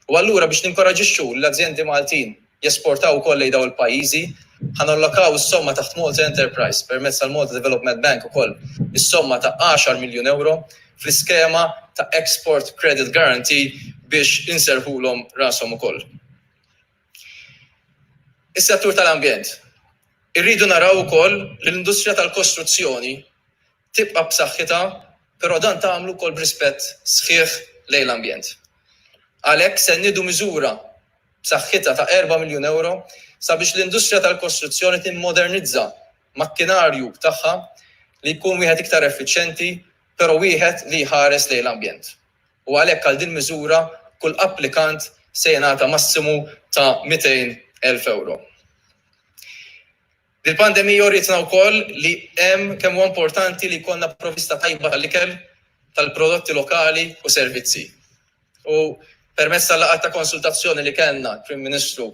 U allura biex ninkoraġixxu l-azzjendi Maltin jesportaw ukoll lejn dawn il-pajjiżi, ħanallokaw is-somma taħt Malta Enterprise permezz tal-Malta Development Bank ukoll is-somma ta' 10 miljun euro fl-iskema ta' Export Credit Guarantee biex inserħulhom rashom ukoll. Is-settur tal-ambjent. Irridu naraw ukoll li l-industrija tal-kostruzzjoni tibqa' b'saħħitha, però dan tagħmlu wkoll b'rispett sħiħ lejn l-ambjent. Għalhekk se nniedu miżura b'saħħitha ta' 4 miljun euro sabiex l-industrija tal-kostruzzjoni timmodernizza makkinarju tagħha li jkun wieħed iktar effiċjenti, però wieħed li jħares lejn l-ambjent. U għalhekk għal din miżura kull applikant se jingħata massimu ta' 200,000 euro. Il-pandemija joritna wkoll li hemm kemm huwa importanti li jkollna provvista tajba tal-ikel, tal-prodotti lokali u servizzi. U permezz tal-laqgħat ta' konsultazzjoni li kellna il-Prim Ministru,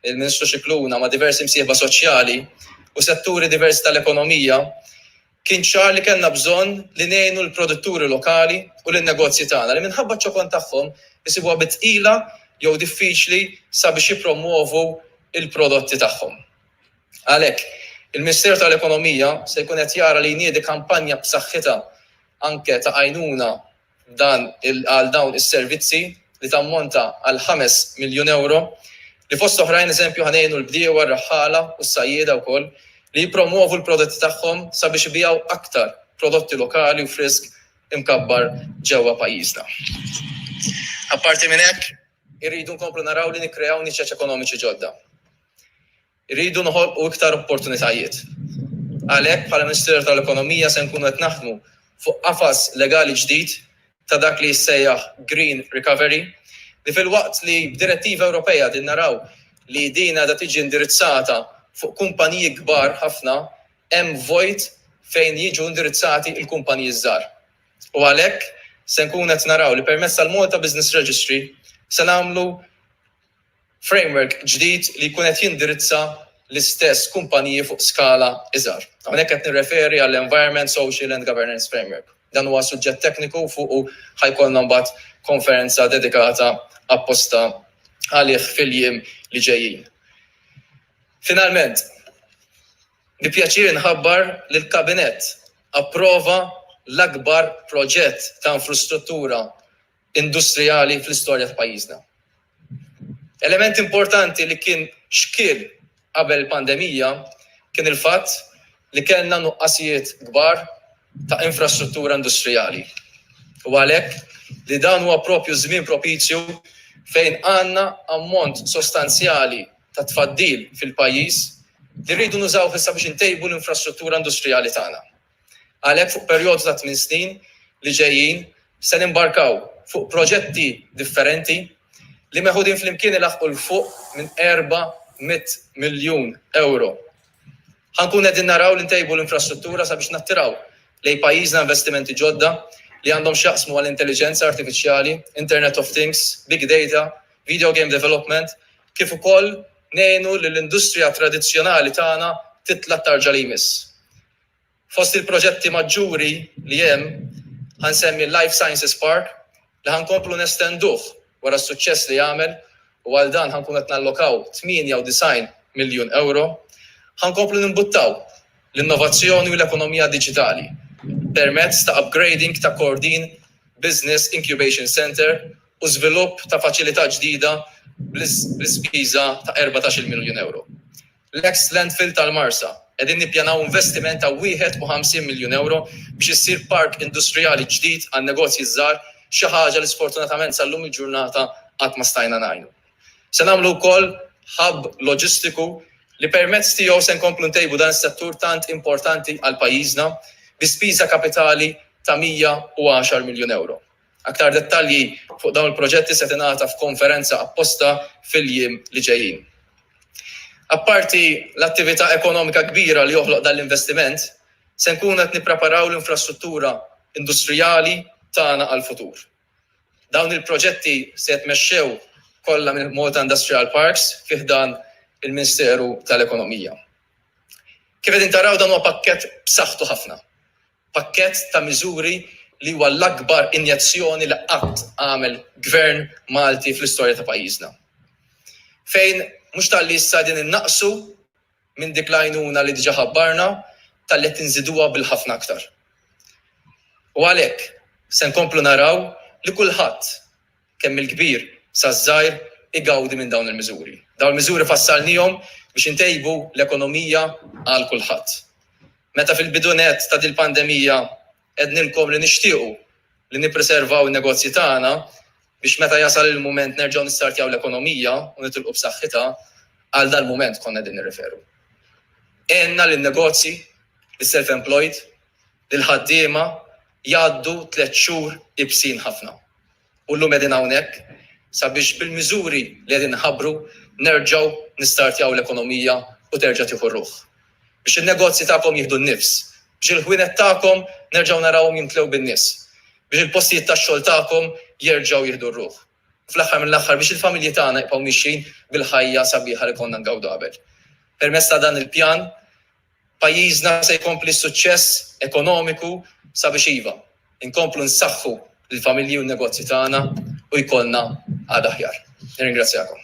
il-Ministru Xikluna ma' diversi msieħba soċjali u setturi diversi tal-ekonomija, kien ċar li kellna bżonn li ngħinu l-produtturi lokali u l-negozji tagħna li minħabba ċokon tagħhom isibuha bitqila jew diffiċli sabiex jippromuovu il-prodotti tagħhom. Għalhekk, il-Ministeru tal-Ekonomija se jkun qed jara li jniedi kampanja b'saħħitha anke ta' għajnuna għal dawn is-servizzi li tammonta għal 5 miljun euro li fost oħrajn eżempju ħanejnu l-bdiewa, r-raħħala u s-sajjieda wkoll li jippromuovu l-prodotti tagħhom sabiex ibijaw aktar prodotti lokali u frisk imkabbar ġewwa pajjiżna. Apparti minn hekk, irridu nkomplu naraw li nikkreaw niċċeċ ekonomiċi ġodda. Irridu noħolqu iktar opportunitajiet. Għalhekk bħala Ministeru tal-Ekonomija se nkunu qed naħdmu fuq qafas legali ġdid ta' dak li jissejjaħ Green Recovery li fil-waqt li b'direttiva Ewropea din naraw li din għadha tiġi indirizzata fuq kumpaniji kbar ħafna hemm vojt fejn jiġu indirizzati l-kumpaniji żgħar. U għalhekk se nkunu qed naraw li permezz tal-Malta Business Registry se nagħmlu framework ġdid li jkun qed jindirizza l-istess kumpaniji fuq skala iżgħar. Hawnhekk qed nirreferi għall-Environment, Social and Governance Framework. Dan huwa suġġett tekniku fuq ħajkollna mbagħad konferenza dedikata apposta għalih fil-jiem li ġejjin. Finalment, bi pjaċir nħabbar li l-Kabinett approva l-akbar proġett ta' infrastruttura industrijali fl-istorja ta' pajjiżna. Element importanti li kien xkiel qabel il-pandemija kien il-fatt li kellna nuqqasijiet kbar ta' infrastruttura industrijali. U għalhekk li dan huwa propju żmien propizju fejn għandna ammont sostanzjali ta' tfaddil fil-pajjiż li rridu nużaw issa biex intejbu l-infrastruttura industrijali tagħna. Għalhekk fuq perjodu ta' 8 snin li ġejjin se nimbarkaw fuq proġetti differenti li meħudin fl-imkien ilaħqu l-fuq minn 400 miljun euro. Ħankun qegħdin naraw li ntejbu l-infrastruttura sabiex nattiraw lejn pajjiżna investimenti ġodda li għandhom x'jaqsmu għall-intelligenza artifiċjali, Internet of Things, Big Data, Video Game Development, kif ukoll ngħinu li l-industrija tradizzjonali tagħna titla' tarġa' li jmiss. Fost il-proġetti maġġuri li hemm ħansemmi l-Life Sciences Park li ħankomplu nestenduh wara s-suċċess li jagħmel u għal dan ħankun qed nallokaw 98 miljun euro, ħankomplu nimbuttaw l-innovazzjoni u l-ekonomija diġitali permezz ta' upgrading ta' Cordin Business Incubation Center u żvilupp ta' faċilità ġdida bl-ispiża ta' 14 miljun euro. L-ex landfill tal-Marsa qegħdin nippjanaw investiment ta' 51 miljun euro biex issir park industrijali ġdid għan negozji żgħar xi ħaġa li sfortunatament sal-lum il-ġurnata qatt ma stajna ngħinu. Se nagħmlu wkoll hub loġistiku li permezz tiegħu se nkomplu ntejbu dan is-settur tant importanti għal pajjiżna bi spiża kapitali ta' 110 miljun euro. Aktar dettalji fuq dawn il-proġetti se tingħata f'konferenza apposta fil-jiem li ġejjin. Apparti l-attività ekonomika kbira li joħloq dan l-investiment, se nkunu qed nippreparaw l-infrastruttura industrijali tagħna għall-futur. Dawn il-proġetti se jtmexxew kollha minn Malta Industrial Parks fih dan il-Ministeru tal-Ekonomija. Kif qegħdin taraw dan huwa pakkett b'saħħtu ħafna. Pakkett ta' miżuri li huwa l-akbar injezzjoni li qatt għamel Gvern Malti fl-istorja ta' pajjiżna. Fejn mhux tal-li issa din innaqsu minn dik l-għajnuna li diġà ħabbarna tal-li tinżiduha bil-ħafna aktar. U għalhekk se nkomplu naraw li kulħadd kemm il-kbir sa żgħir igawdi minn dawn il-miżuri. Dawn il-miżuri fassalnihom biex intejbu l-ekonomija għal kulħadd. Meta fil-bidunet ta' din pandemija qednilkom li nixtiequ li nippreservaw in-negozji tagħna biex meta jasal il-mument nerġgħu nistartjaw l-ekonomija u nitilqu b'saħħitha, għal dal-mument konna qegħdin nirreferu. Għenna lin-negozji, lis-self-employed, lil-ħaddiema jgħaddu 3 xhur ibsin ħafna. U llum qegħdin hawnhekk sabiex bil-miżuri li qegħdin nħabbru nerġgħu nistartjaw l-ekonomija u terġa' tieħu r-ruħ. Biex in-negozji tagħkom jieħdu n-nifs, biex il-ħwienet tagħkom nerġgħu narawhom jimtlew bin-nies, biex il-postijiet tax-xogħol tagħkom jerġgħu jieħdu r-ruħ. Fl-aħħar mill-aħħar biex il-familji tagħna jibqgħu mixjin bil-ħajja sabiħa li konna ngawdu qabel. Permezz ta' dan il-pjan, pajjiżna se jkompli s-suċċess ekonomiku sabiex iva inkomplu nsaħħu l-familji u n-negozji tagħna u jkollna għad aħjar. Nirringrazzjakom.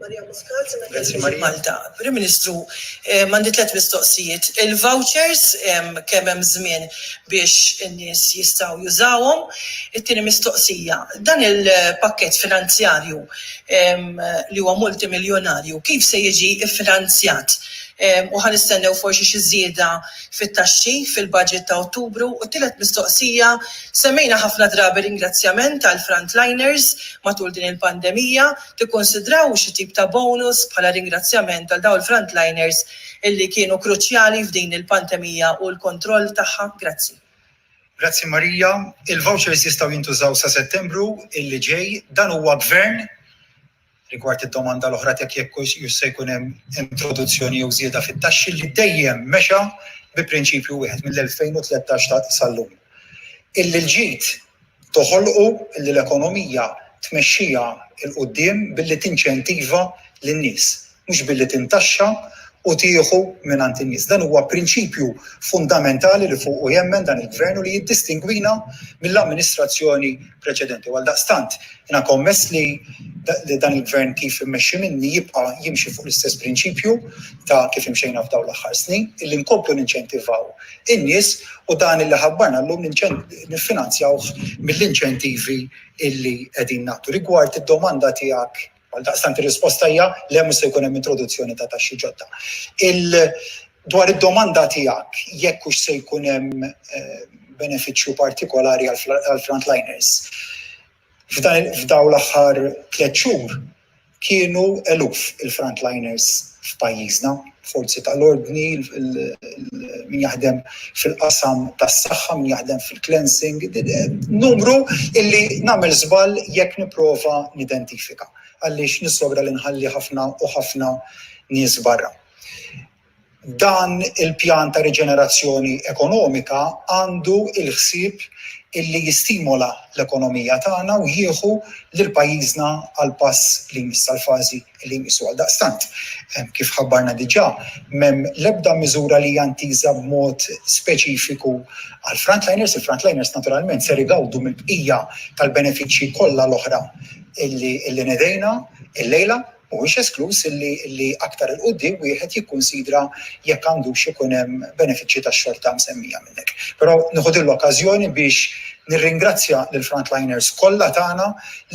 Marija Muscat, Malta. Prim Ministru, mandi 3 mistoqsijiet. Il-vouchers kemm hemm żmien biex in-nies jistgħu jużawhom. It-tieni mistoqsija, dan il-pakkett finanzjarju li huwa multimiljonarju, kif se jiġi iffinanzjat? U ħanistennew forsi xi żieda fit-taxxi fil-budget ta' Ottubru. U tielet mistoqsija, semmejna ħafna drabi ringrazzjament għall frontliners matul din il-pandemija, tikkonsidraw xi tip ta' bonus bħala ringrazzjament għal dawn il-frontliners illi kienu kruċjali f'din il-pandemija u l-kontroll tagħha. Grazzi. Grazzi Marija. Il-vouchers jistgħu jintużaw sa Settembru illi ġej. Dan huwa gvern rigward id-domanda l-oħra jekk se jkun hemm introduzzjoni jew żieda fit-taxxi li dejjem mexa bi prinċipju wieħed mill-2013 sal-lum. Illi l-ġid toħolqu illi l-ekonomija tmexxija il qudiem billi tinċentiva lin-nies, mhux billi tintaxxa u tieħu mingħand in-nies. Dan huwa prinċipju fundamentali li fuq jemmen dan il-gvern u li jiddistingwina mill-amministrazzjoni preċedenti. Għal daqstant, jiena kommess li dan il-gvern kif immexxi minni jibqa' jimxi fuq l-istess prinċipju ta' kif imxejna f'dawn l-aħħar snin, illi nkomplu ninċentivaw in-nies u dan illi ħabbarna llum niffinanzjawh mill-inċentivi illi qegħdin nagħtu. Rigward id-domanda tiegħek għal daqstant ir-risposta hija le mhux se jkun hemm introduzzjoni ta' taxxi ġodda. Dwar id-domanda tiegħek jekk hux se jkun hemm benefiċċju partikolari għall frontliners. F'daw l-aħħar 3 xhur kienu eluf il-frontliners f'pajjiżna, forzi tal-ordni, min jaħdem fil-qasam tas-saħħa, min jaħdem fil-cleansing, numru illi nagħmel żball jekk nipprova nidentifika. Għaliex nissogra li nħalli ħafna u ħafna nies barra. Dan il-pjan ta' riġenerazzjoni ekonomika għandu il-ħsieb illi jistimola l-ekonomija tagħna u jieħu lil pajjiżna għal pass li jmiss għal fażi li jmissu għal daqstant. Kif ħabbarna diġà, m'hemm l-ebda miżura li jantiża b'mod speċifiku għal frontliners. Il-frontliners naturalment ser igawdu mill-bqija tal-benefiċċji kollha l-oħra illi nedejna il-lejla mhuwiex esklus li aktar il-qudiem wieħed jikkunsidra jekk għandux ikun hemm benefiċċji tax-xorta msemmija minnek. Però nieħu din l-okkażjoni biex nirringrazzja lill frontliners kollha tagħna,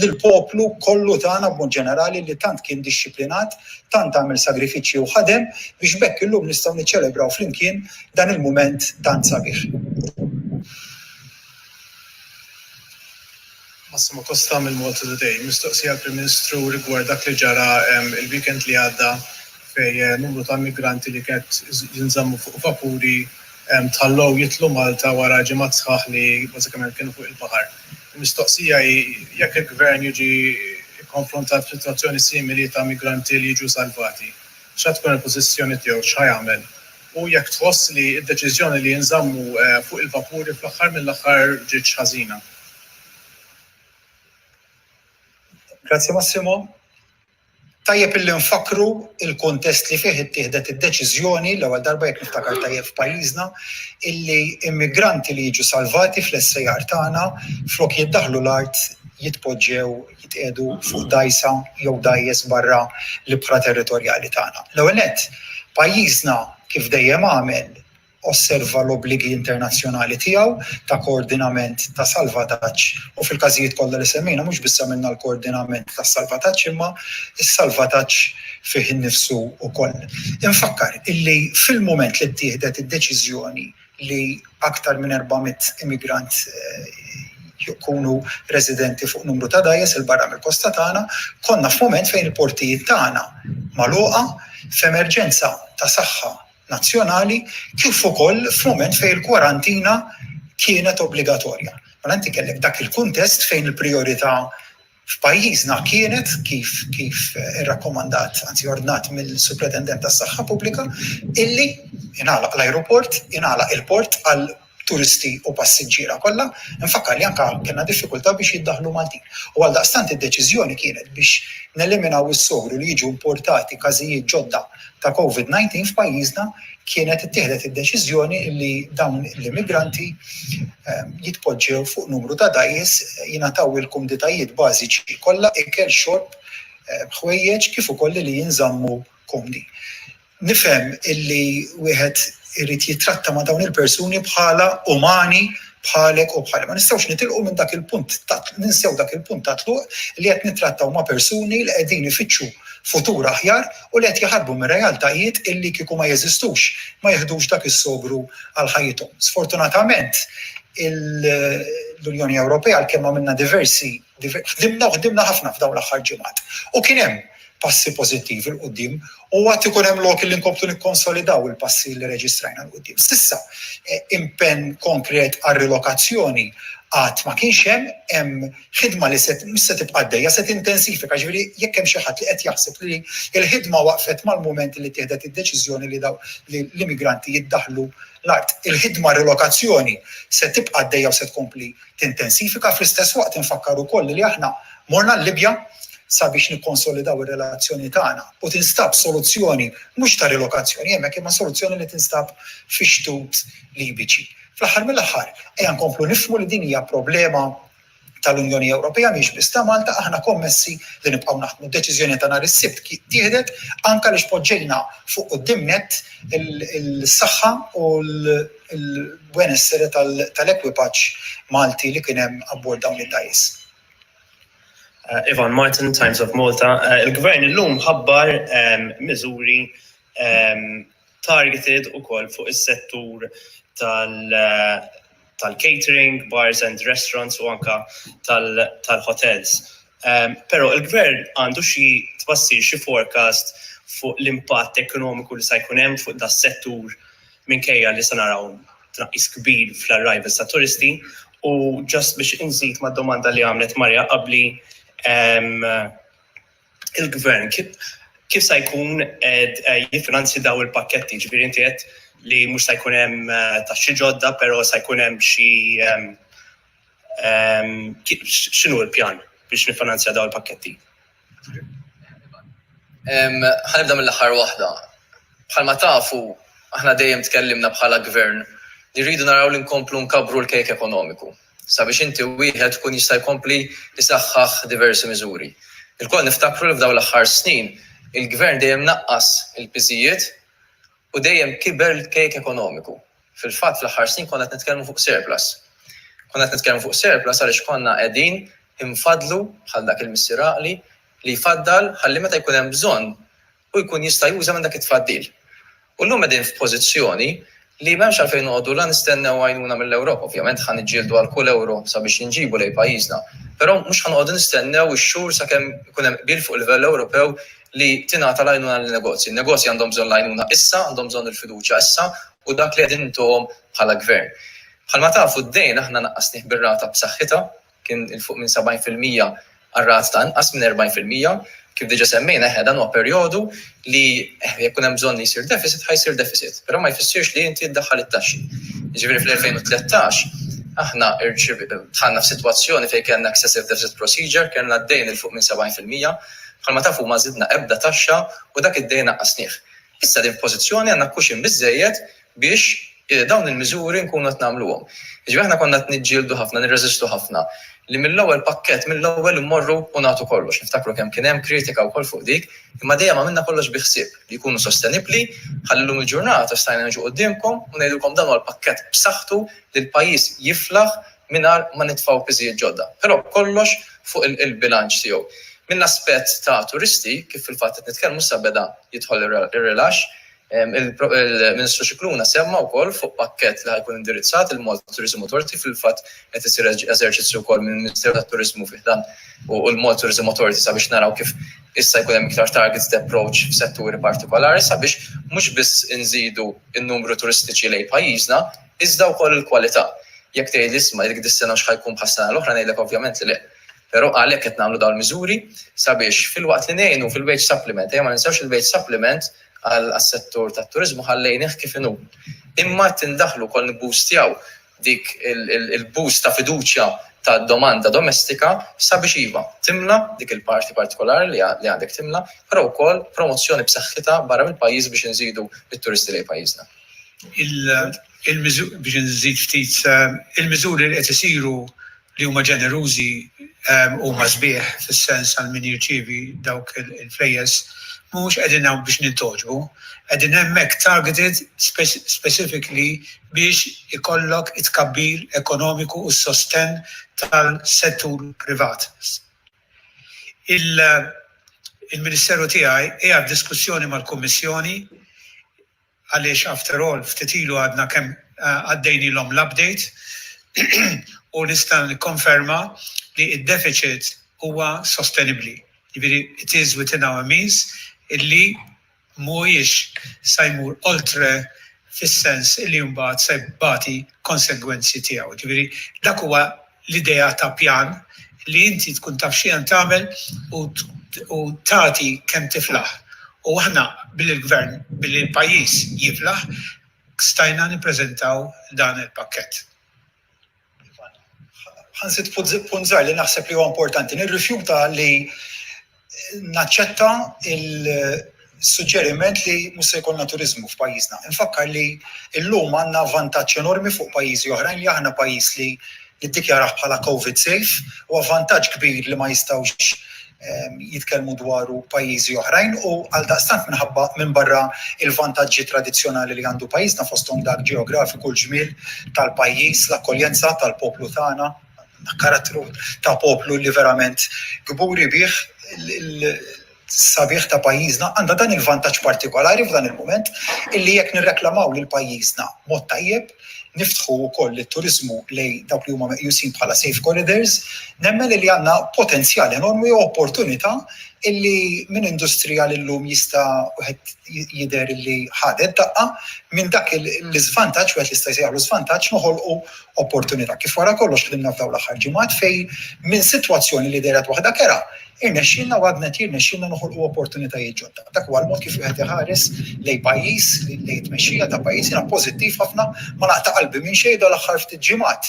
lill-poplu kollu tagħna b'mod ġenerali li tant kien dixxiplinat, tant għamel sagrifiċċji u ħadem biex bekk illum nistgħu niċċelebraw flimkien dan il-mument tant sabiħ. Massimo Costa mill-Malta Today. Mistoqsija Prim Ministru rigward dak li ġara il-weekend li għadda fej numru ta' migranti li kienet jinżammu fuq vapuri tħallew jitlu Malta wara ġimgħat sħaħ li bażikament kienu fuq il-baħar. Mistoqsija jekk il-Gvern jiġi konfrontat b'sitwazzjoni simili ta' migranti li jiġu salvati, x'għad tkun il-pożizzjoni tiegħu x'ħajamel? U jekk tħoss li d-deċiżjoni li jinżammu fuq il-vapuri fl-aħħar mill-aħħar ġietx ħażina. Grazie Massimo. Tajjeb illi nfakru il-kontest li fih ittieħdet id-deċiżjoni l-ewwel darba jekk niftakar tajjeb f'pajjiżna illi immigranti li jiġu salvati fl-essejjar tagħna flok jiddaħlu l-art jitpoġġew jitqiegħdu fuq dajsa jew dajjes barra l-ibħra territorjali tagħna. L-ewwel nett pajjiżna kif dejjem għamel osserva l-obbligi internazzjonali tiegħu ta' koordinament ta' salvataġġ u fil-każijiet kollha li semmejna mhux biss għamilna l-koordinament tas salvataġġ imma s-salvataġġ fih innifsu wkoll. Infakkar illi fil-mument li ttieħdet id-deċiżjoni li aktar minn 400 immigrant jkunu residenti fuq numru ta' dajjes il-barra mill-kosta tagħna, konna f'mument fejn il-portijiet tagħna magħluqa f'emerġenza ta' saħħa nazzjonali kif ukoll f'mument fejn il-kwarantina kienet obbligatorja. Mela inti kellek dak il-kuntest fejn il-prijorità f'pajjiżna kienet kif irrakkomandat, anzi ordnat mill-Supretendent tas-Saħħa Pubblika illi ingħalaq l-ajruport, ingħalaq il-port għal turisti u passiġġiera kollha, infakkar li anke kellna diffikultà biex jiddaħħlu Maltin. U għaldaqstant id-deċiżjoni kienet biex neliminaw is-sogru li jiġu importati każijiet ġodda ta' COVID-19 f'pajjiżna kienet ittieħdet id-deċiżjoni li dawn l-immigranti jitpoġġew fuq numru ta' dajjes jingħataw il-kumditajiet bażiċi kollha ikel xorb ħwejjeġ kif ukoll li jinżammu komdi. Nifhem illi wieħed irid jitratta ma' dawn il-persuni bħala umani bħalek u bħalek. Ma nistgħux nitilqu minn dak il-punt ninsew dak il-punt ta' tluq li qed nittrattaw ma' persuni li qegħdin ifittxu futur aħjar u li qed jaħarbu minn realtajiet illi kieku ma jeżistux, ma jeħdux dak is-sogru għal ħajjithom. Sfortunatament l-Unjoni Ewropea għalkemm għamilna ħdimna ħafna f'dawn l-aħħar ġimgħat. U kien hemm passi pożittivi l qudiem u għad ikun hemm lok li nkomplu nikkonsolidaw il-passi li reġistrajna l qudiem. S'issa impenn konkret għar-rilokazzjoni għad ma kienx hemm ħidma li se tibqa' għaddejja se tintensifika, ġifieri jekk hemm xi ħadd li qed jaħseb li l-ħidma waqfet mal-mument li tieħdet id-deċiżjoni li l-immigranti jiddaħħlu l-art. Il-ħidma rilokazzjoni se tibqa' għaddejja u se tkompli tintensifika fl-istess waqt infakkaru wkoll li aħna morna l-Libja sabiex nikkonsolidaw ir-relazzjoni tagħna u tinstab soluzzjoni mhux ta' rilokazzjoni hemmhekk imma soluzzjoni li tinstab fi xtut libiċi. Fl-aħħar mill-aħħar ejja nkomplu nifhmu li din hija problema tal-Unjoni Ewropea mhix biss ta' Malta, aħna kommessi li nibqgħu naħdmu. D-deċiżjoni ta' nhar is-Sibt tieħdet anke li poġġejna fuq qudiemnet il-saħħa u l-benessere tal-ekwipaġġ Malti li kien hemm abbord dawn id-dajjes. Ivan Martin, Times of Malta. Il-Gvern illum ħabbar miżuri targeted ukoll fuq is-settur tal-catering, bars and restaurants u anka tal-hotels. Però il-Gvern għandu xi tbassir xi forecast fuq l-impatt ekonomiku li se jkun hemm fuq das-settur minkejja li se naraw tnaqqis kbir fl-arrivals ta' turisti u ġust biex inżid mad-domanda li għamlet Marja qabli il-Gvern kif se jkun jiffinanzi daw il-pakketti, ġifieri inti qed li mhux se jkun hemm taxxi ġodda, però se jkun hemm xi x'inhu l-pjan biex niffinanzja daw il-pakketti? Ħanibda mill-aħħar waħda. Bħalma tafu aħna dejjem tkellimna bħala Gvern li rridu naraw li nkomplu nkabru l-kejk ekonomiku. Sabiex inti wieħed tkun jista' jkompli jisaħħaħ diversi miżuri. Il-kol niftakru li f'dawn l-aħħar snin il-gvern dejjem naqqas il-piżijiet u dejjem kiber l-kejk ekonomiku. Fil-fatt fl-aħħar snin konna qed nitkellmu fuq surplus. Konna qed nitkellmu fuq surplus għaliex konna qegħdin infadlu bħal dak il-missieraqli li jfaddal ħalli meta jkun hemm bżonn u jkun jista' juża minn dak it-tfaddil. U llum qegħdin f'pożizzjoni li m'hemmx għalfejn noqogħdu la nistennew għajnuna mill-Ewropa. Ovvjament ħan niġġieldu għal kull euro sabiex inġibu lejn pajjiżna. Però mhux ħanoqogħdu nistennew ix-xhur sakemm ikun hemm qbil fuq livell Ewropew li tingħata l-għajnuna lin-negozji. Il-negozji għandhom bżonn l-għajnuna issa, għandhom bżonn il-fiduċja issa u dak li qegħdin intuhom bħala gvern. Bħalma tafu d-dejn aħna naqqasnih bir-rata b'saħħitha, kien il fuq minn 70% għar-rat ta' inqas minn 40%, kif diġà semmejna dan huwa perjodu li jekk hemm bżonn li jsir deficit ħajsir deficit, però ma jfissirx li inti tdaħħal it-taxxi. Jiġifieri fl-2013 aħna dħalna f'sitwazzjoni fejn kellna excessive deficit procedure, kellna d-dejn il fuq minn 70%, bħalma tafu ma żidna ebda taxxa u dak id-dejn naqqasnih. Issa din f'pożizzjoni għandna cushion biżżejjed biex dawn il-miżuri nkunu qed nagħmluhom. Jiġifieri aħna konna qed niġġieldu ħafna, nirreżistu ħafna li mill-ewwel pakkett mill-ewwel immorru u nagħtu kollox. Niftakru kemm kien hemm kritika wkoll fuq dik, imma dejjem għamilna kollox bi ħsieb li jkunu sostenibbli, ħallilhom il-ġurnata stajna niġu qudiemkom u ngħidulkom dan huwa l-pakkett b'saħħtu li l-pajjiż jiflaħ mingħajr ma nitfgħu piżijiet ġodda. Però kollox fuq il-bilanċ tiegħu. Mill-aspett ta' turisti, kif fil-fatt qed nitkellmu sa beda jidħol ir-rilax, il-Ministru Xikluna semma wkoll fuq pakkett li ħajkun indirizzat il-Malta Tourism Authority fil-fatt qed isir eżerċizzju wkoll mill-Ministeru tat-Turiżmu fih dan u l-Malta Tourism Authority sabiex naraw kif issa jkun hemm iktar targeted approach f'setturi partikolari sabiex mhux biss inżidu n-numru turistiċi lejn pajjiżna, iżda wkoll il-kwalità. Jekk tgħid isma' jekk dis-sena x'ħajkun bħas-sena l-oħra ngħidlek ovvjament li le. Però għalhekk qed nagħmlu dawn il-miżuri sabiex fil-waqt li ngħinu fil-wage supplement, ma ninsewx il-wage supplement għal-settur tat-turizmu ħallejnih kif inhu. Imma tindaħlu wkoll nibboostjaw dik il-boost ta' fiduċja ta' domanda domestika sabiex iva timla dik il-parti partikolari li għandek timla, però wkoll promozzjoni b'saħħitha barra mill-pajjiż biex inżidu it-turisti lejn pajjiżna. Biex nżid ftit il-miżuri li qed isiru li huma ġenerużi huma sbieħ fis-sens għal min jirċievi dawk il-flejjes mhux qegħdin hawn biex nintoġbu, qegħdin hemmhekk targeted specifically biex ikollok it-tkabbir ekonomiku u s-sostenn tal-settur privat. Il-Ministeru tiegħi hija f'diskussjoni mal-Kummissjoni għaliex after all ftit ilu għadna kemm għaddejnilhom l-update u nista' nikkonferma li d-deficit huwa sostenibbli. Jiġifieri it is within our means illi mhuwiex se jmur oltre fis-sens illi mbagħad se jbagħti konsegwenzi tiegħu. Jiġifieri dak huwa l-idea ta' pjan li inti tkun taf xi tagħmel u tagħti kemm tiflaħ. U aħna bil-gvern bil-pajjiż jiflaħ stajna nippreżentaw dan il-pakkett. Ħansit punt żgħar li naħseb li huwa importanti. Nirrifjuta li naċċetta il-suġġeriment li mhux se jkollna turiżmu f'pajjiżna. Infakkar li llum għandna vantaġġ enormi fuq pajjiżi oħrajn li aħna pajjiż li ddikjarah bħala COVID safe u vantaġġ kbir li ma jistgħux jitkellmu dwaru pajjiżi oħrajn u għaldaqstant minħabba minn barra il-vantaġġi tradizzjonali li għandu pajjiżna fosthom dak ġeografiku l-ġmiel tal-pajjiż, l-akkoljenza tal-poplu tagħna, karattru ta' poplu li verament gburi bih il-sabiħ ta' pajjiżna għandha dan il-vantaġġ partikolari f'dan il-moment illi jekk nirreklamaw lil pajjiżna mod tajjeb niftħu wkoll it-turiżmu lejn dawk li huma meqjusin bħala safe corridors, nemmen li għandna potenzjal enormi u opportunità illi minn industrija li llum jista' wieħed jidher illi ħadet daqqa minn dak l-iżvantaġġ wieħed jista' jsejjaħlu żvantaġġ noħolqu opportunità. Kif wara kollox ħdimna f'dawn l-aħħar ġimgħat fejn minn sitwazzjoni li dejret waħda kera irnexxielna u għadna jirnexxielna noħolqu opportunitajiet ġodda. Dak huwa l-mod kif wieħed iħares lejn pajjiż, lejn tmexxija ta' pajjiż jiena pożittiv ħafna ma naqta' qalbi minn xejn l-aħħar ftit ġimgħat.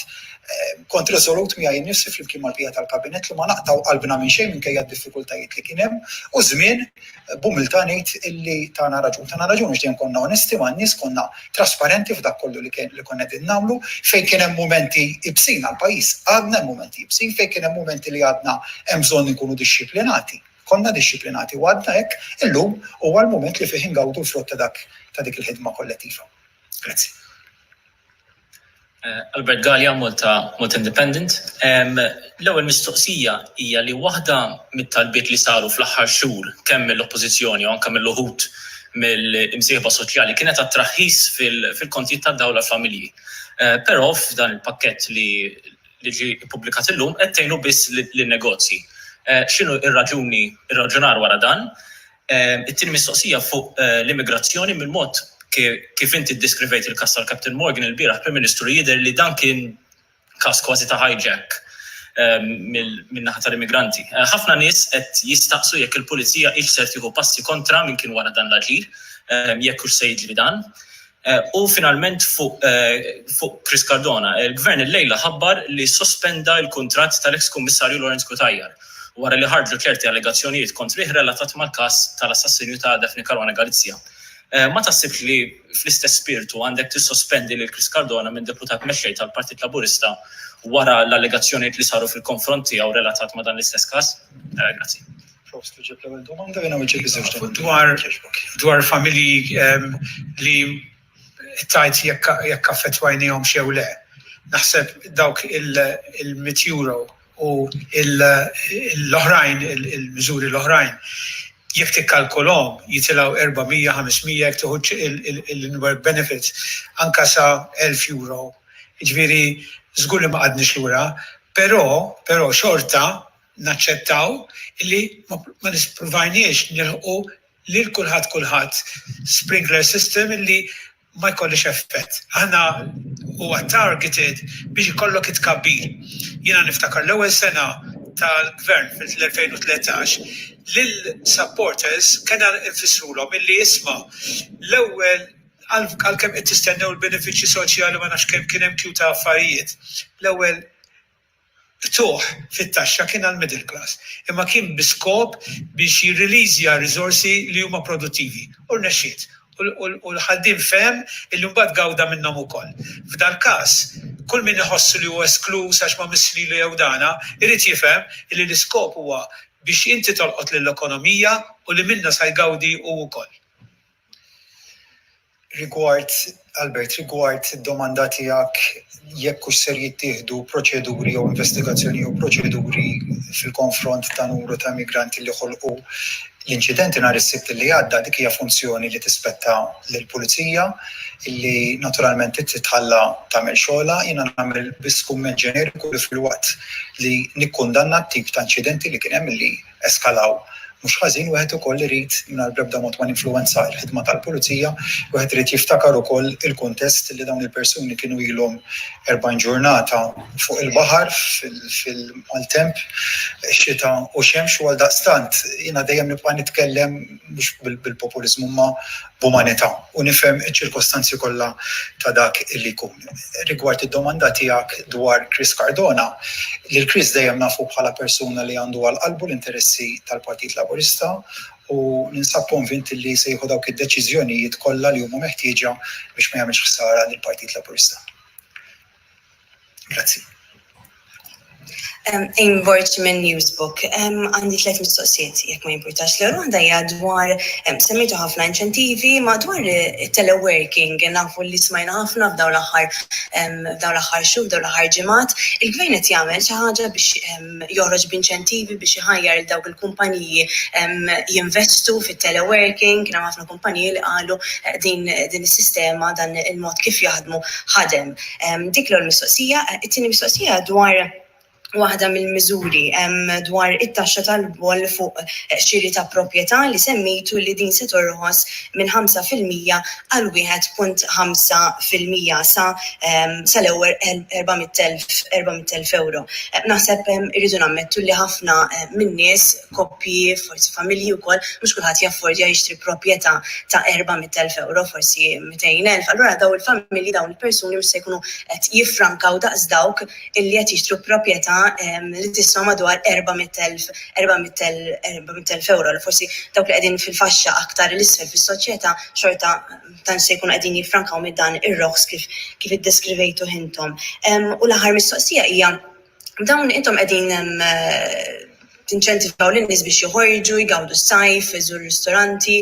Kont resolut miegħi nnifsi flimkien mal-bqija tal-kabinet li ma naqtaw qalbna minn xejn minkejja d-diffikultajiet li kien hemm u żmien b'umiltà ngħid illi tagħna raġun. Tagħna raġun għax dejjem konna onesti man-nies, konna trasparenti f'dak kollu li konna qegħdin nagħmlu fejn kien hemm mumenti ibsin għall-pajjiż, għadna hemm mumenti ibsin fejn kien hemm mumenti li għadna hemm bżonn inkunu dixxiplinati. konna dixxiplinati u għadna hekk illum huwa l-mument li fih ingawdu l-frott ta' dik il-ħidma kollettiva. Grazzi. Albert Gallia, Malta Independent. L-ewwel mistoqsija hija li waħda mit-talbiet li saru fl-aħħar xhur kemm mill-oppożizzjoni u anke mill-uħud mill-imsieħba soċjali kienet għat-traħħis fil-kontijiet tad-dawla familji. Però f'dan il-pakkett li ġie ippubblikat illum qed tgħinu biss lin-negozji. X'inhu ir-raġunar wara dan? It-tieni mistoqsija fuq l-immigrazzjoni mill-mod kif inti ddiskrivejt il-każ tal-Captain Morgan il-bieraħ Prim Ministru jidher li dan kien każ kważi ta' hijack min-naħa tal-immigranti. Ħafna nies qed jistaqsu jekk il-pulizija hix se tieħu passi kontra min kien wara dan l-aġir, jekk hux se jiġri dan. U finalment fuq Chris Cardona, il-Gvern il-lejla ħabbar li sospenda l-kuntratt tal-ex kummissarju Lawrence Kutajjar wara li ħarġu ċerti allegazzjonijiet kontrih relatat mal-każ tal-assassinju ta' Daphne Caruana Galizia. Ma taħsib li fl-istess spiritu għandek tissospendi lil Chris Cardona minn deputat mexxej tal-Partit Laburista wara l-allegazzjonijiet li saru fil-konfront tiegħu relatat ma' dan l-istess każ? Grazzi. Dwar familji li tajt jekk affettwajnihom xew le. Naħseb dawk il-100 u l-oħrajn, il-miżuri l-oħrajn, jekk tikkalkulhom jitilgħu 400-500 jekk tieħu il-work benefits anke sa €1,000. Jiġifieri żgur li ma qadniex lura, però xorta naċċettaw li ma nispruvajniex nilħqu lil kulħadd sprinkler system illi ma jkollix effett. Aħna huwa targeted biex ikollok itkabbir. Jiena niftakar l-ewwel sena tal-Gvern fil-2013 lil-supporters kena nfissrulhom illi isma' l-ewwel għalkemm qed tistennew il-benefiċċji soċjali ma nafx kemm kien hemm kju ta' affarijiet. L-ewwel ftuħ fit-taxxa kien għall-middle class, imma kien biskop biex jirreleasja riżorsi li huma produttivi. U rnexxiet. U l-ħaddiem fehem illi mbagħad gawda minnhom ukoll. F'dan każ, kull min iħossu li huwa esklus għax ma misslilu jew dana, irid jifhem illi l-iskop huwa biex inti tolqot lill-ekonomija u li minnha se jgawdi hu wkoll. Albert, rigward id-domanda tiegħek jekk hux ser jittieħdu proċeduri jew investigazzjoni jew proċeduri fil-konfront ta' numru ta' migranti li ħolqu l-inċidenti nhar is-sibt li għadda dik hija funzjoni li tispetta lill-pulizija illi naturalment titħalla tagħmel xogħla, jiena nagħmel biss kumment ġeneriku li fil-waqt li nikkundanna t-tip ta' inċidenti li kien hemm li eskalaw. Mhux ħażin wieħed ukoll irid mingħajr bl-ebda mod ma ninfluwenza l-ħidma tal-pulizija, wieħed irid jiftakar ukoll il-kuntest li dawn il-persuni kienu ilhom 40 ġurnata fuq il-baħar fil-maltemp, xita u xemx u għaldaqstant jiena dejjem nibqa' nitkellem mhux bil-populiżmu ma b'umanità u nifhem iċ-ċirkostanzi kollha ta' dak illi jkun. Rigward id-domanda tiegħek dwar Chris Cardona, lil Chris dejjem nafu bħala persuna li għandu għal qalbu l-interessi tal-Partit Laburista u ninsab konvint li se jieħu dawk id-deċiżjonijiet kollha li huma meħtieġa biex ma jagħmilx ħsara lill-Partit Laburista. Grazzi. Inborġ minn Newsbook. Għandi 3 mistoqsijiet, jekk ma jimpurtax li għanda hija dwar semmitu ħafna inċentivi ma dwar teleworking, nafu li smajna ħafna f'dawn l-aħħar xhur, f'dawn l-aħħar ġimgħat. Il-Gvern qed jagħmel xi ħaġa biex joħroġ b'inċentivi biex iħajjar dawk il-kumpaniji jinvestu fit-teleworking, kien hemm ħafna kumpaniji li qalu din is-sistema dan il-mod kif jaħdmu ħadem. Dik l-mistoqsija, it-tieni mistoqsija dwar waħda mill-miżuri dwar it-taxxa tal-boll fuq xiri ta' proprjetà li semmitu li din se torħos minn 5% għal 1.5% sa l-ewwel €400,000. Naħseb irridu nammettu li ħafna min-nies koppji, forsi familji wkoll mhux kulħadd jaffordja jixtri proprjetà ta' €400,000, forsi 200,000. Allura dawn il-familji dawn il-persuni mhux se jkunu qed jiffrankaw daqs dawk illi qed jixtru proprjetà li tiswa madwar €400,000 li forsi dawk li qegħdin fil-faxxa aktar l-isfel fis-soċjetà xorta tant se jkunu qegħdin jiffrankaw minn dan ir-roħs kif iddeskrivejtu intom. U l-aħħar mistoqsija hija dawn intom qegħdin tinċentivaw lin-nies biex joħorġu, jgawdu s-sajf, iżuru ristoranti,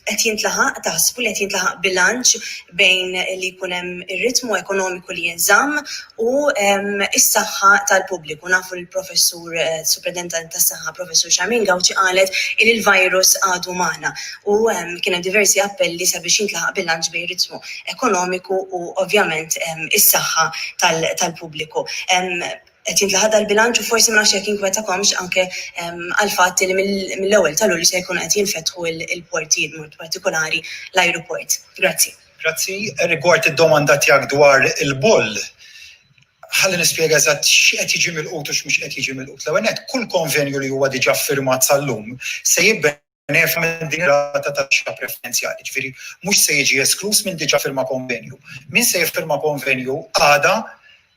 qed jintlaħaq taħsbu li qed jintlaħaq bilanċ bejn li jkun hemm ir-ritmu ekonomiku li jinżamm u is-saħħa tal-pubbliku. Nafu l-professur Superintendent tas-Saħħa Professur Xarmin Gawċi qalet li l-virus għadu magħna u kien hemm diversi appelli sabiex jintlaħaq bilanċ bejn ritmu ekonomiku u ovvjament is-saħħa tal-pubbliku. Qed jintlaħaq dal-bilanċ u forsi ma nafx jekk inkwetakomx anke għal fatt li mill-ewwel ta' Lulju se jkunu qed jinfetħu l-portijiet mod partikolari l-ajruport. Grazzi. Grazzi, rigward id-domanda tiegħek dwar il-boll. Ħalli nispjega eżatt x'qed jiġi milqut u x'mhux qed jiġi milqut. L-ewwel nett kull konvenju li huwa diġà firmat sal-lum se jibbenefika minn din rata ta' taxxa preferenzjali. Ġifieri mhux se jiġi esklus minn diġà firma konvenju. Min se jiffirma konvenju għada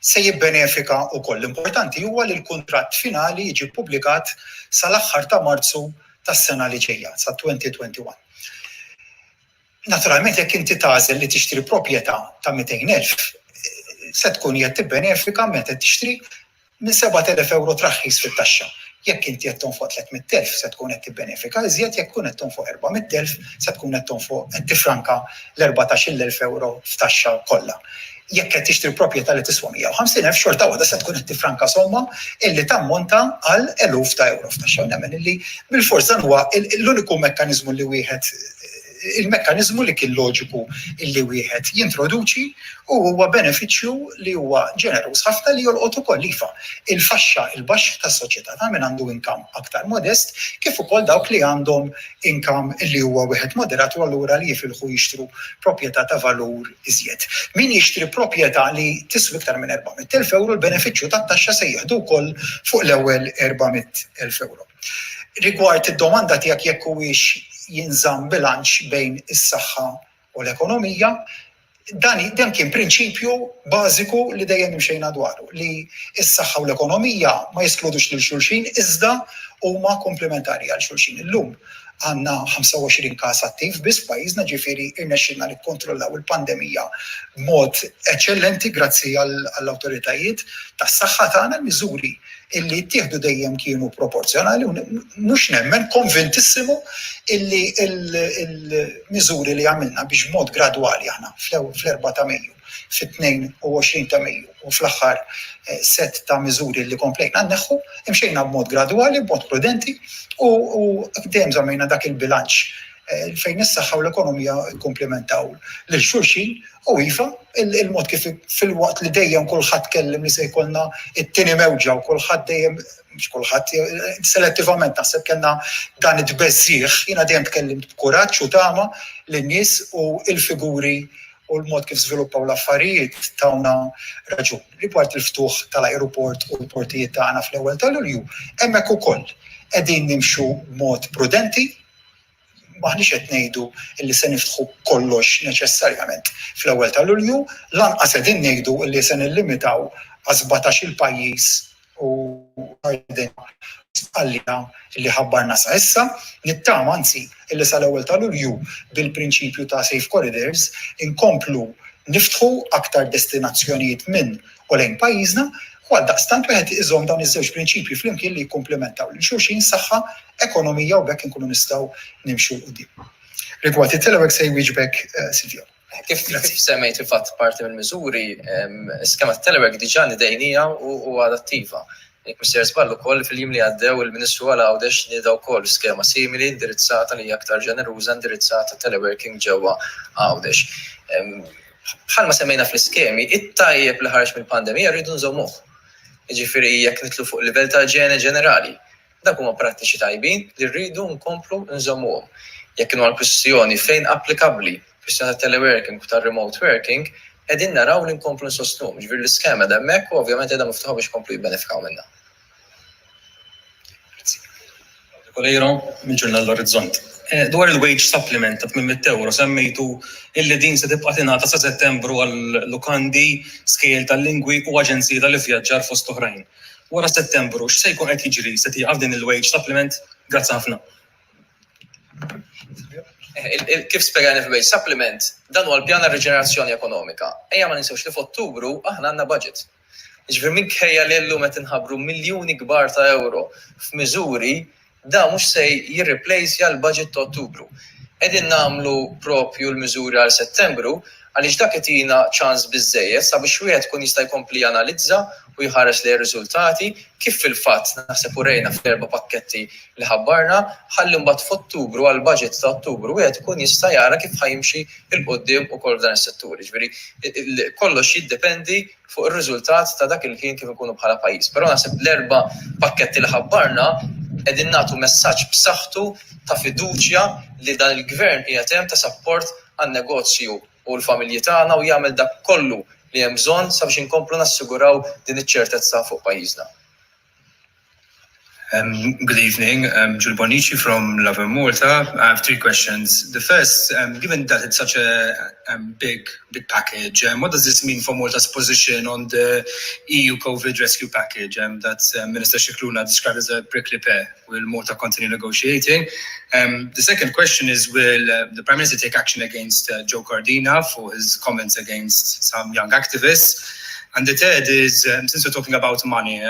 se jibbenefika wkoll. L-importanti huwa li l-kuntratt finali jiġi ppubblikat sal-aħħar ta' Marzu tas-sena li ġejja, sa 2021. Naturalment jekk inti tagħżel li tixtri proprjetà ta' 200,000 se tkun qed tibbenefika meta tixtri minn 7,000 euro traħħis fit-taxxa. Jekk inti qed tonfoq 300,000 se tkun qed tibbenefika, iżjed jekk tkun qed tonfoq 400,000 se tkun qed tonfoq qed tifranka l-14,000 euro f'taxxa kollha. Jekk qed tixtri proprjetà li tiswa 150,000 xorta waħda se tkun qed tifranka somma illi tammonta għal eluf ta' euro f'taxxa. Nemmen illi bil-fors dan huwa l-uniku mekkaniżmu li wieħed il-mekkaniżmu li kien loġiku illi wieħed jintroduċi u huwa benefiċċju li huwa ġeneruż ħafna li jolqot ukoll iva il-faxxa il-baxx tas-soċjetà ta' min għandu inkam aktar modest kif ukoll dawk li għandhom inkam li huwa wieħed moderat u allura li jifilħu jixtru proprjetà ta' valur iżjed. Min jixtri proprjetà li tiswi iktar minn 400,000 euro l-benefiċċju tat-taxxa se jieħdu wkoll fuq l-ewwel 400,000 euro. Rigward id-domanda tiegħek jekk huwiex jinżamm bilanċ bejn is-saħħa u l-ekonomija, dan kien prinċipju bażiku li dejjem imxejna dwaru, li s-saħħa u l-ekonomija ma jeskludux lil xulxin iżda huma komplementari għal xulxin. Illum għandna 25 każ attiv biss pajjiżna ġifieri irnexxilna nikkontrollaw il-pandemija b'mod eċċellenti grazzi għall-awtoritajiet tas-saħħa tagħna l-miżuri illi ttieħdu dejjem kienu proporzjonali u mhux nemmen konvintissimu illi il-miżuri li għamilna biex b'mod gradwali aħna fl-4 ta' Mejju, fit-22 ta' Mejju u fl-aħħar set ta' miżuri li komplejna nneħħu imxejna b'mod gradwali, b'mod prudenti u dejjem żammejna dak il-bilanċ fejn is-saħħa u l-ekonomija komplementaw lil xulxin u iva il-mod kif fil-waqt li dejjem kulħadd kellem li se jkollna it-tieni mewġa u kulħadd dejjem mhux kulħadd selettivament naħseb kellna dan it-tbeżżieħ jiena dejjem tkellimt b'kuraġġ u tama lin-nies u l-figuri u l-mod kif żviluppaw l-affarijiet tawna raġun. Rigward il-ftuħ tal-ajruport u l-portijiet tagħna fl-ewwel ta' Lulju, hemmhekk ukoll qegħdin nimxu b'mod prudenti maħniex qed ngħidu illi se niftħu kollox neċessarjament fl-ewwel ta' Lulju, lanqas qegħdin ngħidu illi se nillimitaw għal 17 il-pajjiż u għallina illi ħabbarna sa issa, nittama anzi illi sal-ewwel ta' Lulju bil-prinċipju ta' safe corridors inkomplu niftħu aktar destinazzjonijiet minn u lejn pajjiżna u għaldaqstant wieħed iżomm dawn iż-żewġ prinċipji flimkien li jikkumplementaw lil xulxin saħħa, ekonomija u bekk inkunu nistgħu nimxu l qudiem. Rigward it-telework se jwieġbek Silvio. Kif semmejt il-fatt parti mill-miżuri, skema t-telework diġà nidejnija u adattiva. Jekk mister żball ukoll fil-jiem li għaddew il-Ministru għal Għawdex nida wkoll skema simili indirizzata li aktar ġeneruża indirizzata teleworking ġewwa Għawdex. Bħalma semmejna fl-iskemi, it-tajjeb li ħarġ mill-pandemija rridu nżommuh. Jiġifieri jekk nitlu fuq livell ta' ġenerali. Dak huma prattiċi tajbin li rridu nkomplu nżommuhom. Jekk kienu għall-kwistjoni fejn applikabbli, kwistjoni ta' teleworking u ta' remote working, qegħdin naraw li nkomplu nsostnuhom. Ġifieri l-iskema hemmhekk u ovvjament qiegħda miftuħa biex komplu jibbenefikaw minnha. Kolejro, minn ġurnal l-Orizzont. Dwar il-wage supplement ta' 800 euro semmejtu illi din se tibqa' tingħata sa' Settembru għal lukandi, skejjel tal-lingwi u aġenziji tal-ivvjaġġar fost oħrajn. Wara Settembru x'se jkun qed jiġri se tieqaf din il-wage supplement? Grazzi ħafna. Kif spjegajna fil-wage supplement, dan huwa l-pjan għar-riġenerazzjoni ekonomika. Ejja ma ninsewx li f'Ottubru aħna għandna budget. Ġifieri minkejja li llum qed inħabbru miljuni kbar ta' euro f'miżuri, da mhux se jirreplacja l-budget ta' Ottubru. Qegħdin nagħmlu propju l-miżuri għal Settembru għaliex dak itina ċans biżżejjed sabiex wieħed kun jista' jkompli janalizza u jħares li r-riżultati kif fil-fatt naħseb urejna fl-4 pakketti li ħabbarna ħalli mbagħad f'Ottubru għal budget ta' Ottubru wieħed ikun jista' jara kif ħajimxi il-qudiem ukoll f'dan is-settur. Ġifieri kollox jiddependi fuq ir-riżultat ta' dak il-ħin kif ikunu bħala pajjiż. Però naħseb l-4 pakketti li ħabbarna qegħdin nagħtu messaġġ b'saħħtu ta' fiduċja li dan il-gvern qiegħed hemm ta' sapport għan-negozju u l-familji tagħna u jagħmel dak kollu li hemm bżonn sabiex inkomplu nassiguraw din iċ-ċertezza fuq pajjiżna. Good evening, Giul Bonici from Love Malta. I have 3 questions. The first, given that it's such a big package, what does this mean for Malta's position on the EU COVID rescue package that Minister Scicluna described as a prickly pear? Will Malta continue negotiating? The second question is, will the Prime Minister take action against Joe Cordina for his comments against some young activists? And the third is, since we're talking about money,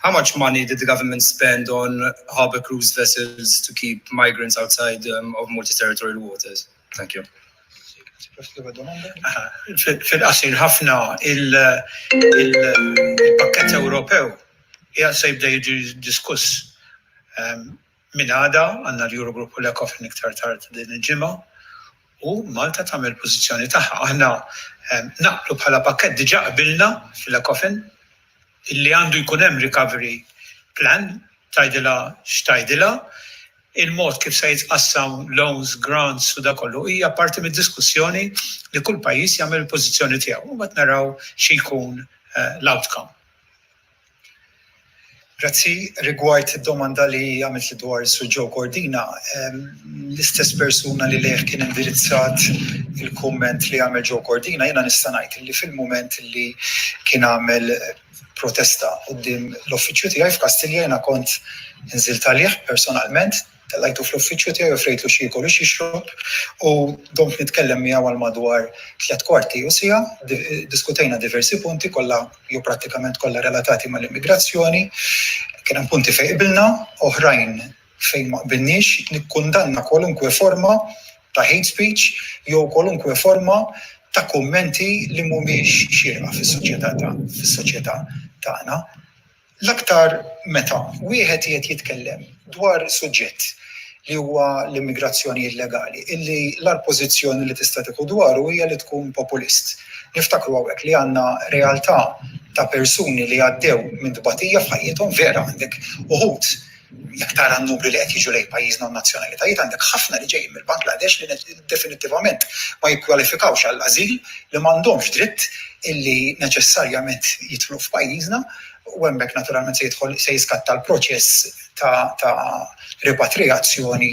how much money did the government spend on harbour cruise vessels to keep migrants outside of Malta's territorial waters? Thank you. Fil-qasir ħafna il-pakket Ewropew hija se jibda jiġi diskuss minn għada għandna l-Eurogroup u l-Ecofin iktar tard din il-ġimgħa u Malta tagħmel pożizzjoni tagħha. Aħna naqblu bħala pakket diġà qbilna fil-Ecofin illi għandu jkun hemm recovery plan, tgħidilha x'tgħidilha, il-mod kif se jitqassam loans, grants u dak kollu hija parti mid-diskussjoni li kull pajjiż jagħmel il-pożizzjoni tiegħu u mbagħad naraw xi jkun l-outcome. Grazzi, rigward id-domanda li għamilt li dwar Sur Joe Cordina, l-istess persuna li leħ kien indirizzat il-komment li għamel Joe Cordina, jena nista' ngħid li fil-mument li kien għamel protesta qudiem l-uffiċċju tiegħi f'Kastilja jiena kont inżilt għalih personalment, tellajtu fl-uffiċċju tiegħi u frejtlu xi jkun xi jixrob u domt nitkellem miegħu għal madwar 3 kwarti u siegħa, diskutejna diversi punti kollha jew prattikament kollha relatati mal-immigrazzjoni, kien hemm punti fejn qbilna, oħrajn fejn ma qbilniex, nikkundanna kwalunkwe forma ta' hate speech jew kwalunkwe forma ta' kummenti li mhumiex xierqa fis-soċjetà tagħna. L-aktar meta wieħed qiegħed jitkellem dwar suġġett li huwa l-immigrazzjoni illegali, illi l-ar pożizzjoni li tista' tieħu dwaru hija li tkun populist. Niftakru hawnhekk li għandna realtà ta' persuni li għaddew minn tbatija f'ħajjithom vera għandek uħud jekk tara n-numri li qed jiġu lejn pajjiżna u nazzjonalitajiet għandek ħafna li ġejjin mill-Bangladesh li definittivament ma jikkwalifikawx għall-ażil li m'għandhomx dritt illi neċessarjament jidħlu f'pajjiżna u hemmhekk naturalment se jiskatta l-proċess ta' repatriazzjoni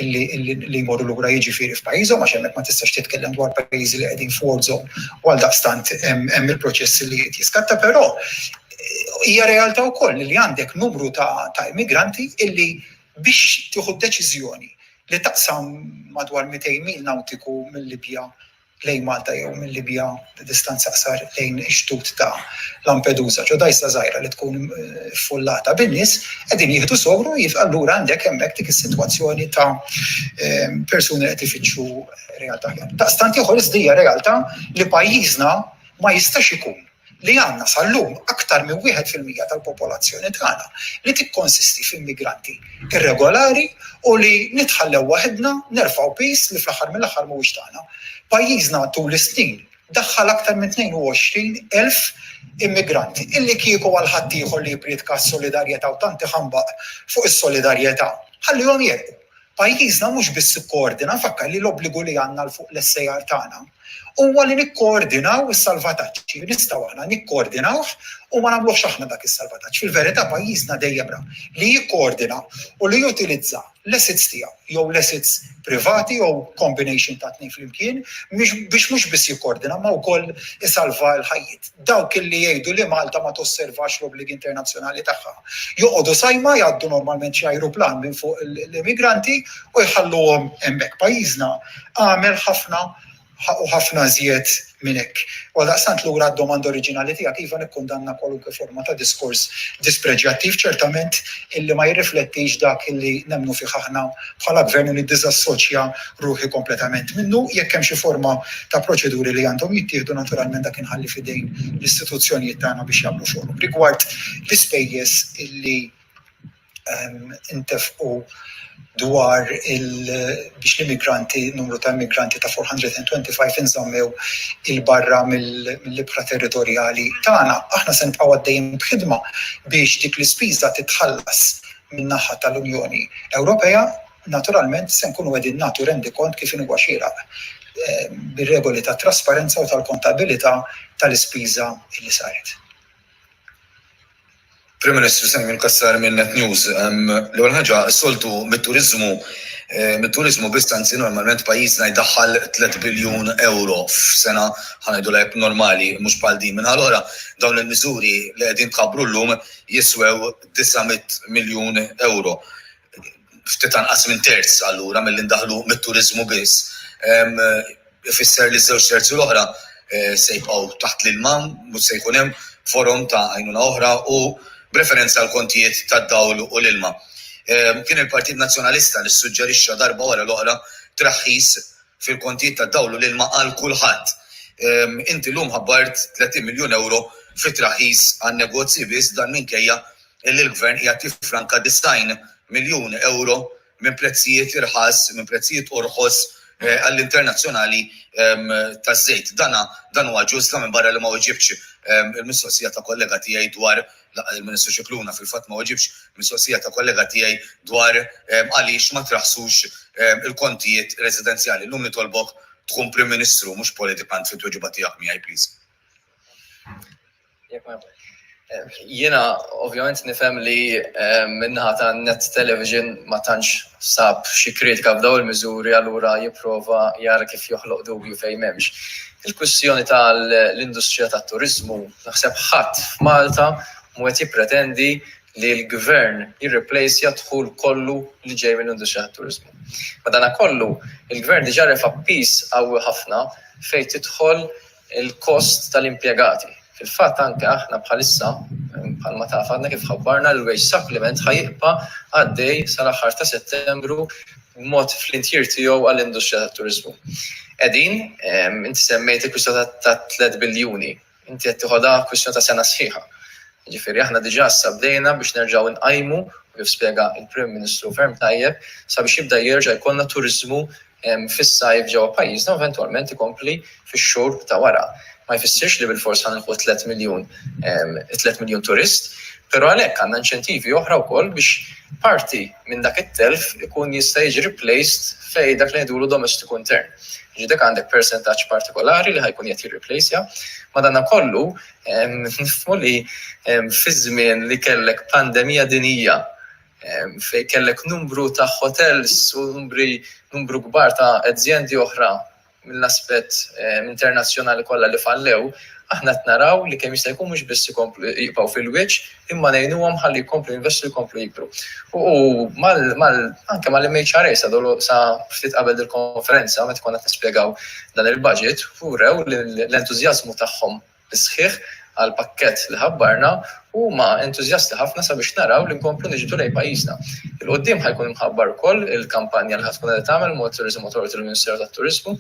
li jmorru lura jiġifieri f'pajjiżhom għax hemmhekk ma tistax titkellem dwar pajjiżi li qegħdin f'war zone u għaldaqstant hemm il-proċess li jiskatta, però hija realtà wkoll li għandek numru ta' immigranti illi biex tieħu deċiżjoni li taqsam madwar 200 mil nautiku mill-Libja lejn Malta jew mill-Libja distanza qsar lejn ix-xtut ta' Lampedusa, ġodajsa żgħira li tkun fullata bin-nies qegħdin jieħdu sogru allura għandek hemmhekk dik is-sitwazzjoni ta' persuni qed ifittxu realtà. Daqstant ieħor iżdija realtà li pajjiżna ma jistax ikun li għandna sal-lum aktar minn 1% tal-popolazzjoni tagħna li tikkonsisti f'immigranti irregolari u li nitħallew waħedna nerfgħu pis li fl-aħħar mill-aħħar mhuwiex tagħna. Pajjiżna tul is-snin daħħal aktar minn 22,000 immigranti illi kieku għal ħadd ieħor li jpritka s-solidarjetà u tanti ħambaq fuq is-solidarjetà ħallihom jerqu. Pajjiżna mhux biss ikkoordina nfakkar li l-obbligu li għandna fuq l-SAR tagħna huwa li nikkoordinaw is-salvataġġi, nistgħu aħna nikkoordinawh u ma nagħmluhx aħna dak is-salvataġġ. Fil-verità pajjiżna dejjem li jikkoordina u li jutilizza l-assets tiegħu jew l-assets privati jew combination ta' tnejn flimkien biex mhux biss jikkoordina ma wkoll isalva l-ħajjiet. Dawk illi jgħidu li Malta ma tosservax l-obbligi internazzjonali tagħha. Joqogħdu sajma jgħaddu normalment xi ajruplan minn fuq l-immigranti u jħalluhom hemmhekk. Pajjiżna għamel u ħafna żjed minn hekk. U għaldaqstant lura d-domanda oriġinali tiegħek iva nikkundanna kwalunkwe forma ta' diskors dispreġjattiv ċertament illi ma jirriflettix dak illi nemmnu fih aħna bħala gvern u niddisassoċja ruħi kompletament minnu jekk hemm xi forma ta' proċeduri li għandhom jittieħdu naturalment dak inħalli fidejn l-istituzzjonijiet tagħna biex jagħmlu xogħol. Rigward l-ispejjeż illi intefqu dwar biex l-immigranti, numru ta' immigranti ta' 425 inżammew il-barra mill-libra territorjali tagħna. Aħna se nibqgħu għaddejjin b'ħidma biex dik l-ispiża titħallas min-naħa tal-Unjoni Ewropea. Naturalment se nkunu qegħdin nagħtu rendikont kif huwa xieraq bir-regoli tat trasparenza u tal-kontabilità tal-ispiża li saret. Prim Ministru Semmi Kassar minn Net News, l-ewwel ħaġa s-soltu mit-turizmu bistanzi normalment pajjiżna jdaħħal 3 biljun euro f'sena ħanajdu lek normali mhux bħal din. Minħalora dawn il-miżuri li qegħdin tħabbru llum jiswew 900 miljun euro. Ftit anqas minn terz allura milli ndaħlu mit-turizmu biss. Ifisser li żewġ terzi l-oħra se jibqgħu taħt l-ilma, mhux se jkun hemm forum ta' għajnuna oħra u b'referenza għal kontijiet tad-dawl u l-ilma. Kien il-Partit Nazzjonalista li ssuġġerixxa darba wara l-oħra traħħis fil-kontijiet tad-dawl u l-ilma għal kulħadd. Inti llum ħabbart 30 miljun euro fit-traħħis għan-negozji biss dan minkejja li l-Gvern qiegħed jiffranka 90 miljun euro minn prezzijiet irħas, minn prezzijiet orħos għall-internazzjonali taż-żejt. Dan huwa ġust minn barra li ma weġibx il-mistoqsija ta' kollega tiegħi dwar il-Ministru Xikluna fil-fatt ma weġibx mistoqsija ta' kollega tiegħi dwar għaliex ma traħsux il-kontijiet residenzjali. Llum nitolbok tkun Prim Ministru mhux politikant fit-tweġiba tiegħek miegħi please. Jiena ovvjament nifhem li minnaħa ta' Net Television ma tantx sab xi kritika f'dawn il-miżuri allura jipprova jara kif joħloq dubju fejn m'hemmx. Il-kwistjoni tal-industrija tat-turiżmu naħseb ħadd f'Malta mu qed jippretendi li l-Gvern jirreplacja dħul kollu li ġej mill-industrija tat-turiżmu. Madankollu il-Gvern diġà refa' piż qawwi ħafna fejn tidħol il-kost tal-impjegati. Fil-fatt anke aħna bħalissa bħalma taf għandna kif ħabbarna l-wage supplement ħajibqa' għaddej sal-aħħar ta' Settembru b'mod fl-intjir tiegħu għall-industrija tat-turiżmu. Qegħdin inti semmejt il-kwistjoni ta' 3 biljuni, inti qed tieħodha kwistjoni ta' sena sħiħa. Ġifieri aħna diġà issa bdejna biex nerġgħu nqajmu kif spjega il-Prim Ministru ferm tajjeb sabiex jibda jerġa' jkollna turiżmu fis-sajf ġewwa pajjiżna u eventwalment ikompli fix-xhur ta' wara. Ma jfissirx li bil-fors ħanilħu 3 miljun turist, però għalhekk għandna inċentivi oħra wkoll biex parti minn dak it-telf ikun jista' jiġi replaced fejn dak li ngħidulu domestiku intern. Ġidek għandek percentaġġ partikolari li ħajkun qed jirreplaceja, madankollu nifhmu li fi żmien li kellek pandemija dinija fejn kellek numru ta' hotels u numru kbar ta' azzjendi oħra mill-aspett internazzjonali kollha li fallew, aħna qed naraw li kemm jista' jkun mhux biss ikomplu jibqgħu fil-wiċċ imma ngħinuhom ħalli jkomplu jinvestu jkomplu jikbru. U anke mal-MHRA sa ftit qabel il-konferenza meta konna nispjegaw dan il-budget urew l-entużjażmu tagħhom bisħieħ għal pakkett li ħabbarna huma entużjasti ħafna sabiex naraw li nkomplu niġbdu lejn pajjiżna. Il-qudiem ħajkun imħabbar ukoll il-kampanja li ħadkun qiegħda tagħmel mod Tourism Authority tal-Ministeru tat-Turiżmu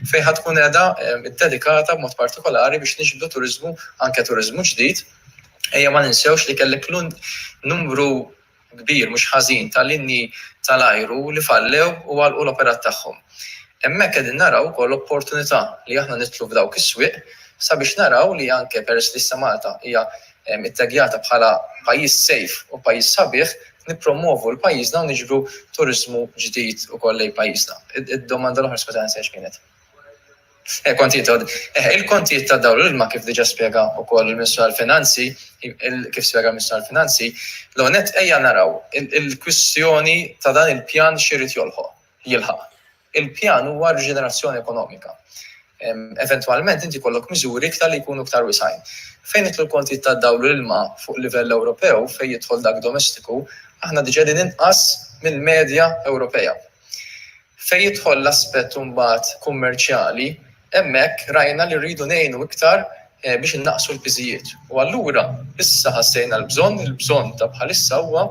fejn ħadkun qiegħda iddedikata b'mod partikolari biex niġbdu turiżmu anke turiżmu ġdid. Ejja ma ninsewx li kellek numru kbir mhux ħażin tal-linji tal-ajru li fallew u għalqu l-operat tagħhom. Hemmhekk qegħdin naraw ukoll opportunità li aħna nidħlu f'dawk is-swieq sabiex naraw li anke peress li Malta hija ittagjata bħala pajjiż safe u pajjiż sabiħ nippromovu l-pajjiżna u niġbru turiżmu ġdid ukoll lejn pajjiżna. Id-domanda l-oħra skont nsejx kienet. Il-kontijiet ta' dawl l-ilma kif diġà spjega wkoll il-Ministru tal-Finanzi, kif spjega il-Ministru tal-Finanzi, l-onet ejja naraw il-kwistjoni ta' dan il-pjan x'irid jilħaq. Il-pjan huwa riġenerazzjoni ekonomika. Eventualment inti kollok miżuri iktar li jkunu iktar wisajn. Fejn jitlu l-kontijiet ta' dawl l-ilma fuq livell Ewropew fejn jidħol dak domestiku, aħna diġà din inqas mill-medja Ewropea. Fejn jidħol l-aspett mbagħad kummerċjali, Hemmhekk rajna li rridu ngħinu iktar biex innaqsu l-piżijiet. U allura issa ħassejna il-bżonn ta' bħalissa huwa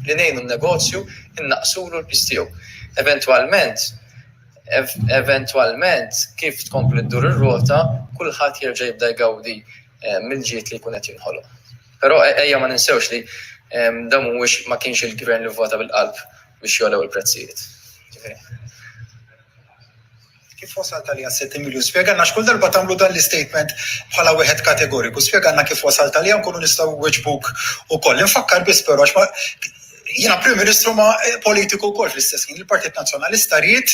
li ngħinu n-negozju innaqsulu l-piż tiegħu. Eventualment kif tkompli ddur ir-rota, kulħadd jerġa' jibda jgawdi mill-ġiet li jkun qed jinħoloq. Però ejja ma ninsewx li dan mhuwiex ma kienx il-gvern li vvota bil-qalb biex jolew il-prezzijiet. Kif wasalt għalija 6 miljun? Spjegħanna x'kull darba tagħmlu dan l-istatement bħala wieħed kategoriku. Spjegħanna kif wasalt għalija nkunu nistgħu weġbuk ukoll. Infakkar biss però jiena Prim Ministru ma politiku wkoll fl-istess ħin. Il-Partit Nazzjonalista ried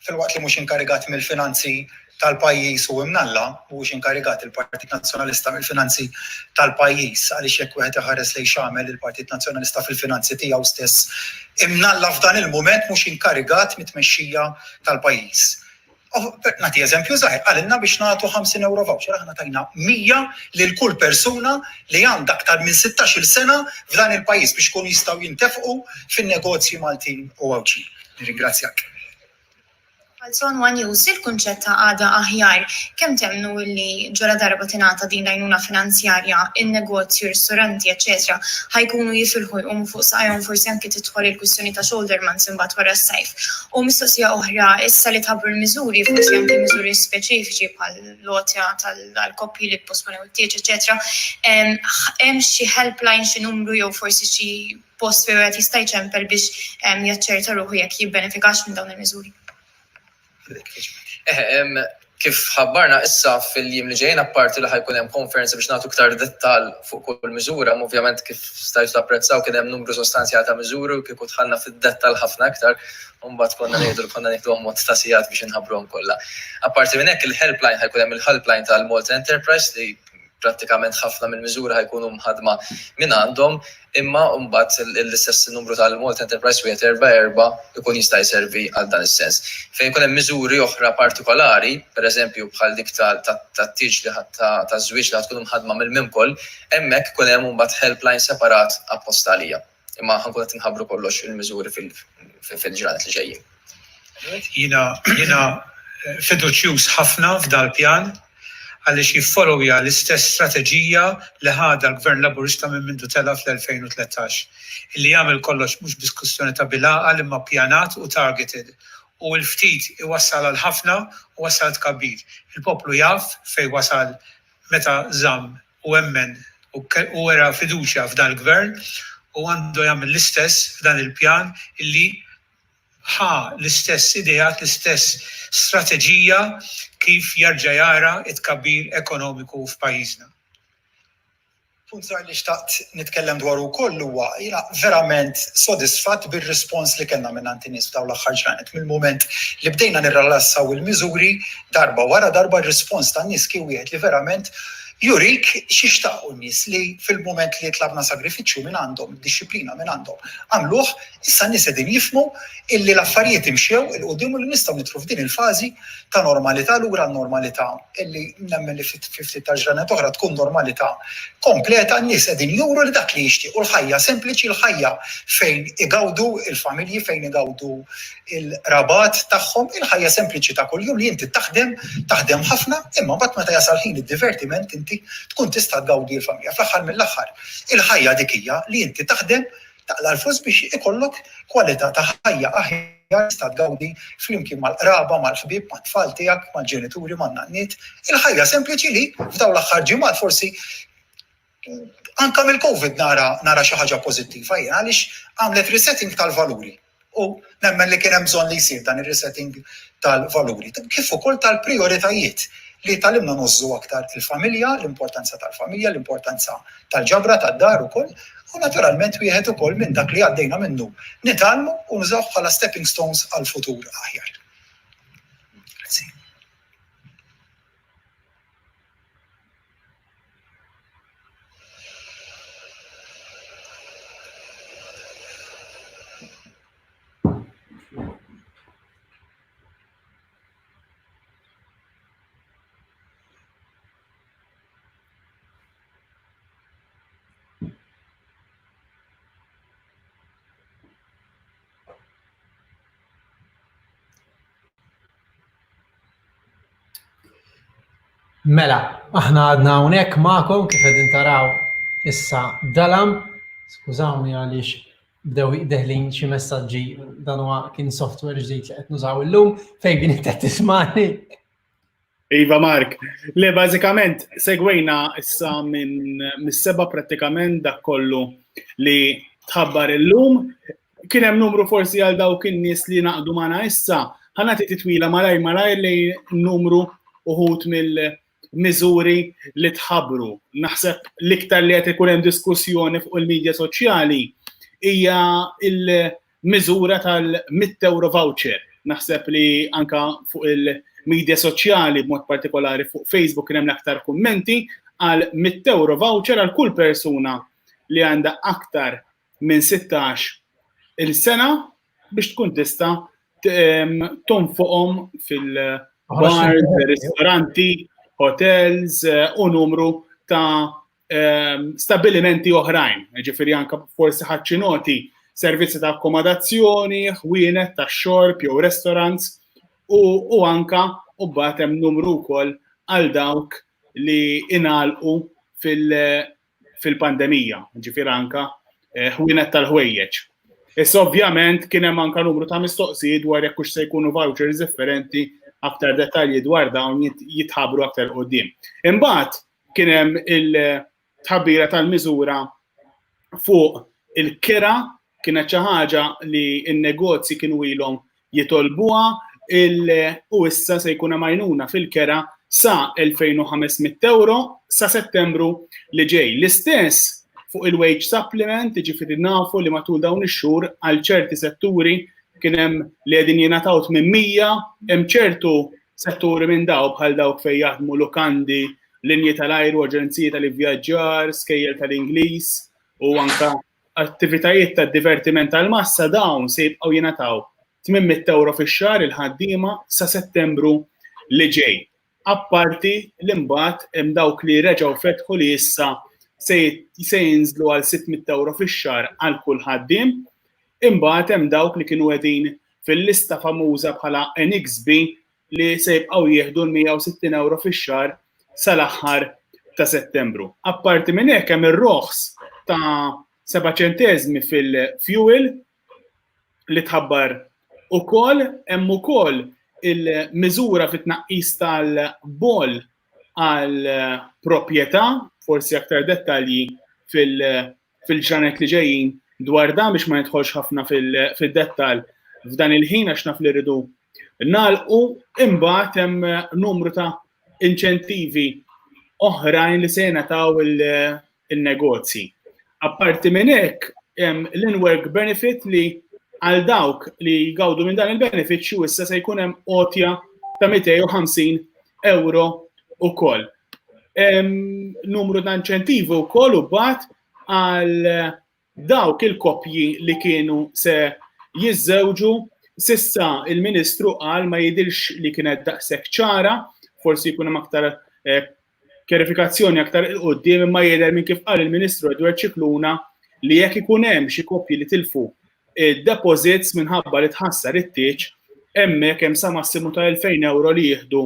fil-waqt li mhux inkarigat mill-finanzi tal-pajjiż u imnalla mhux inkarigat il-Partit Nazzjonalista mill-finanzi tal-pajjiż għaliex jekk wieħed iħares lejn x'għamel il-Partit Nazzjonalista fil-finanzi tiegħu stess imnalla f'dan il-mument mhux inkarigat mit-tmexxija tal-pajjiż. Nagħti eżempju żgħir, għalilna biex nagħtu 50 euro voucher, aħna tajna 100 lil kull persuna li għandha aktar minn 16-il sena f'dan il-pajjiż biex ikunu jistgħu jintefqu fin-negozji Maltin u Ewċin. Nirringrazzjak. Għal-son one use il-kunċett ta' għada aħjar, kemm temnu li ġara darba tingħata din l-għajnuna finanzjarja, in-negozju, ristoranti, eċetera, ħajkunu jifilħu jqumu fuq saqajhom forsi anke tidħol il-kwistjoni ta' shoulder months imbagħad wara s-sajf. U mistoqsija oħra, issa li tħabbru l-miżuri, forsi anke miżuri speċifiċi bħal lotja tal-koppji li tposponew it-tieġ, eċetera, hemm xi helpline, xi numru jew forsi xi post fejn qed jista' jċempel biex jaċċerta ruħu jekk jibbenefikax minn dawn il-miżuri. Kif ħabbarna issa fil-jiem li ġejjin apparti li ħajkun hemm konferenza biex nagħtu iktar dettall fuq kull miżura, ovvjament kif stajtu tapprezzaw kien hemm numru sostanzjali ta' miżuri u kieku dħalna fid-dettall ħafna iktar, u mbagħad konna nieħduhom mod ta' sigħat biex inħabbruhom kollha. Apparti minn hekk il-helpline ħajkun hemm il-helpline tal-Malta Enterprise li prattikament ħafna mill-miżura ħajkunu mħadma minn għandhom, imma mbagħad l-istess numru tal-Malta Enterprise wieħed 4 ikun jista' jservi għal dan is-sens. Fejn ikun hemm miżuri oħra partikolari, pereżempju bħal dik tat-tiġ li taż-żwieġ li tkun mħadma mill-mimkoll, hemmhekk ikun hemm mbagħad helpline separat apposta għalija. Imma ħankun qed inħabbru kollox il-miżuri fil-ġranet li ġejjin. Jiena fiduċjuż ħafna f'dal-pjan għaliex jiffollowja l-istess strateġija li ħada l-Gvern Laburista minn mindu tela fl-2013. Illi jagħmel kollox mhux diskussjoni ta' bilgħaqal imma ppjanat u targeted. U l-ftit iwassal għal ħafna u wassal tkabbir. Il-poplu jaf fejn wasal meta żamm u emmen u era fiduċja f'dan il-Gvern u għandu jagħmel l-istess f'dan il-pjan illi l-istess idejat, l-istess strateġija kif jarġa' jara t-tkabbir ekonomiku f'pajjiżna. Punt li xtaqt nitkellem dwar ukoll huwa jiena verament sodisfatt bir-rispons li kellna minn nies f'dawn l-aħħar ġranet. Mill-mument li bdejna nirrelassaw il-miżuri darba wara darba r-rispons tan-nies kien wieħed li verament jurik xixtaqu n-nies li fil-moment li tlabna sagrifiċċju minn għandhom, disċiplina minn għandhom, għamluh, issa n-nies qegħdin jifhmu illi l-affarijiet imxew il-qudiem u li nistgħu nidħlu f'din il-fażi ta' normalità lura n-normalità illi nemmen li ftit ta' ġranet oħra tkun normalità kompleta, n-nies qegħdin juru li dak li jixtiequ l-ħajja sempliċi, l-ħajja fejn igawdu il-familji, fejn igawdu il-rabat tagħhom, il-ħajja sempliċi ta' kuljum li inti taħdem ħafna, imma mbagħad meta jasal ħin id-divertiment inti tkun tista' tgawdi l-familja. Fl-aħħar mill-aħħar, il-ħajja dik hija li inti taħdem taqla l-flus biex ikollok kwalità ta' ħajja aħjar tista' tgawdi flimkien mal-qraba, mal-ħbieb, mat-tfal tiegħek, mal-ġenituri, man-nanniet. Il-ħajja sempliċi li f'dawn l-aħħar ġimgħat forsi anke mill-COVID nara xi ħaġa pożittiva jien għaliex għamlet resetting tal-valuri. U nemmen li kien hemm bżonn li jsir dan ir-resetting tal-valuri. Kif ukoll tal-prijoritajiet li talimna nożżu aktar il-familja, l-importanza tal-familja, l-importanza tal-ġabra, tad-dar ukoll, u naturalment wieħed ukoll minn dak li għaddejna minnu nitgħallmu u nużaw bħala stepping stones għall-futur aħjar. Grazzi. Mela, aħna għadna hawnhekk magħkom kif qegħdin taraw issa dalam. Skużawni għaliex bdew deħlin xi messaġġi dan huwa kien software ġdid li qed nużaw illum fejn kien qed tismani. Iva Mark, le bażikament segwejna issa minn mis-seba' prattikament dak kollu li tħabbar illum. Kien hemm numru forsi għal dawk in-nies li naqdu magħna issa, ħanati titwila malajr li numru uħud mill-miżuri li tħabbru. Naħseb l-iktar li qed ikun hemm diskussjoni fuq il-medja soċjali hija il-miżura tal-€100 voucher. Naħseb li anka fuq il-medja soċjali b'mod partikolari fuq Facebook kien hemm l-aktar kummenti għal €100 voucher għal kull persuna li għandha aktar minn 16 il-sena biex tkun tista' tonfoqhom fil-bars, ristoranti, hotels u numru ta' stabilimenti oħrajn. Ġifieri anke forsi ħadd noti servizzi ta' akkomodazzjoni, ħwienet tax-xorb jew restaurants u anke u mbagħad hemm numru wkoll għal dawk li ingħalqu fil-pandemija, ġifieri anke ħwienet tal-ħwejjeġ. Issa ovvjament kien hemm anke numru ta' mistoqsijiet dwar jekk hux se jkunu vouchers differenti, aktar dettalji dwar dawn jitħabbru aktar quddiem. Imbagħad kien hemm il-tħabbira tal-miżura fuq il-kira kienet xi ħaġa li n-negozji kienu ilhom jitolbuha u issa se jkun hemm għajnuna fil-kera sa €2,500 sa Settembru li ġej. L-istess fuq il-wage supplement, ġifieri nafu li matul dawn ix-xhur għal ċerti setturi kien hemm li qegħdin jingħataw 800, hemm ċertu setturi minn dawk bħal dawk fejn jaħdmu lukandi, linji tal-ajru, aġenziji tal-ivvjaġġar, skejjel tal-Ingliż u anke attivitajiet tad-divertiment tal-massa dawn se jibqgħu jingħataw €800 fix-xahar il-ħaddiema sa Settembru li ġej. Apparti li mbagħad hemm dawk li reġgħu fetħu li issa se jinżlu għal €600 fix-xahar għal kull ħaddiem, imbagħad hemm dawk li kienu qegħdin fil-lista famuża bħala NXB li se jibqgħu jieħdu €160 fix-xahar sal-aħħar ta' Settembru. Apparti minn hekk hemm ir-roħs ta' 7 ċenteżmi fil-fuel li tħabbar ukoll, hemm ukoll il-miżura fit-tnaqqis tal-bol għal proprjetà, forsi aktar dettalji fil-ġranet li ġejjin dwar dan biex ma nidħolx ħafna fil-dettall f'dan il-ħin għax naf li rridu nagħlqu, imbagħad hemm numru ta' inċentivi oħrajn li se jingħataw il-negozji. Apparti minn hekk hemm l-in-work benefit li għal dawk li jgawdu minn dan il-benefit xi issa se jkun hemm għotja ta' €250 ukoll. Numru ta' inċentivi wkoll u mbagħad għal dawk il-koppji li kienu se jiżżewġu sissa il-Ministru qal ma jidhirx li kienet daqshekk ċara, forsi jkun hemm aktar kjarifikazzjoni aktar il-qudiem imma jidher minn kif qal il-Ministru Edward Cicluna li jekk ikun hemm xi koppji li tilfu id-deposits minħabba li tħassar it-tieġ hemmhekk hemm sa massimu ta' €2,000 li jieħdu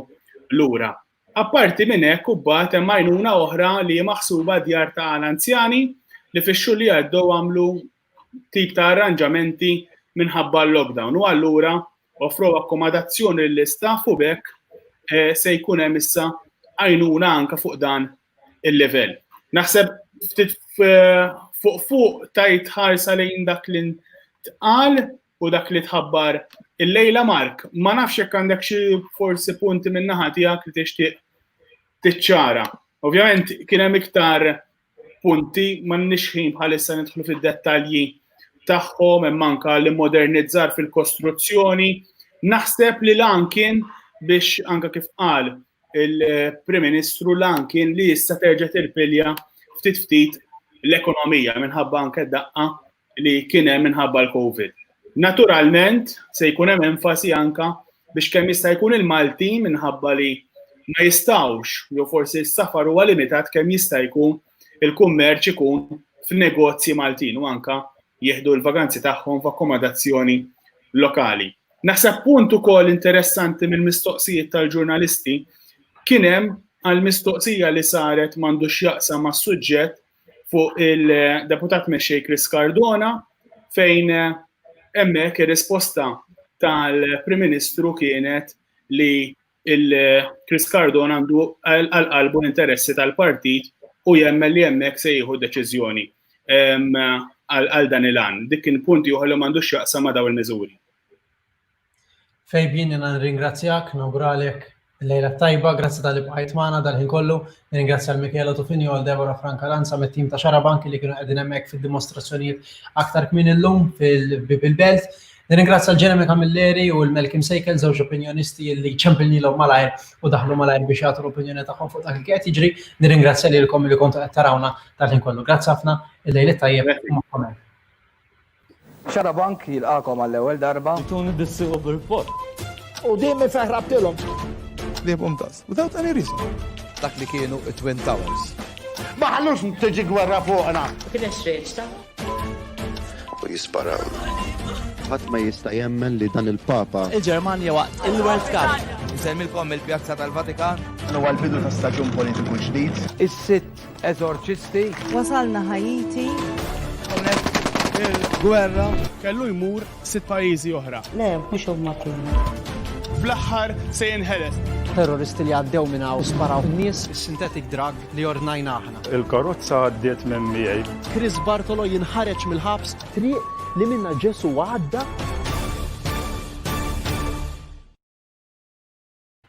lura. Apparti minn hekk mbagħad hemm għajnuna oħra li maħsuba djar ta' anzjani li fix-xhur li għaddew għamlu tip ta' arranġamenti minħabba l-lockdown u allura offrew akkomodazzjoni lill-istaff u bekk se jkun hemm issa għajnuna anke fuq dan il-livell. Naħseb ftit fuq tajt ħarsa lejn dak li ntqal u dak li tħabbar il-lejla Mark, ma nafx jekk għandek xi forsi punti minn naħa tiegħek li tixtieq tiċċara. Ovvjament kien hemm iktar punti m'għandniex ħin bħalissa nidħlu fid-dettalji tagħhom hemm anke li modernizzar fil-kostruzzjoni. Naħseb li lan kien biex anke kif qal il-Prim Ministru lan kien li issa terġa' tirpilja ftit l-ekonomija minħabba anke d-daqqa li kien hemm minħabba l-COVID. Naturalment se jkun hemm enfasi anke biex kemm jista' jkun il-Maltin minħabba li ma jistgħux jew forsi s-safar huwa limitat kemm jista' jkun il-kummerċ ikun f'negozji Maltin u anke jieħdu l-vakanzi tagħhom f'akkomodazzjoni lokali. Naħseb punt ukoll interessanti mill-mistoqsijiet tal-ġurnalisti kien hemm għal-mistoqsija li saret m'għandux jaqsam mas-suġġett fuq il-deputat mexxej Chris Cardona fejn hemmhekk ir-risposta tal-Prim Ministru kienet li Chris Cardona għandu għal-qalbu interessi tal-partit u jemmel li hemmhekk se jieħu deċiżjoni għal dan il-għan. Dik kien punt ieħor li m'għandux jaqsam ma' dawn il-miżuri. Fejbin, jena nringrazzjak, nawguralek l-lejla tajba, grazzi tal-li bqajt magħna dal-ħin kollu. Nringrazzja l-Michela Tufinio u Deborah Francalanza mit-tim ta' Xarabank li kienu qegħdin hemmhekk fid-dimostrazzjonijiet aktar kmin illum fil-Belt. Nringrazzja l-Jeremy Camilleri u l-Malcolm Sejkel, żewġ opinjonisti li ċempilnilhom malajr u daħlu malajr biex jagħtu l-opinjoni tagħhom fuq dak li qed jiġri. Nirringrazzja lilkom li kontu qed tarawna tal-ħin kollu. Grazzi ħafna, il-lejla tajjeb magħkom. Xarabank jilqakom għall-ewwel darba. Tuni bissiqu bil-port. U dejjem feħrabtilhom. Li mumtaz, without any reason. Dak li kienu Twin Towers. Ma ħallux tiġi gwerra fuqna. Kien xreġta? U jisparaw. Ħadd ma jista' jemmen li dan il-Papa. Il-Ġermanja waqt il-World Cup. Nsemmilkom il-Pjazza tal-Vatikan. Huwa l-bidu ta' staġun politiku ġdid. Is-sitt eżorċisti. Wasalna Ħajiti. Il-gwerra kellu jmur 6 pajjiżi oħra. Le, mhux huma kienu. Fl-aħħar se jinħeles. Terroristi li għaddew minn hawn sparaw in-nies synthetic drug li ordnajna aħna. Il-karozza għaddiet minn miegħi. Chris Bartolo jinħareġ mill-ħabs triq li minna Ġesu għadda